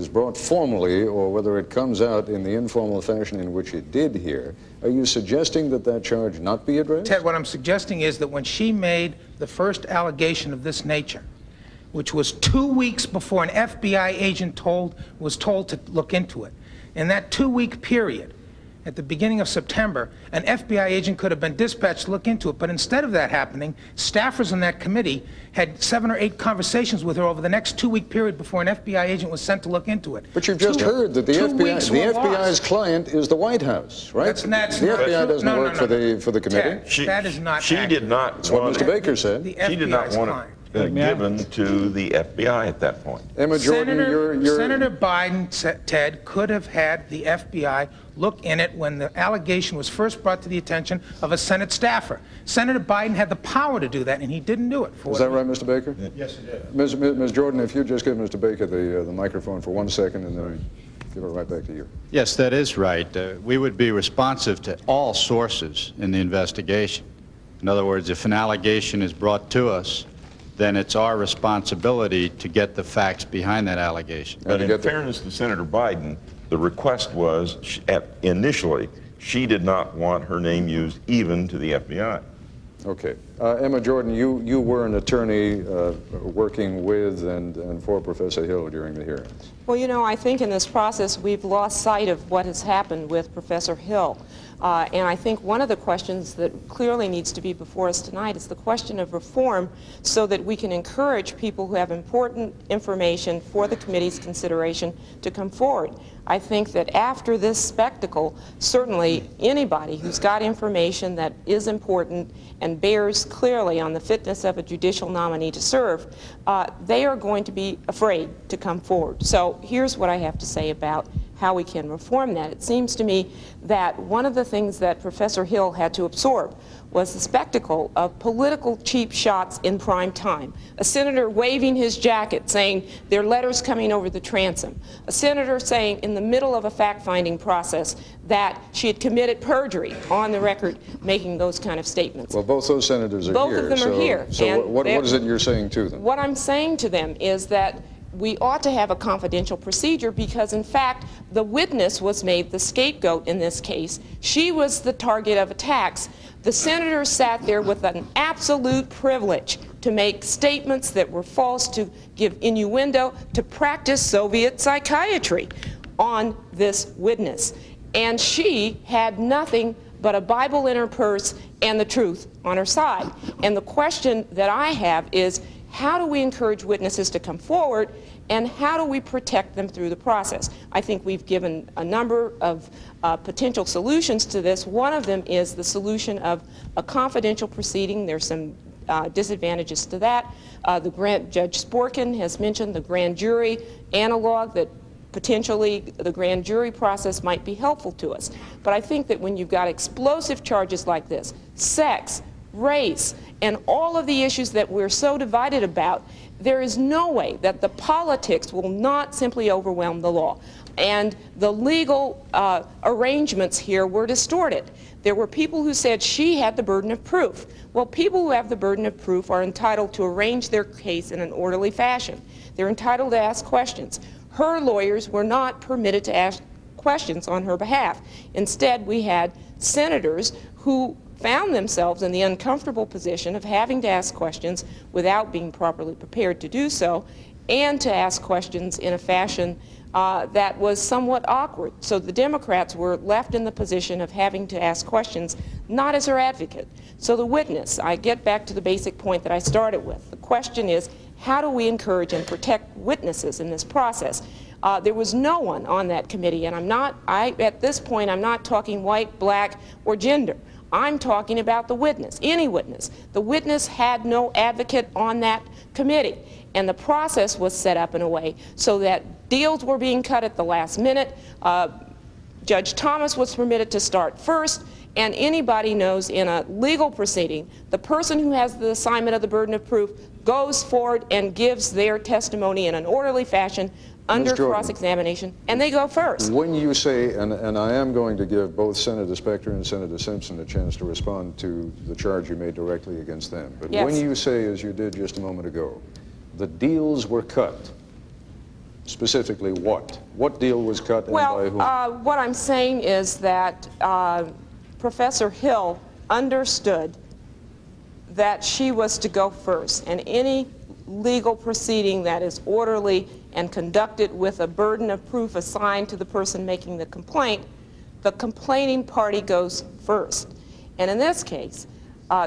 brought formally or whether it comes out in the informal fashion in which it did here, are you suggesting that that charge not be addressed? Ted, what I'm suggesting is that when she made the first allegation of this nature, which was 2 weeks before an FBI agent was told to look into it, in that 2-week period, at the beginning of September, an FBI agent could have been dispatched to look into it, but instead of that happening, staffers on that committee had 7 or 8 conversations with her over the next 2-week period before an FBI agent was sent to look into it. But you've just heard that the FBI's client is the White House, right? That's the not FBI doesn't work for the committee. Ted, that is not She did not. That's what Mr. Baker said. She did not want it given to the FBI at that point. Emma Jordan, Senator Biden, Ted, could have had the FBI look in it when the allegation was first brought to the attention of a Senate staffer. Senator Biden had the power to do that, and he didn't do it. Is that right, Mr. Baker? Yes, it is. Ms. Jordan, if you just give Mr. Baker the microphone for 1 second, and then give it right back to you. Yes, that is right. We would be responsive to all sources in the investigation. In other words, if an allegation is brought to us, then it's our responsibility to get the facts behind that allegation. But in fairness to Senator Biden, the request was, initially, she did not want her name used even to the FBI. Okay. Emma Jordan, you were an attorney working with and for Professor Hill during the hearings. Well, you know, I think in this process we've lost sight of what has happened with Professor Hill. And I think one of the questions that clearly needs to be before us tonight is the question of reform so that we can encourage people who have important information for the committee's consideration to come forward. I think that after this spectacle, certainly anybody who's got information that is important and bears clearly on the fitness of a judicial nominee to serve, they are going to be afraid to come forward. So here's what I have to say about how we can reform that. It seems to me that one of the things that Professor Hill had to absorb was the spectacle of political cheap shots in prime time. A senator waving his jacket saying there are letters coming over the transom. A senator saying in the middle of a fact-finding process that she had committed perjury on the record making those kind of statements. Well, both those senators are both here. Both of them are here. So what is it you're saying to them? What I'm saying to them is that we ought to have a confidential procedure because, in fact, the witness was made the scapegoat in this case. She was the target of attacks. The senator sat there with an absolute privilege to make statements that were false, to give innuendo, to practice Soviet psychiatry on this witness. And she had nothing but a Bible in her purse and the truth on her side. And the question that I have is, how do we encourage witnesses to come forward, and how do we protect them through the process? I think we've given a number of potential solutions to this. One of them is the solution of a confidential proceeding. There's some disadvantages to that. Judge Sporkin has mentioned the grand jury analog, that potentially the grand jury process might be helpful to us. But I think that when you've got explosive charges like this, sex, race, and all of the issues that we're so divided about, there is no way that the politics will not simply overwhelm the law. And the legal arrangements here were distorted. There were people who said she had the burden of proof. Well, people who have the burden of proof are entitled to arrange their case in an orderly fashion. They're entitled to ask questions. Her lawyers were not permitted to ask questions on her behalf. Instead, we had senators who found themselves in the uncomfortable position of having to ask questions without being properly prepared to do so, and to ask questions in a fashion that was somewhat awkward. So the Democrats were left in the position of having to ask questions not as her advocate. So the witness, I get back to the basic point that I started with. The question is, how do we encourage and protect witnesses in this process? There was no one on that committee, and at this point, I'm not talking white, black, or gender. I'm talking about the witness, any witness. The witness had no advocate on that committee, and the process was set up in a way so that deals were being cut at the last minute. Judge Thomas was permitted to start first, and anybody knows in a legal proceeding, the person who has the assignment of the burden of proof goes forward and gives their testimony in an orderly fashion under cross-examination, and they go first. When you say, and I am going to give both Senator Specter and Senator Simpson a chance to respond to the charge you made directly against them, but yes. When you say, as you did just a moment ago, the deals were cut. Specifically what? What deal was cut and by whom? Well, what I'm saying is that Professor Hill understood that she was to go first, and any legal proceeding that is orderly and conducted with a burden of proof assigned to the person making the complaint, the complaining party goes first. And in this case,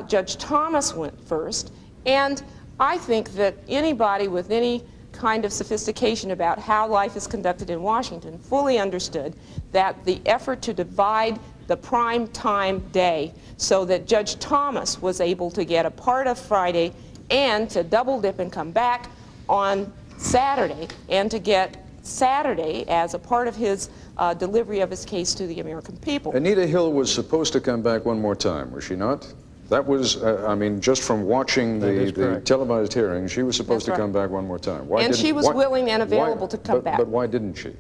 Judge Thomas went first, and I think that anybody with any kind of sophistication about how life is conducted in Washington fully understood that the effort to divide the prime time day so that Judge Thomas was able to get a part of Friday and to double dip and come back on Saturday and to get Saturday as a part of his delivery of his case to the American people. Anita Hill was supposed to come back one more time, was she not? That was, I mean, just from watching the televised hearing, she was supposed to come back one more time. And she was willing and available to come back. But why didn't she?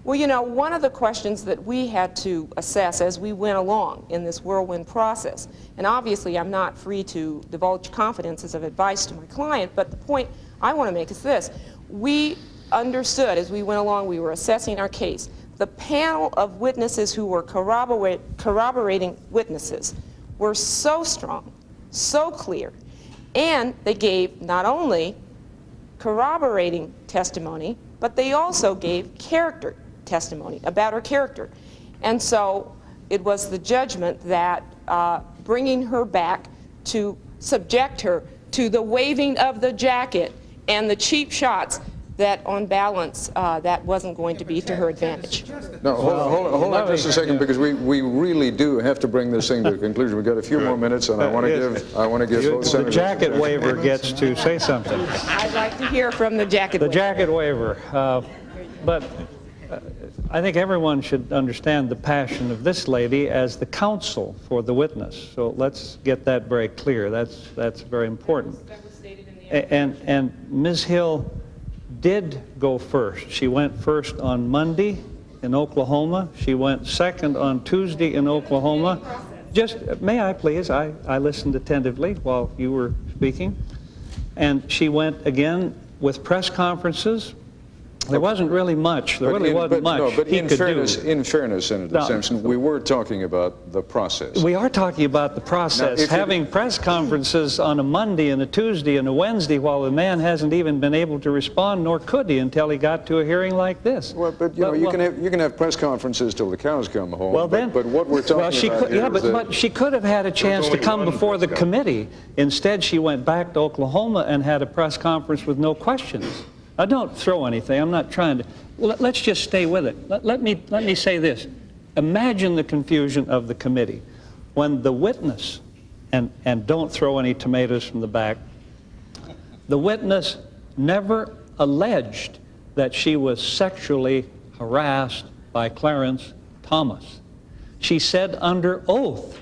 Well, you know, one of the questions that we had to assess as we went along in this whirlwind process, and obviously I'm not free to divulge confidences of advice to my client, but the point I want to make is this. We understood as we went along, we were assessing our case, the panel of witnesses who were corroborating witnesses were so strong, so clear, and they gave not only corroborating testimony, but they also gave character testimony about her character. And so it was the judgment that bringing her back to subject her to the waving of the jacket and the cheap shots, that on balance, that wasn't going to be to her advantage. No, hold on just a second, because we really do have to bring this thing to a conclusion. We've got a few more minutes, and I want to give both senators. The jacket waiver gets to say something. I'd like to hear from the jacket waiver. The jacket waiver. But I think everyone should understand the passion of this lady as the counsel for the witness. So let's get that very clear. That's very important. And Ms. Hill did go first. She went first on Monday in Oklahoma. She went second on Tuesday in Oklahoma. Just, may I please? I listened attentively while you were speaking. And she went again with press conferences. There wasn't really much. There really wasn't much he could do. In fairness, Senator Simpson, we were talking about the process. We are talking about the process. Having press conferences on a Monday and a Tuesday and a Wednesday while the man hasn't even been able to respond, nor could he until he got to a hearing like this. Well, but you know, you can have press conferences till the cows come home. Well, then, but what we're talking about here is but she could have had a chance to come before the committee. Instead, she went back to Oklahoma and had a press conference with no questions. Now, don't throw anything. I'm not trying to. Let's just stay with it. Let me say this. Imagine the confusion of the committee when the witness, and don't throw any tomatoes from the back, the witness never alleged that she was sexually harassed by Clarence Thomas. She said under oath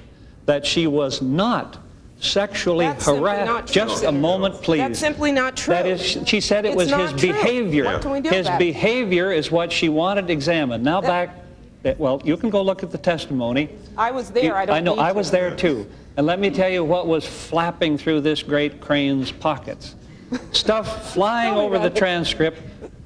that she was not sexually harassed. Just a moment, please. That's simply not true. That is, she said it was his behavior. What can we do His about behavior is what she wanted examined. Now back, well, you can go look at the testimony. I was there. I know, I was there too. And let me tell you what was flapping through this great crane's pockets. Stuff flying over the transcript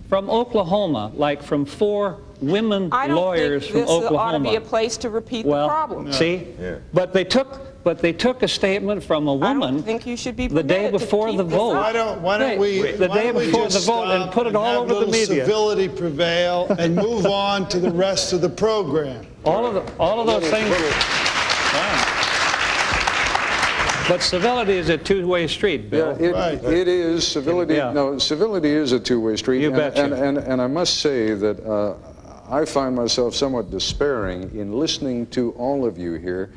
from Oklahoma, like from 4 women lawyers from Oklahoma. I don't think this ought to be a place to repeat the problem. See? Yeah. But they took a statement from a woman the day before the vote. Why don't we just and put it all over the media. Civility prevail and move on to the rest of the program. All of those things. But civility is a two-way street, Bill. Yeah, it is. Civility. Yeah. No, civility is a two-way street. You betcha. And I must say that I find myself somewhat despairing in listening to all of you here,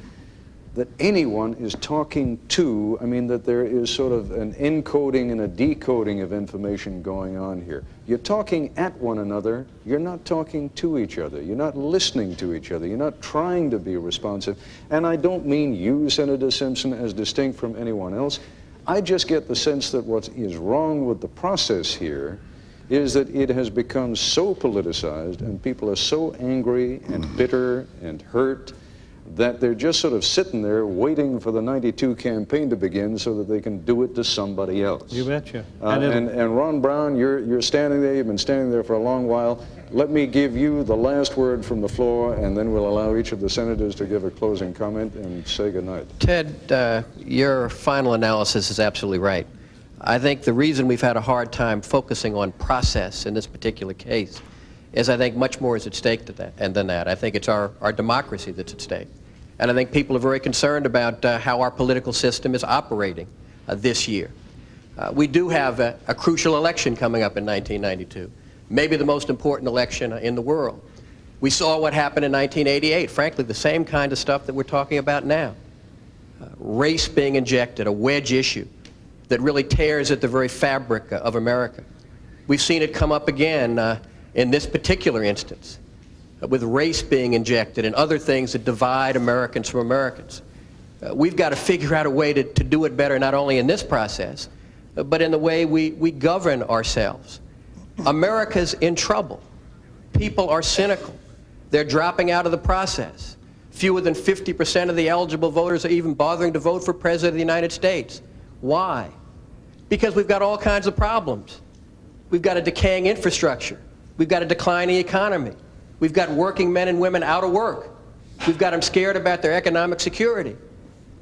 that anyone is talking to, I mean, that there is sort of an encoding and a decoding of information going on here. You're talking at one another, you're not talking to each other, you're not listening to each other, you're not trying to be responsive. And I don't mean you, Senator Simpson, as distinct from anyone else. I just get the sense that what is wrong with the process here is that it has become so politicized and people are so angry and bitter and hurt that they're just sort of sitting there waiting for the '92 campaign to begin so that they can do it to somebody else. You betcha. And Ron Brown, you're standing there, you've been standing there for a long while. Let me give you the last word from the floor, and then we'll allow each of the senators to give a closing comment and say goodnight. Ted, your final analysis is absolutely right. I think the reason we've had a hard time focusing on process in this particular case is I think much more is at stake than that. I think it's our democracy that's at stake. And I think people are very concerned about how our political system is operating this year. We do have a crucial election coming up in 1992, maybe the most important election in the world. We saw what happened in 1988, frankly, the same kind of stuff that we're talking about now. Race being injected, a wedge issue that really tears at the very fabric of America. We've seen it come up again in this particular instance, with race being injected and other things that divide Americans from Americans. We've got to figure out a way to do it better, not only in this process, but in the way we govern ourselves. America's in trouble. People are cynical. They're dropping out of the process. Fewer than 50% of the eligible voters are even bothering to vote for President of the United States. Why? Because we've got all kinds of problems. We've got a decaying infrastructure. We've got a declining economy. We've got working men and women out of work. We've got them scared about their economic security.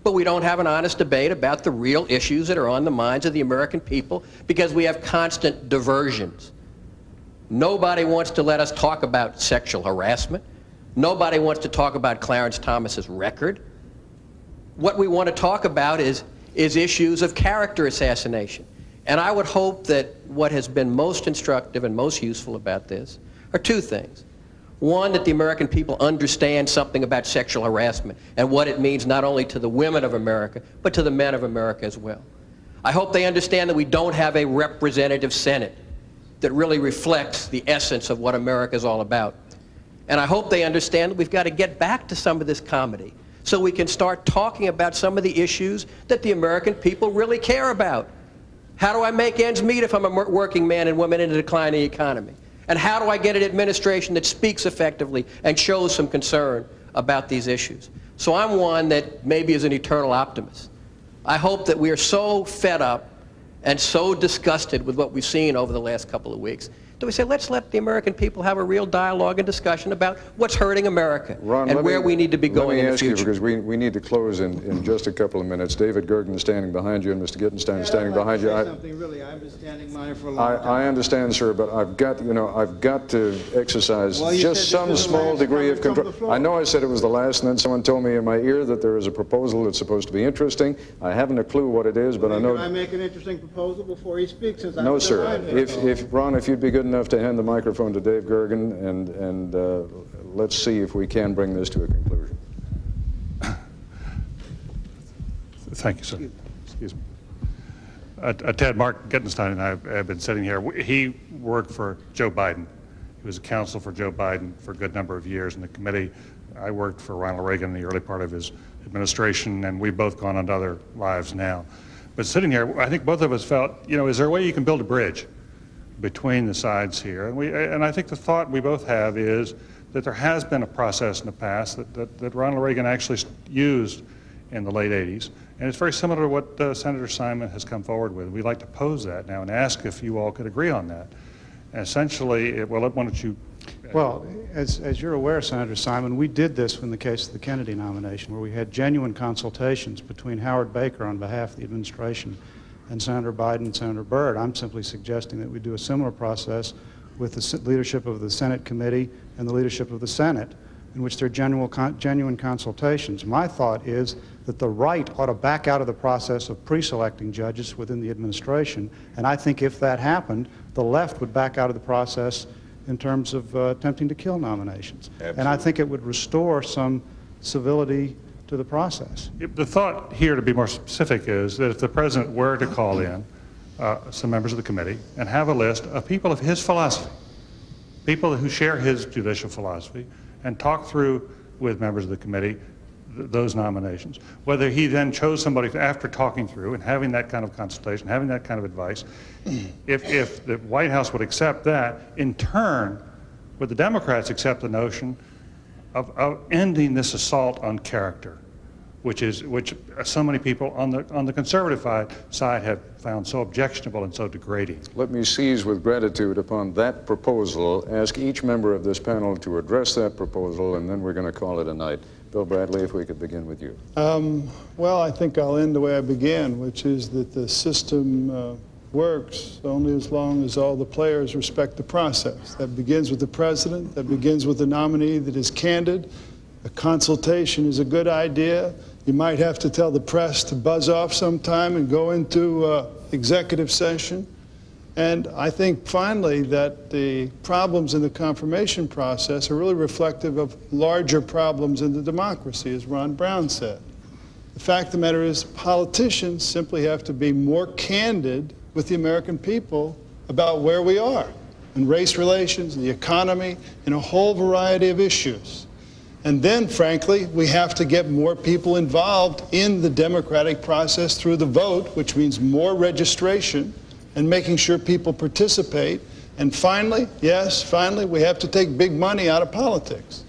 But we don't have an honest debate about the real issues that are on the minds of the American people because we have constant diversions. Nobody wants to let us talk about sexual harassment. Nobody wants to talk about Clarence Thomas's record. What we want to talk about is issues of character assassination. And I would hope that what has been most instructive and most useful about this are two things. One, that the American people understand something about sexual harassment and what it means not only to the women of America, but to the men of America as well. I hope they understand that we don't have a representative Senate that really reflects the essence of what America is all about. And I hope they understand that we've got to get back to some of this comedy so we can start talking about some of the issues that the American people really care about. How do I make ends meet if I'm a working man and woman in a declining economy? And how do I get an administration that speaks effectively and shows some concern about these issues? So I'm one that maybe is an eternal optimist. I hope that we are so fed up and so disgusted with what we've seen over the last couple of weeks that we say, let's let the American people have a real dialogue and discussion about what's hurting America and where we need to be going in the future. Let me ask you, because we need to close in just a couple of minutes. David Gergen is standing behind you, and Mr. Gittenstein is standing behind you. Something really, I've been standing by for a long time. I understand, sir, but I've got to exercise just some small degree of control. I know I said it was the last, and then someone told me in my ear that there is a proposal that's supposed to be interesting. I haven't a clue what it is, but I know. Can I make an interesting proposal before he speaks? No, sir. Ron, if you'd be good enough to hand the microphone to Dave Gergen, and let's see if we can bring this to a conclusion. Thank you, sir. Excuse me. Ted, Mark Gittenstein and I have been sitting here. He worked for Joe Biden. He was a counsel for Joe Biden for a good number of years in the committee. I worked for Ronald Reagan in the early part of his administration, and we've both gone on to other lives now. But sitting here, I think both of us felt, is there a way you can build a bridge between the sides here? And I think the thought we both have is that there has been a process in the past that Ronald Reagan actually used in the late 80s. And it's very similar to what Senator Simon has come forward with. We'd like to pose that now and ask if you all could agree on that. And essentially, why don't you... Well, as you're aware, Senator Simon, we did this in the case of the Kennedy nomination, where we had genuine consultations between Howard Baker on behalf of the administration and Senator Biden and Senator Byrd. I'm simply suggesting that we do a similar process with the leadership of the Senate committee and the leadership of the Senate, in which there are genuine consultations. My thought is that the right ought to back out of the process of pre-selecting judges within the administration, and I think if that happened, the left would back out of the process in terms of attempting to kill nominations. Absolutely. And I think it would restore some civility to the process. The thought here, to be more specific, is that if the president were to call in some members of the committee and have a list of people of his philosophy, people who share his judicial philosophy, and talk through with members of the committee those nominations, whether he then chose somebody after talking through and having that kind of consultation, having that kind of advice, if the White House would accept that, in turn, would the Democrats accept the notion of ending this assault on character, which so many people on the conservative side have found so objectionable and so degrading. Let me seize with gratitude upon that proposal, ask each member of this panel to address that proposal, and then we're going to call it a night. Bill Bradley, if we could begin with you. Well, I think I'll end the way I began, which is that the system works only as long as all the players respect the process. That begins with the president, that begins with the nominee that is candid. A consultation is a good idea. You might have to tell the press to buzz off sometime and go into executive session. And I think finally that the problems in the confirmation process are really reflective of larger problems in the democracy, as Ron Brown said. The fact of the matter is politicians simply have to be more candid with the American people about where we are in race relations, the economy, and a whole variety of issues. And then, frankly, we have to get more people involved in the democratic process through the vote, which means more registration and making sure people participate. And finally, yes, finally, we have to take big money out of politics.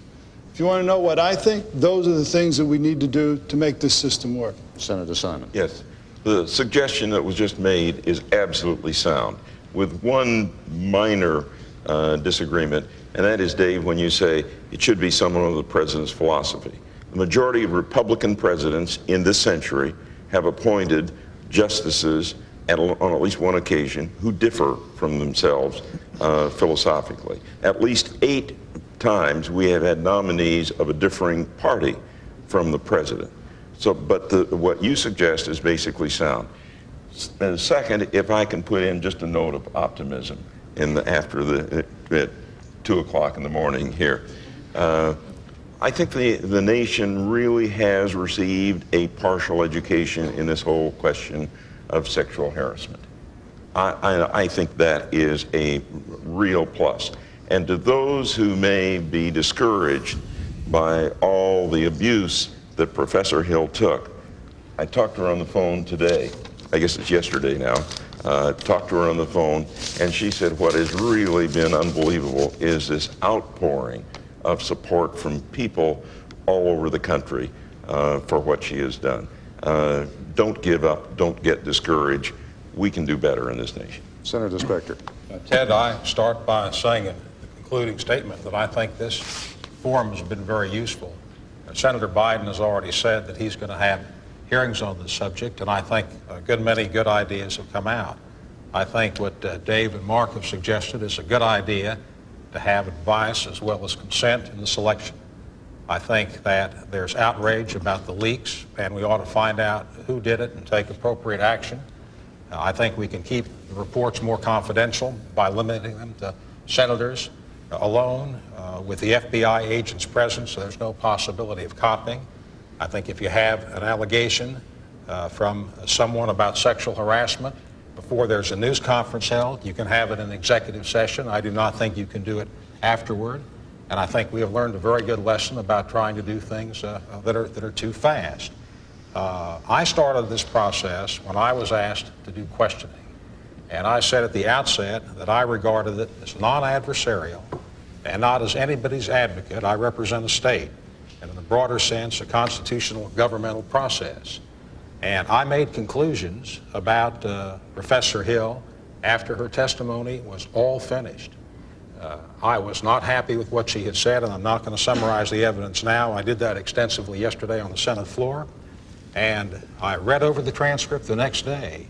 If you want to know what I think, those are the things that we need to do to make this system work. Senator Simon. Yes. The suggestion that was just made is absolutely sound, with one minor disagreement, and that is, Dave, when you say it should be someone of the president's philosophy. The majority of Republican presidents in this century have appointed justices on at least one occasion who differ from themselves philosophically. At least 8 times we have had nominees of a differing party from the president. So, but what you suggest is basically sound. And second, if I can put in just a note of optimism after at 2 o'clock in the morning here, I think the nation really has received a partial education in this whole question of sexual harassment. I think that is a real plus. And to those who may be discouraged by all the abuse that Professor Hill took, I talked to her on the phone today. I guess it's yesterday now. Talked to her on the phone, and she said what has really been unbelievable is this outpouring of support from people all over the country for what she has done. Don't give up. Don't get discouraged. We can do better in this nation. Senator Specter. Ted, I start by saying in the concluding statement that I think this forum has been very useful. Senator Biden has already said that he's going to have hearings on this subject, and I think a good many good ideas have come out. I think what Dave and Mark have suggested is a good idea to have advice as well as consent in the selection. I think that there's outrage about the leaks, and we ought to find out who did it and take appropriate action. I think we can keep the reports more confidential by limiting them to senators alone with the FBI agents present, so there's no possibility of copying. I think if you have an allegation from someone about sexual harassment before there's a news conference held, you can have it in executive session. I do not think you can do it afterward. And I think we have learned a very good lesson about trying to do things that are too fast. I started this process when I was asked to do questioning. And I said at the outset that I regarded it as non-adversarial and not as anybody's advocate. I represent a state, and in the broader sense, a constitutional governmental process. And I made conclusions about Professor Hill after her testimony was all finished. I was not happy with what she had said, and I'm not going to summarize the evidence now. I did that extensively yesterday on the Senate floor, and I read over the transcript the next day,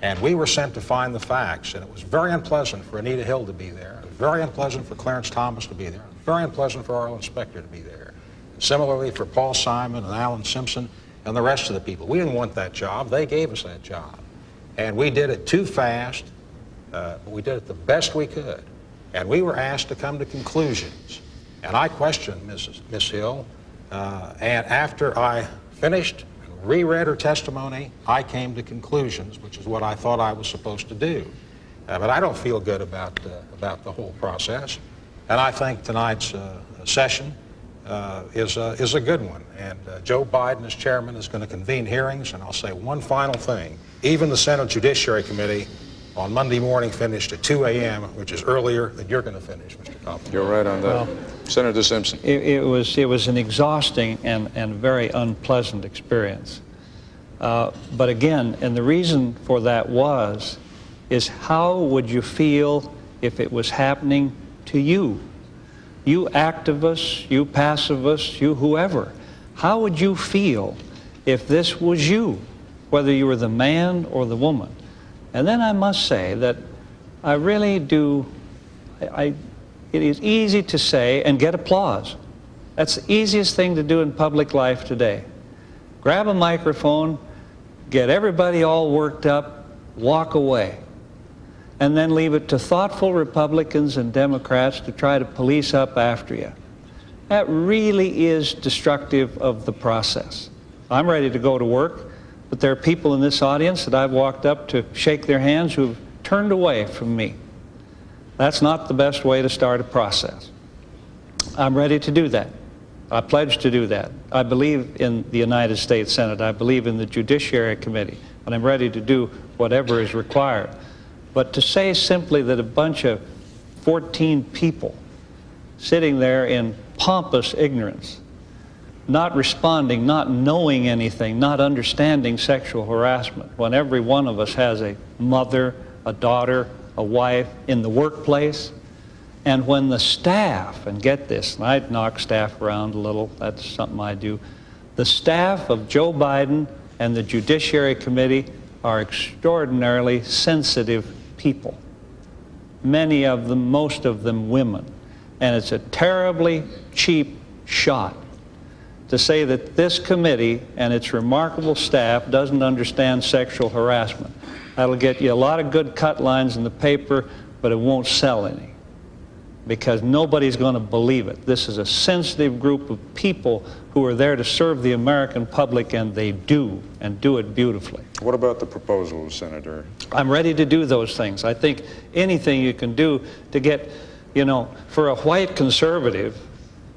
and we were sent to find the facts, and it was very unpleasant for Anita Hill to be there. It was very unpleasant for Clarence Thomas to be there. It was very unpleasant for Arlen Specter to be there. Similarly for Paul Simon and Alan Simpson and the rest of the people. We didn't want that job. They gave us that job. And we did it too fast. We did it the best we could. And we were asked to come to conclusions. And I questioned Ms. Hill. And after I finished and reread her testimony, I came to conclusions, which is what I thought I was supposed to do. But I don't feel good about the whole process. And I think tonight's session is a good one. And Joe Biden, as chairman, is going to convene hearings. And I'll say one final thing. Even the Senate Judiciary Committee on Monday morning finished at 2 a.m., which is earlier than you're going to finish, Mr. Koppel. You're right on that. Well, Senator Simpson. It was an exhausting and very unpleasant experience. But again, and the reason for that is how would you feel if it was happening to you? You activists, you pacifists, you whoever. How would you feel if this was you, whether you were the man or the woman? And then I must say that I really do, it is easy to say and get applause. That's the easiest thing to do in public life today. Grab a microphone, get everybody all worked up, walk away, and then leave it to thoughtful Republicans and Democrats to try to police up after you. That really is destructive of the process. I'm ready to go to work, but there are people in this audience that I've walked up to shake their hands who have turned away from me. That's not the best way to start a process. I'm ready to do that. I pledge to do that. I believe in the United States Senate. I believe in the Judiciary Committee, and I'm ready to do whatever is required. But to say simply that a bunch of 14 people sitting there in pompous ignorance, not responding, not knowing anything, not understanding sexual harassment, when every one of us has a mother, a daughter, a wife in the workplace, and when the staff, and get this, and I knock staff around a little, that's something I do, the staff of Joe Biden and the Judiciary Committee are extraordinarily sensitive people. Many of them, most of them women. And it's a terribly cheap shot to say that this committee and its remarkable staff doesn't understand sexual harassment. That'll get you a lot of good cut lines in the paper, but it won't sell any, because nobody's going to believe it. This is a sensitive group of people who are there to serve the American public, and they do, and do it beautifully. What about the proposals, Senator? I'm ready to do those things. I think anything you can do to get, you know, for a white conservative,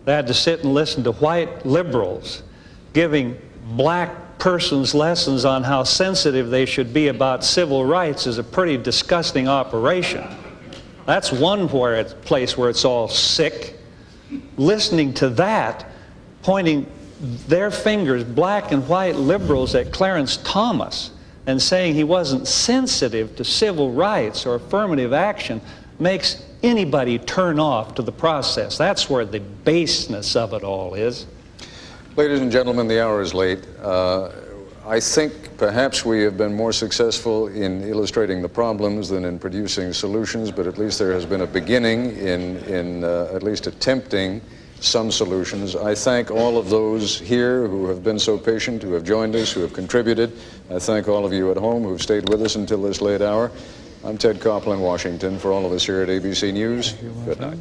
they had to sit and listen to white liberals giving black persons lessons on how sensitive they should be about civil rights is a pretty disgusting operation. That's one place where it's all sick. Listening to that, pointing their fingers, black and white liberals, at Clarence Thomas and saying he wasn't sensitive to civil rights or affirmative action makes anybody turn off to the process. That's where the baseness of it all is. Ladies and gentlemen, the hour is late. I think perhaps we have been more successful in illustrating the problems than in producing solutions, but at least there has been a beginning in at least attempting some solutions. I thank all of those here who have been so patient, who have joined us, who have contributed. I thank all of you at home who have stayed with us until this late hour. I'm Ted Koppel in Washington. For all of us here at ABC News, good night.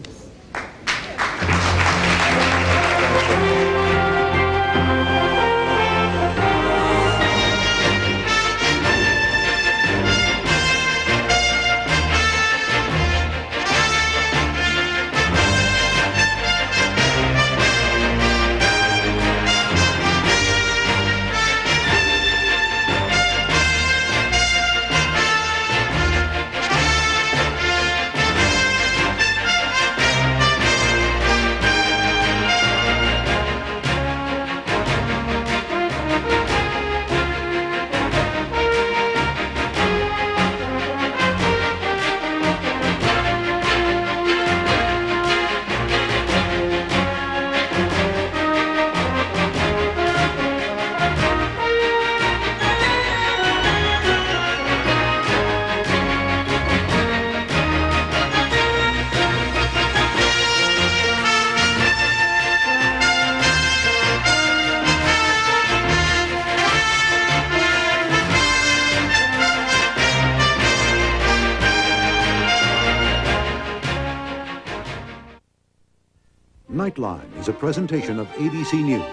Nightline is a presentation of ABC News.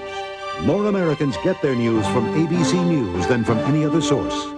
More Americans get their news from ABC News than from any other source.